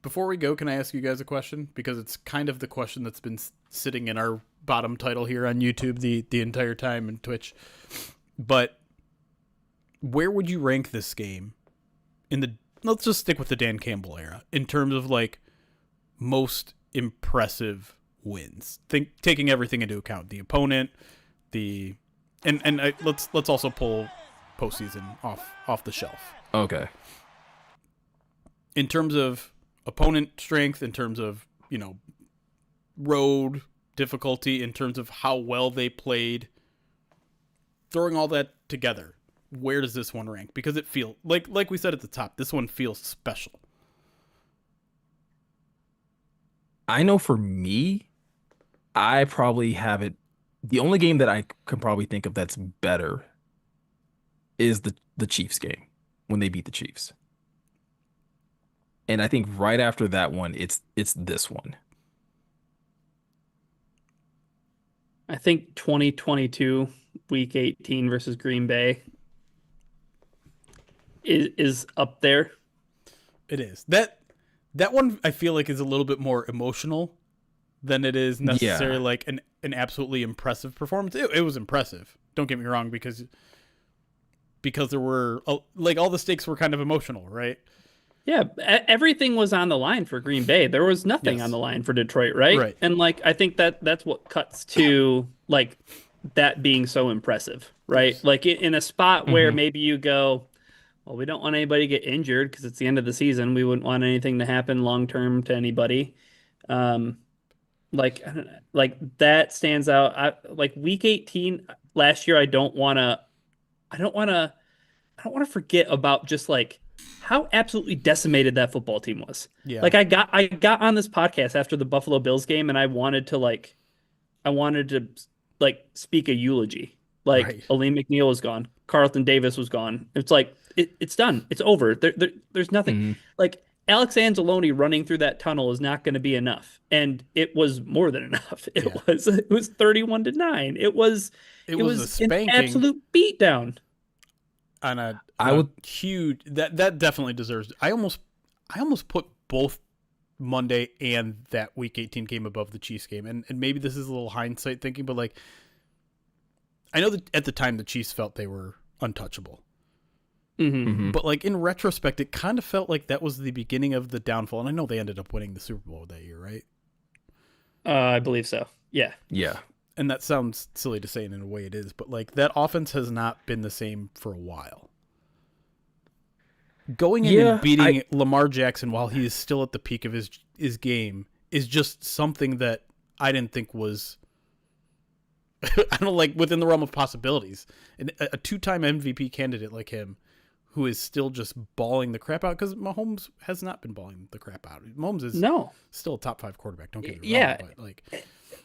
Before we go, can I ask you guys a question? Because it's kind of the question that's been sitting in our bottom title here on YouTube the entire time and Twitch. But where would you rank this game let's just stick with the Dan Campbell era in terms of like most impressive wins? Taking everything into account, the opponent, the let's also pull postseason off the shelf. Okay. In terms of opponent strength, in terms of, road difficulty, in terms of how well they played, throwing all that together, where does this one rank? Because it feels like we said at the top, this one feels special. I know for me, I probably have it. The only game that I can probably think of that's better is the Chiefs game when they beat the Chiefs. And I think right after that one, it's this one. I think 2022 week 18 versus Green Bay is up there. It is. That one I feel like is a little bit more emotional than it is necessarily Yeah. like an absolutely impressive performance. It was impressive. Don't get me wrong, because there were like all the stakes were kind of emotional, right? Yeah, everything was on the line for Green Bay. There was nothing Yes. on the line for Detroit, right? Right. And like I think that's what cuts to like that being so impressive, right? Yes. Like in a spot where Hmm. maybe you go, well, we don't want anybody to get injured because it's the end of the season. We wouldn't want anything to happen long term to anybody. Um, like I don't know, like that stands out. Like week 18 last year, I don't want to I don't want to forget about just like how absolutely decimated that football team was. Yeah. Like I got on this podcast after the Buffalo Bills game and I wanted to like speak a eulogy. Like Right. Aleem McNeil was gone, Carlton Davis was gone. It's like it's done. It's over. There's nothing. Hmm. Like Alex Anzalone running through that tunnel is not going to be enough. And it was more than enough. Yeah. It was 31-9. It was It it was a was an spanking absolute beatdown. on a I would huge that definitely deserves. I almost put both Monday and that Week 18 game above the Chiefs game, and maybe this is a little hindsight thinking, but like I know that at the time the Chiefs felt they were untouchable, Mm-hmm. mhm. but like in retrospect, it kind of felt like that was the beginning of the downfall. And I know they ended up winning the Super Bowl that year, right? I believe so. Yeah. Yeah. And that sounds silly to say, and in a way it is, but like that offense has not been the same for a while. Going in and Yeah, I beating Lamar Jackson while he is still at the peak of his game is just something that I didn't think was I don't like within the realm of possibilities. And a two-time MVP candidate like him, who is still just balling the crap out, because Mahomes has not been balling the crap out. Mahomes is No. still a top 5 quarterback. Don't get me Yeah. wrong, but like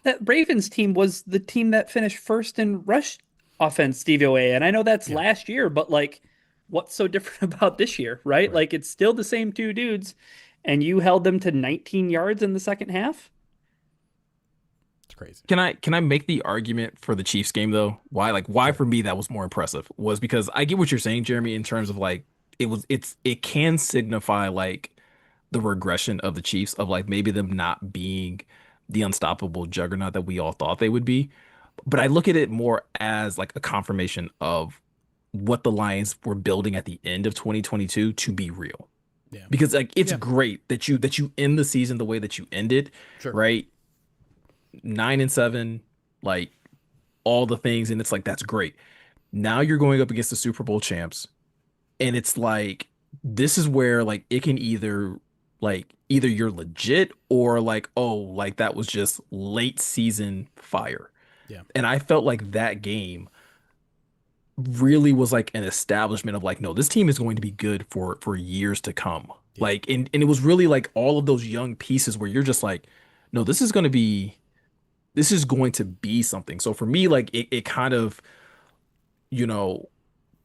That Ravens team was the team that finished first in rush offense DVOA. And I know that's yeah, last year, but like, what's so different about this year, right? right. Like, it's still the same two dudes, and you held them to 19 yards in the second half. It's crazy. can I make the argument for the Chiefs game though? Why Sure. for me that was more impressive was because I get what you're saying, Jeremy, in terms of like it can signify like the regression of the Chiefs of like maybe them not being the unstoppable juggernaut that we all thought they would be. But I look at it more as like a confirmation of what the Lions were building at the end of 2022 to be real. Yeah. Because like it's Yeah. great that you end the season the way that you ended, Sure. right? 9-7, like all the things, and it's like that's great. Now you're going up against the Super Bowl champs, and it's like this is where like it can either you're legit or like oh like that was just late season fire. Yeah. And I felt like that game really was like an establishment of like no this team is going to be good for years to come. Yeah. Like and it was really like all of those young pieces where you're just like no this is going to be something. So for me, like it kind of, you know,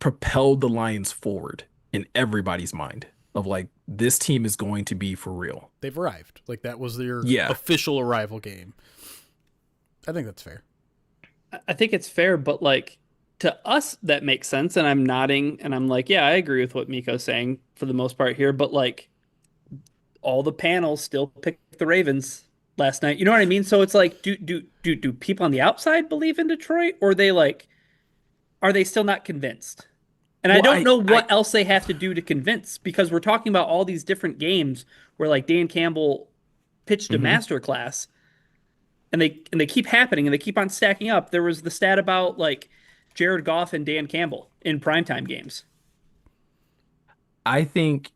propelled the Lions forward in everybody's mind of like this team is going to be for real. They've arrived. Like that was their Yeah. official arrival game. I think that's fair. I think it's fair, but like to us, that makes sense. And I'm nodding and I'm like, yeah, I agree with what Miko's saying for the most part here. But like all the panels still picked the Ravens last night. You know what I mean? So it's like, do people on the outside believe in Detroit, or they like are they still not convinced? And I Well, don't know I what else they have to do to convince because we're talking about all these different games where like Dan Campbell pitched a mhm. master class and they keep happening and they keep on stacking up. There was the stat about like Jared Goff and Dan Campbell in primetime games. I think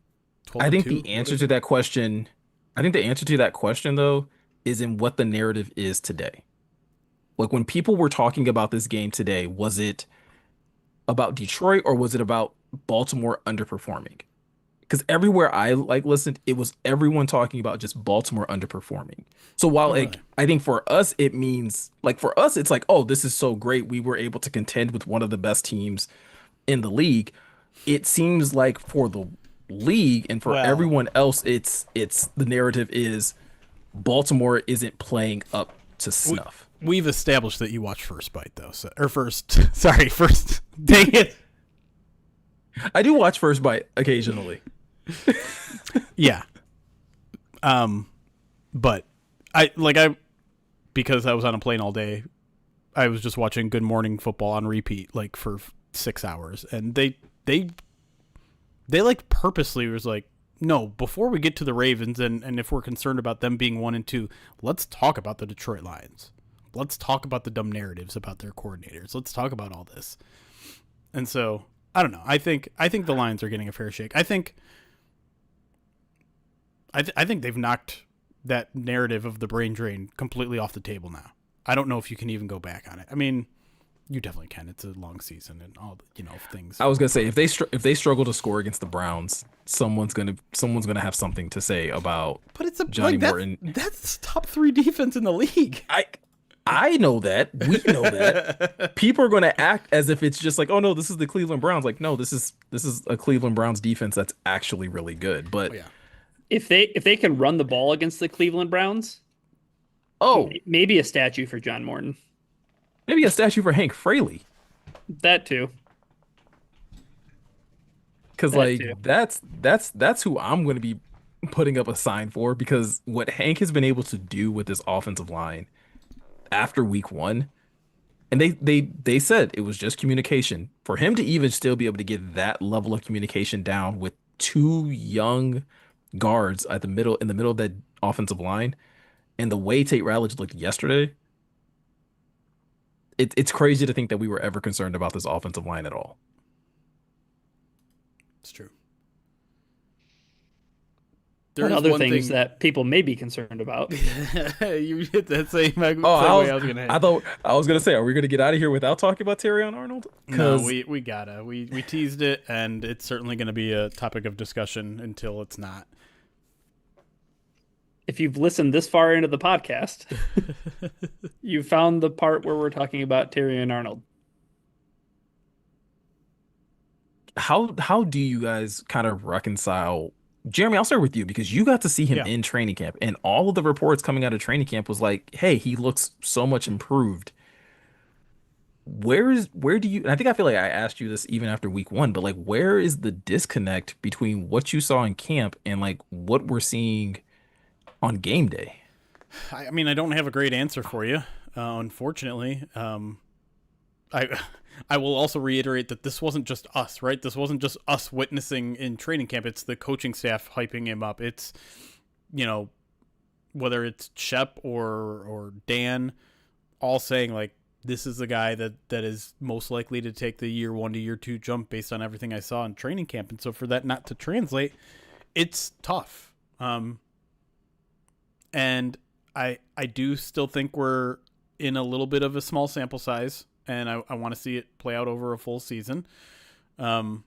12 I and think 2. the What answer is to it? that question, I think the answer to that question though is in what the narrative is today. Like when people were talking about this game today, was it about Detroit or was it about Baltimore underperforming? Because everywhere I like listened, it was everyone talking about just Baltimore underperforming. So while Oh, really? like I think for us it means like for us it's like oh this is so great we were able to contend with one of the best teams in the league. It seems like for the league and for Well, everyone else it's the narrative is Baltimore isn't playing up to we, snuff. we've established that you watch First Bite though, so, or first. Sorry, first. Dang it. I do watch First Bite occasionally. Yeah. But I because I was on a plane all day. I was just watching Good Morning Football on repeat like for 6 hours, and they like purposely was like, no, before we get to the Ravens, and if we're concerned about them being 1 and 2, let's talk about the Detroit Lions. Let's talk about the dumb narratives about their coordinators. Let's talk about all this. And so I don't know. I think the Lions are getting a fair shake. I think they've knocked that narrative of the brain drain completely off the table now. I don't know if you can even go back on it. I mean, you definitely can. It's a long season and all things. I was gonna say if they struggle to score against the Browns, someone's gonna have something to say about But it's a Johnny like Morton. that's top 3 defense in the league. I know that. We know that. People are gonna act as if it's just like, oh no, this is the Cleveland Browns. Like, no, this is a Cleveland Browns defense that's actually really good. Oh But yeah. if they can run the ball against the Cleveland Browns, Oh, maybe a statue for John Morton. maybe a statue for Hank Fraley. That too. Because That like too. that's who I'm going to be putting up a sign for because what Hank has been able to do with this offensive line after week one, and they said it was just communication. For him to even still be able to get that level of communication down with two young guards at the middle in the middle of that offensive line, and the way Tate Ratledge looked yesterday, it's crazy to think that we were ever concerned about this offensive line at all. It's true. There But is other one things thing. that people may be concerned about. You hit that same Oh, segue I was gonna I hit. thought I was gonna say, are we gonna get out of here without talking about Terrion Arnold? No, Because we gotta. We teased it, and it's certainly gonna be a topic of discussion until it's not. If you've listened this far into the podcast, you found the part where we're talking about Terry and Arnold. how do you guys kind of reconcile? Jeremy, I'll start with you because you got to see him Yeah. in training camp, and all of the reports coming out of training camp was like, "Hey, he looks so much improved." Where do you? And I think I feel like I asked you this even after week one, but like, where is the disconnect between what you saw in camp and like what we're seeing on game day? I mean, I don't have a great answer for you, unfortunately. I I will also reiterate that this wasn't just us, right? This wasn't just us witnessing in training camp. It's the coaching staff hyping him up. It's you know whether it's Shep or Dan, all saying like this is the guy that is most likely to take the year one to year two jump based on everything I saw in training camp. And so for that not to translate, it's tough. And I do still think we're in a little bit of a small sample size, and I want to see it play out over a full season. Um,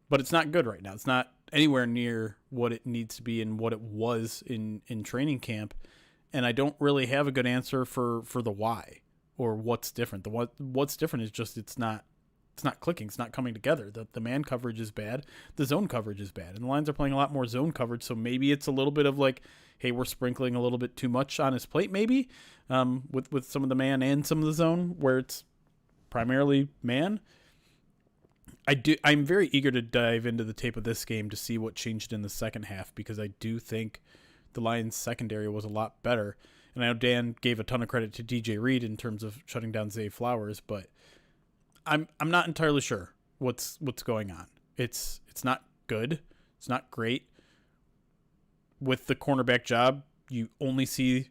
but it's not good right now. It's not anywhere near what it needs to be and what it was in training camp. And I don't really have a good answer for the why or what's different. What's different is just it's not clicking. It's not coming together. The man coverage is bad. The zone coverage is bad. And the Lions are playing a lot more zone coverage. So maybe it's a little bit of like, hey, we're sprinkling a little bit too much on his plate, maybe, with some of the man and some of the zone where it's primarily man. I'm very eager to dive into the tape of this game to see what changed in the second half because I do think the Lions secondary was a lot better. And I know Dan gave a ton of credit to DJ Reed in terms of shutting down Zay Flowers, but I'm not entirely sure what's going on. It's not good. It's not great. With the cornerback job, you only seem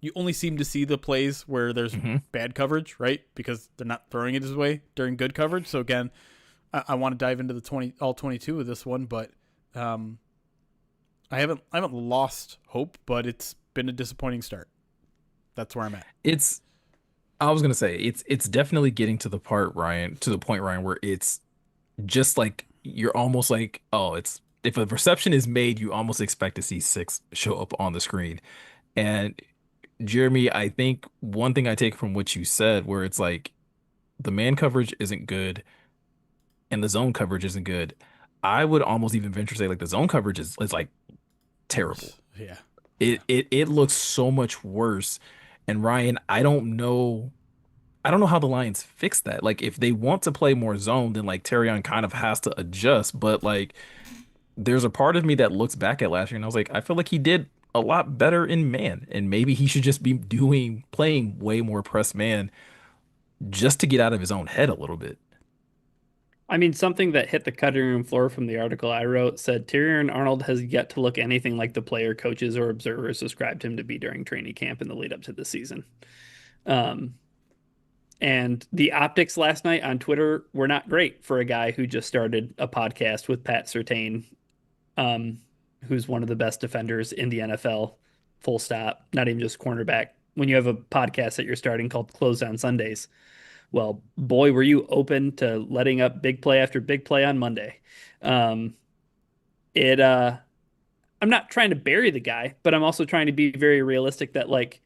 to see the plays where there's Hmm. bad coverage, right? Because they're not throwing it his way during good coverage. So again, I want to dive into the all 22 of this one, but I haven't lost hope, but it's been a disappointing start. That's where I'm at. It's I was gonna say it's definitely getting to the part, Ryan, to the point, Ryan, where it's just like you're almost like, oh, it's if a reception is made, you almost expect to see six show up on the screen. And Jeremy, I think one thing I take from what you said, where it's like the man coverage isn't good and the zone coverage isn't good. I would almost even venture to say like the zone coverage is like terrible. Worse. Yeah. Yeah. It looks so much worse. And Ryan, I don't know how the Lions fix that. Like if they want to play more zone, then like Terrion kind of has to adjust. But like there's a part of me that looks back at last year and I was like, I feel like he did a lot better in man. And maybe he should just be playing way more press man just to get out of his own head a little bit. I mean, something that hit the cutting room floor from the article I wrote said Tyrion Arnold has yet to look anything like the player, coaches, or observers described him to be during training camp in the lead up to the season. Um, and the optics last night on Twitter were not great for a guy who just started a podcast with Pat Surtain, um, who's one of the best defenders in the NFL, full stop, not even just cornerback. When you have a podcast that you're starting called Close on Sundays, well, boy, were you open to letting up big play after big play on Monday. Um, it I'm not trying to bury the guy, but I'm also trying to be very realistic that like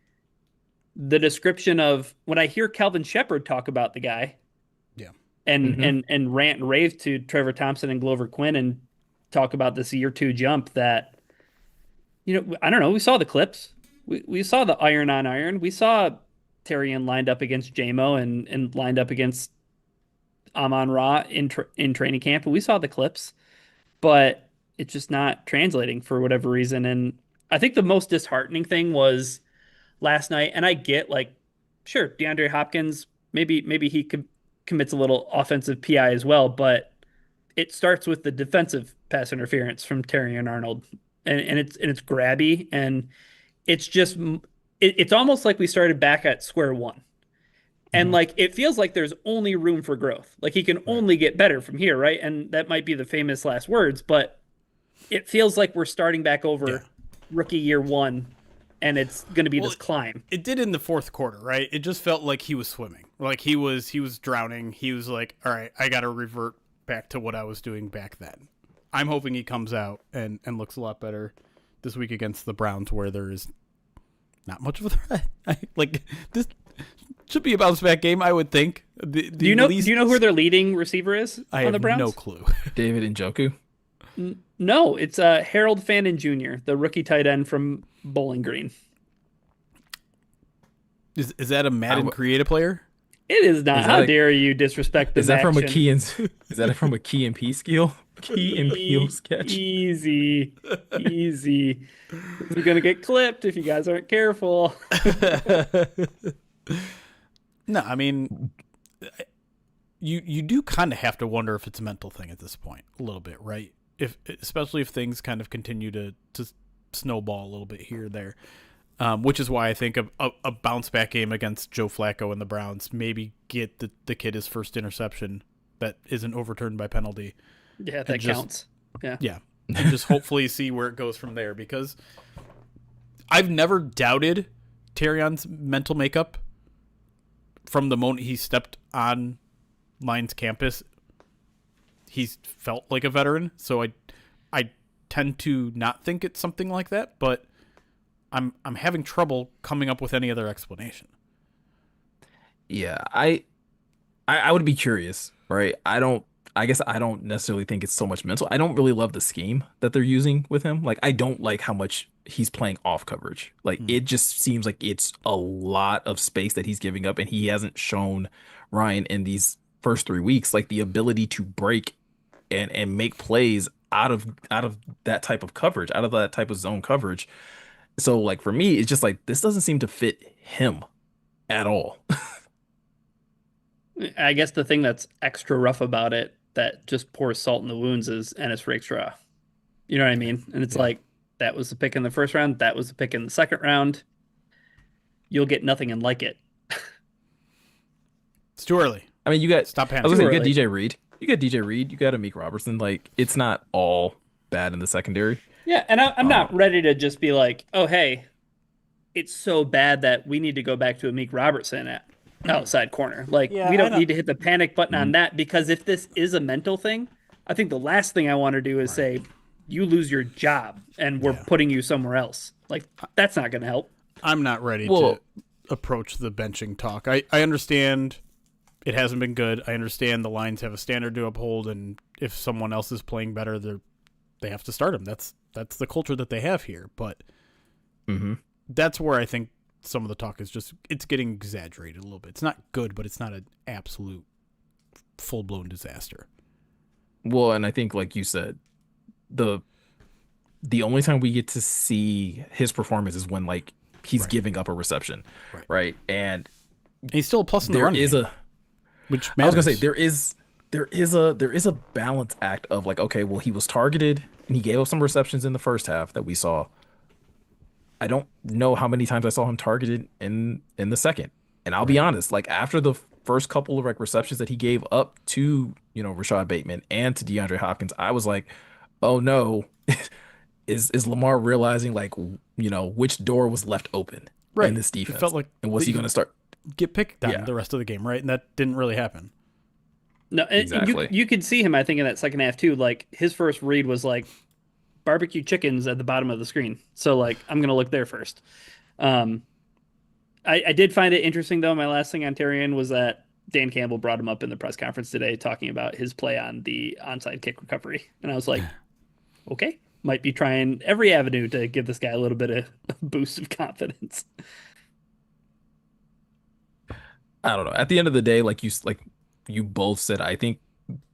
the description of when I hear Calvin Shepard talk about the guy Yeah. and Hmm. and rant and rave to Trevor Thompson and Glover Quinn and talk about this year two jump that I don't know. We saw the clips. We saw the iron on iron. We saw Tyrion lined up against JMO and lined up against Amon Ra in training camp, and we saw the clips, but it's just not translating for whatever reason. And I think the most disheartening thing was last night, and I get like, sure, DeAndre Hopkins, maybe he commits a little offensive PI as well, but it starts with the defensive pass interference from Terry and Arnold, and it's grabby, and it's just it's almost like we started back at square one. And Mm-hmm. like it feels like there's only room for growth. Like he can Right. only get better from here, right? And that might be the famous last words, but it feels like we're starting back Yeah. over rookie year one, and it's going to be Well, this climb. it did in the fourth quarter, right? It just felt like he was swimming, like he was drowning. He was like, "All right, I got to revert back to what I was doing back then." I'm hoping he comes out and looks a lot better this week against the Browns, where there is not much of a threat. Like this should be a bounce back game, I would think. Do you know who their leading receiver is I on the have Browns? no clue. David Njoku. No, it's Harold Fannin Jr., the rookie tight end from Bowling Green. Is that a Madden creative player? It is not. Is that How a- dare you disrespect the Is that from a action? Key and is that from a Key and P skill? Key and Peele sketch? Easy, easy. This is gonna get clipped if you guys aren't careful. No, I mean, you do kind of have to wonder if it's a mental thing at this point, a little bit, right? If especially if things kind of continue to snowball a little bit here or there, which is why I think a bounce back game against Joe Flacco and the Browns, maybe get the kid his first interception that isn't overturned by penalty. Yeah, And that just- counts. Yeah. Yeah, and just hopefully see where it goes from there, because I've never doubted Tyrion's mental makeup from the moment he stepped on Lions campus. He's felt like a veteran, so I tend to not think it's something like that, but I'm having trouble coming up with any other explanation. Yeah, I would be curious, right? I guess I don't necessarily think it's so much mental. I don't really love the scheme that they're using with him. Like I don't like how much he's playing off coverage. Like it just seems like it's a lot of space that he's giving up, and he hasn't shown Ryan in these first 3 weeks like the ability to break and make plays out of that type of coverage, out of that type of zone coverage. So like for me, it's just like this doesn't seem to fit him at all. I guess the thing that's extra rough about it that just pours salt in the wounds is Ennis Rakestraw. You know what I mean? And it's Yeah. like that was the pick in the first round, that was the pick in the second round. You'll get nothing and like it. It's too early. I mean, you got Stop I was panicking. gonna say you got early. DJ Reed. You got DJ Reed. You got Amik Robertson. Like it's not all bad in the secondary. Yeah, and I'm not ready to just be like, oh hey, it's so bad that we need to go back to Amik Robertson at outside corner. Like Yeah, we I don't know. need to hit the panic button on that, because if this is a mental thing, I think the last thing I want to do is say you lose your job and we're Yeah. putting you somewhere else. Like that's not going to help. I'm not ready Well- to approach the benching talk. I understand it hasn't been good. I understand the Lions have a standard to uphold, and if someone else is playing better, they have to start him. That's the culture that they have here. But that's where I think some of the talk is just it's getting exaggerated a little bit. It's not good, but it's not an absolute full blown disaster. Well, and I think like you said, the only time we get to see his performance is when like he's Right. giving up a reception, right? And And he's still a plus in the there run is game, a which I matters. was gonna say there is a balance act of like, okay, well, he was targeted and he gave up some receptions in the first half that we saw. I don't know how many times I saw him targeted in the second. And I'll be honest, like after the first couple of like receptions that he gave up to, Rashad Bateman and to DeAndre Hopkins, I was like, oh no, is Lamar realizing like, which door was left open Right. in this It defense? felt like and was he the- going to start? get picked on Yeah. the rest of the game, right? And that didn't really happen. No, and Exactly. you could see him, I think, in that second half too. Like his first read was like barbecue chickens at the bottom of the screen. So like I'm gonna look there first. I did find it interesting though. My last thing on Tyrion was that Dan Campbell brought him up in the press conference today talking about his play on the onside kick recovery. And I was like, okay. might be trying every avenue to give this guy a little bit of a boost of confidence. I don't know. At the end of the day, like you both said, I think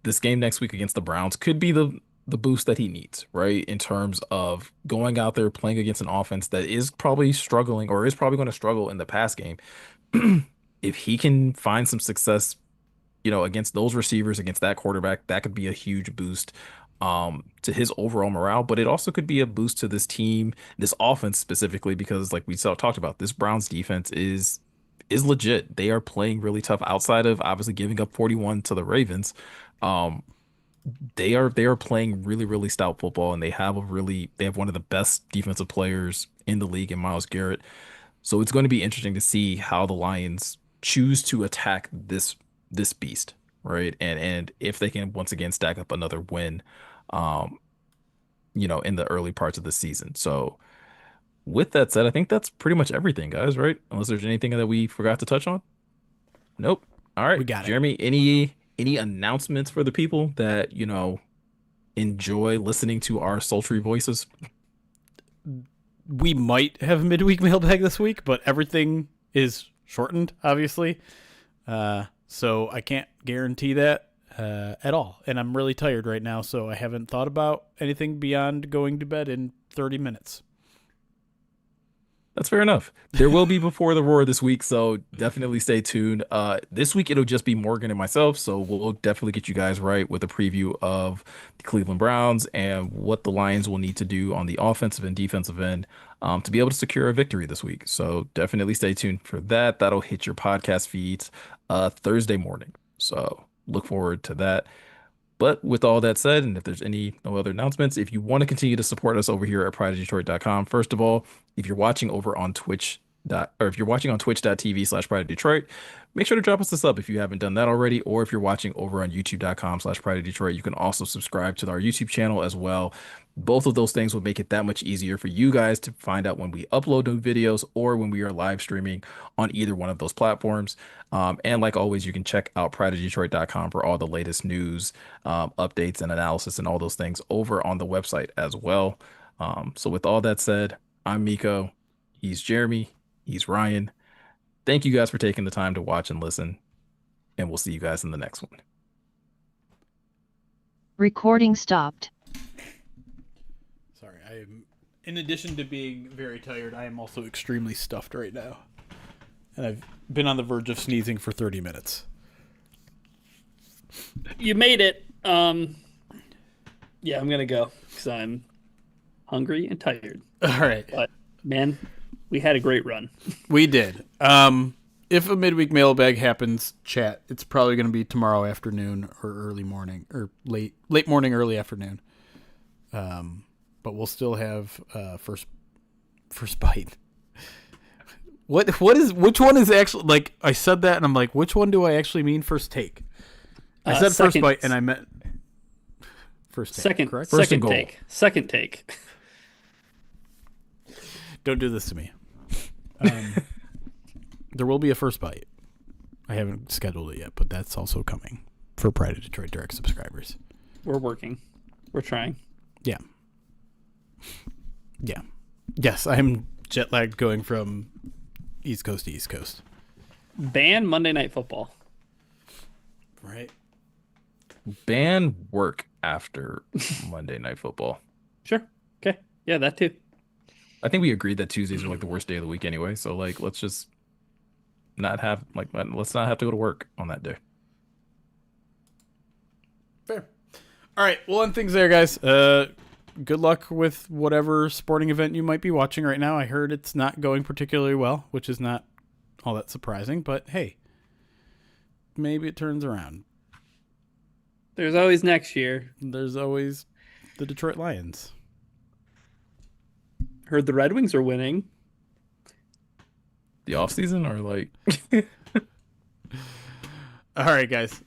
this game next week against the Browns could be the boost that he needs, right? In terms of going out there playing against an offense that is probably struggling or is probably going to struggle in the pass game. If he can find some success, against those receivers, against that quarterback, that could be a huge boost to his overall morale, but it also could be a boost to this team, this offense specifically, because like we talked about, this Browns defense is legit. They are playing really tough outside of obviously giving up 41 to the Ravens. Um, they are playing really, really stout football, and they have one of the best defensive players in the league in Myles Garrett. So it's going to be interesting to see how the Lions choose to attack this beast, right? And if they can once again stack up another win, um, in the early parts of the season. So with that said, I think that's pretty much everything, guys, right? Unless there's anything that we forgot to touch on. Nope. All right, We got it. Jeremy, any announcements for the people that, enjoy listening to our sultry voices? We might have a midweek mailbag this week, but everything is shortened, obviously. So I can't guarantee that at all. And I'm really tired right now, so I haven't thought about anything beyond going to bed in 30 minutes. That's fair enough. There will be Before the Roar this week, so definitely stay tuned. This week it'll just be Morgan and myself, so we'll definitely get you guys right with a preview of the Cleveland Browns and what the Lions will need to do on the offensive and defensive end to be able to secure a victory this week. So definitely stay tuned for that. That'll hit your podcast feeds Thursday morning. So look forward to that. But with all that said, and if there's no other announcements, if you want to continue to support us over here at prideofdetroit.com, first of all, if you're watching over on Twitch or if you're watching on twitch.tv/Pride of Detroit, make sure to drop us a sub if you haven't done that already. Or if you're watching over on youtube.com/Pride of Detroit, you can also subscribe to our YouTube channel as well. Both of those things will make it that much easier for you guys to find out when we upload new videos or when we are live streaming on either one of those platforms. And like always, you can check out prideofdetroit.com for all the latest news, updates, and analysis and all those things over on the website as well. So with all that said, I'm Miko. He's Jeremy. He's Ryan. Thank you guys for taking the time to watch and listen, and we'll see you guys in the next one. Recording stopped. Sorry, in addition to being very tired, I am also extremely stuffed right now. And I've been on the verge of sneezing for 30 minutes. You made it. Yeah, I'm gonna go because I'm hungry and tired. All right. But man, we had a great run. We did. If a midweek mailbag happens, chat, it's probably going to be tomorrow afternoon or early morning or late morning, early afternoon. But we'll still have first bite. Which one is actually, like, I said that and I'm like, which one do I actually mean first take? I said first bite and I meant first take. Second, correct? First second and goal. take. Second take. Don't do this to me. There will be a first bite. I haven't scheduled it yet, but that's also coming for Pride of Detroit Direct subscribers. We're working. We're trying. Yeah. Yeah. Yes, I'm jet lagged going from East Coast to East Coast. Ban Monday Night Football. Right. Ban work after Monday Night Football. Sure. Okay. Yeah, that too. I think we agreed that Tuesdays are like the worst day of the week anyway. So like, let's just let's not have to go to work on that day. Fair. All right, we'll end things there, guys. Good luck with whatever sporting event you might be watching right now. I heard it's not going particularly well, which is not all that surprising, but hey, maybe it turns around. There's always next year. There's always the Detroit Lions. Heard the Red Wings are winning. The off season or like All right, guys.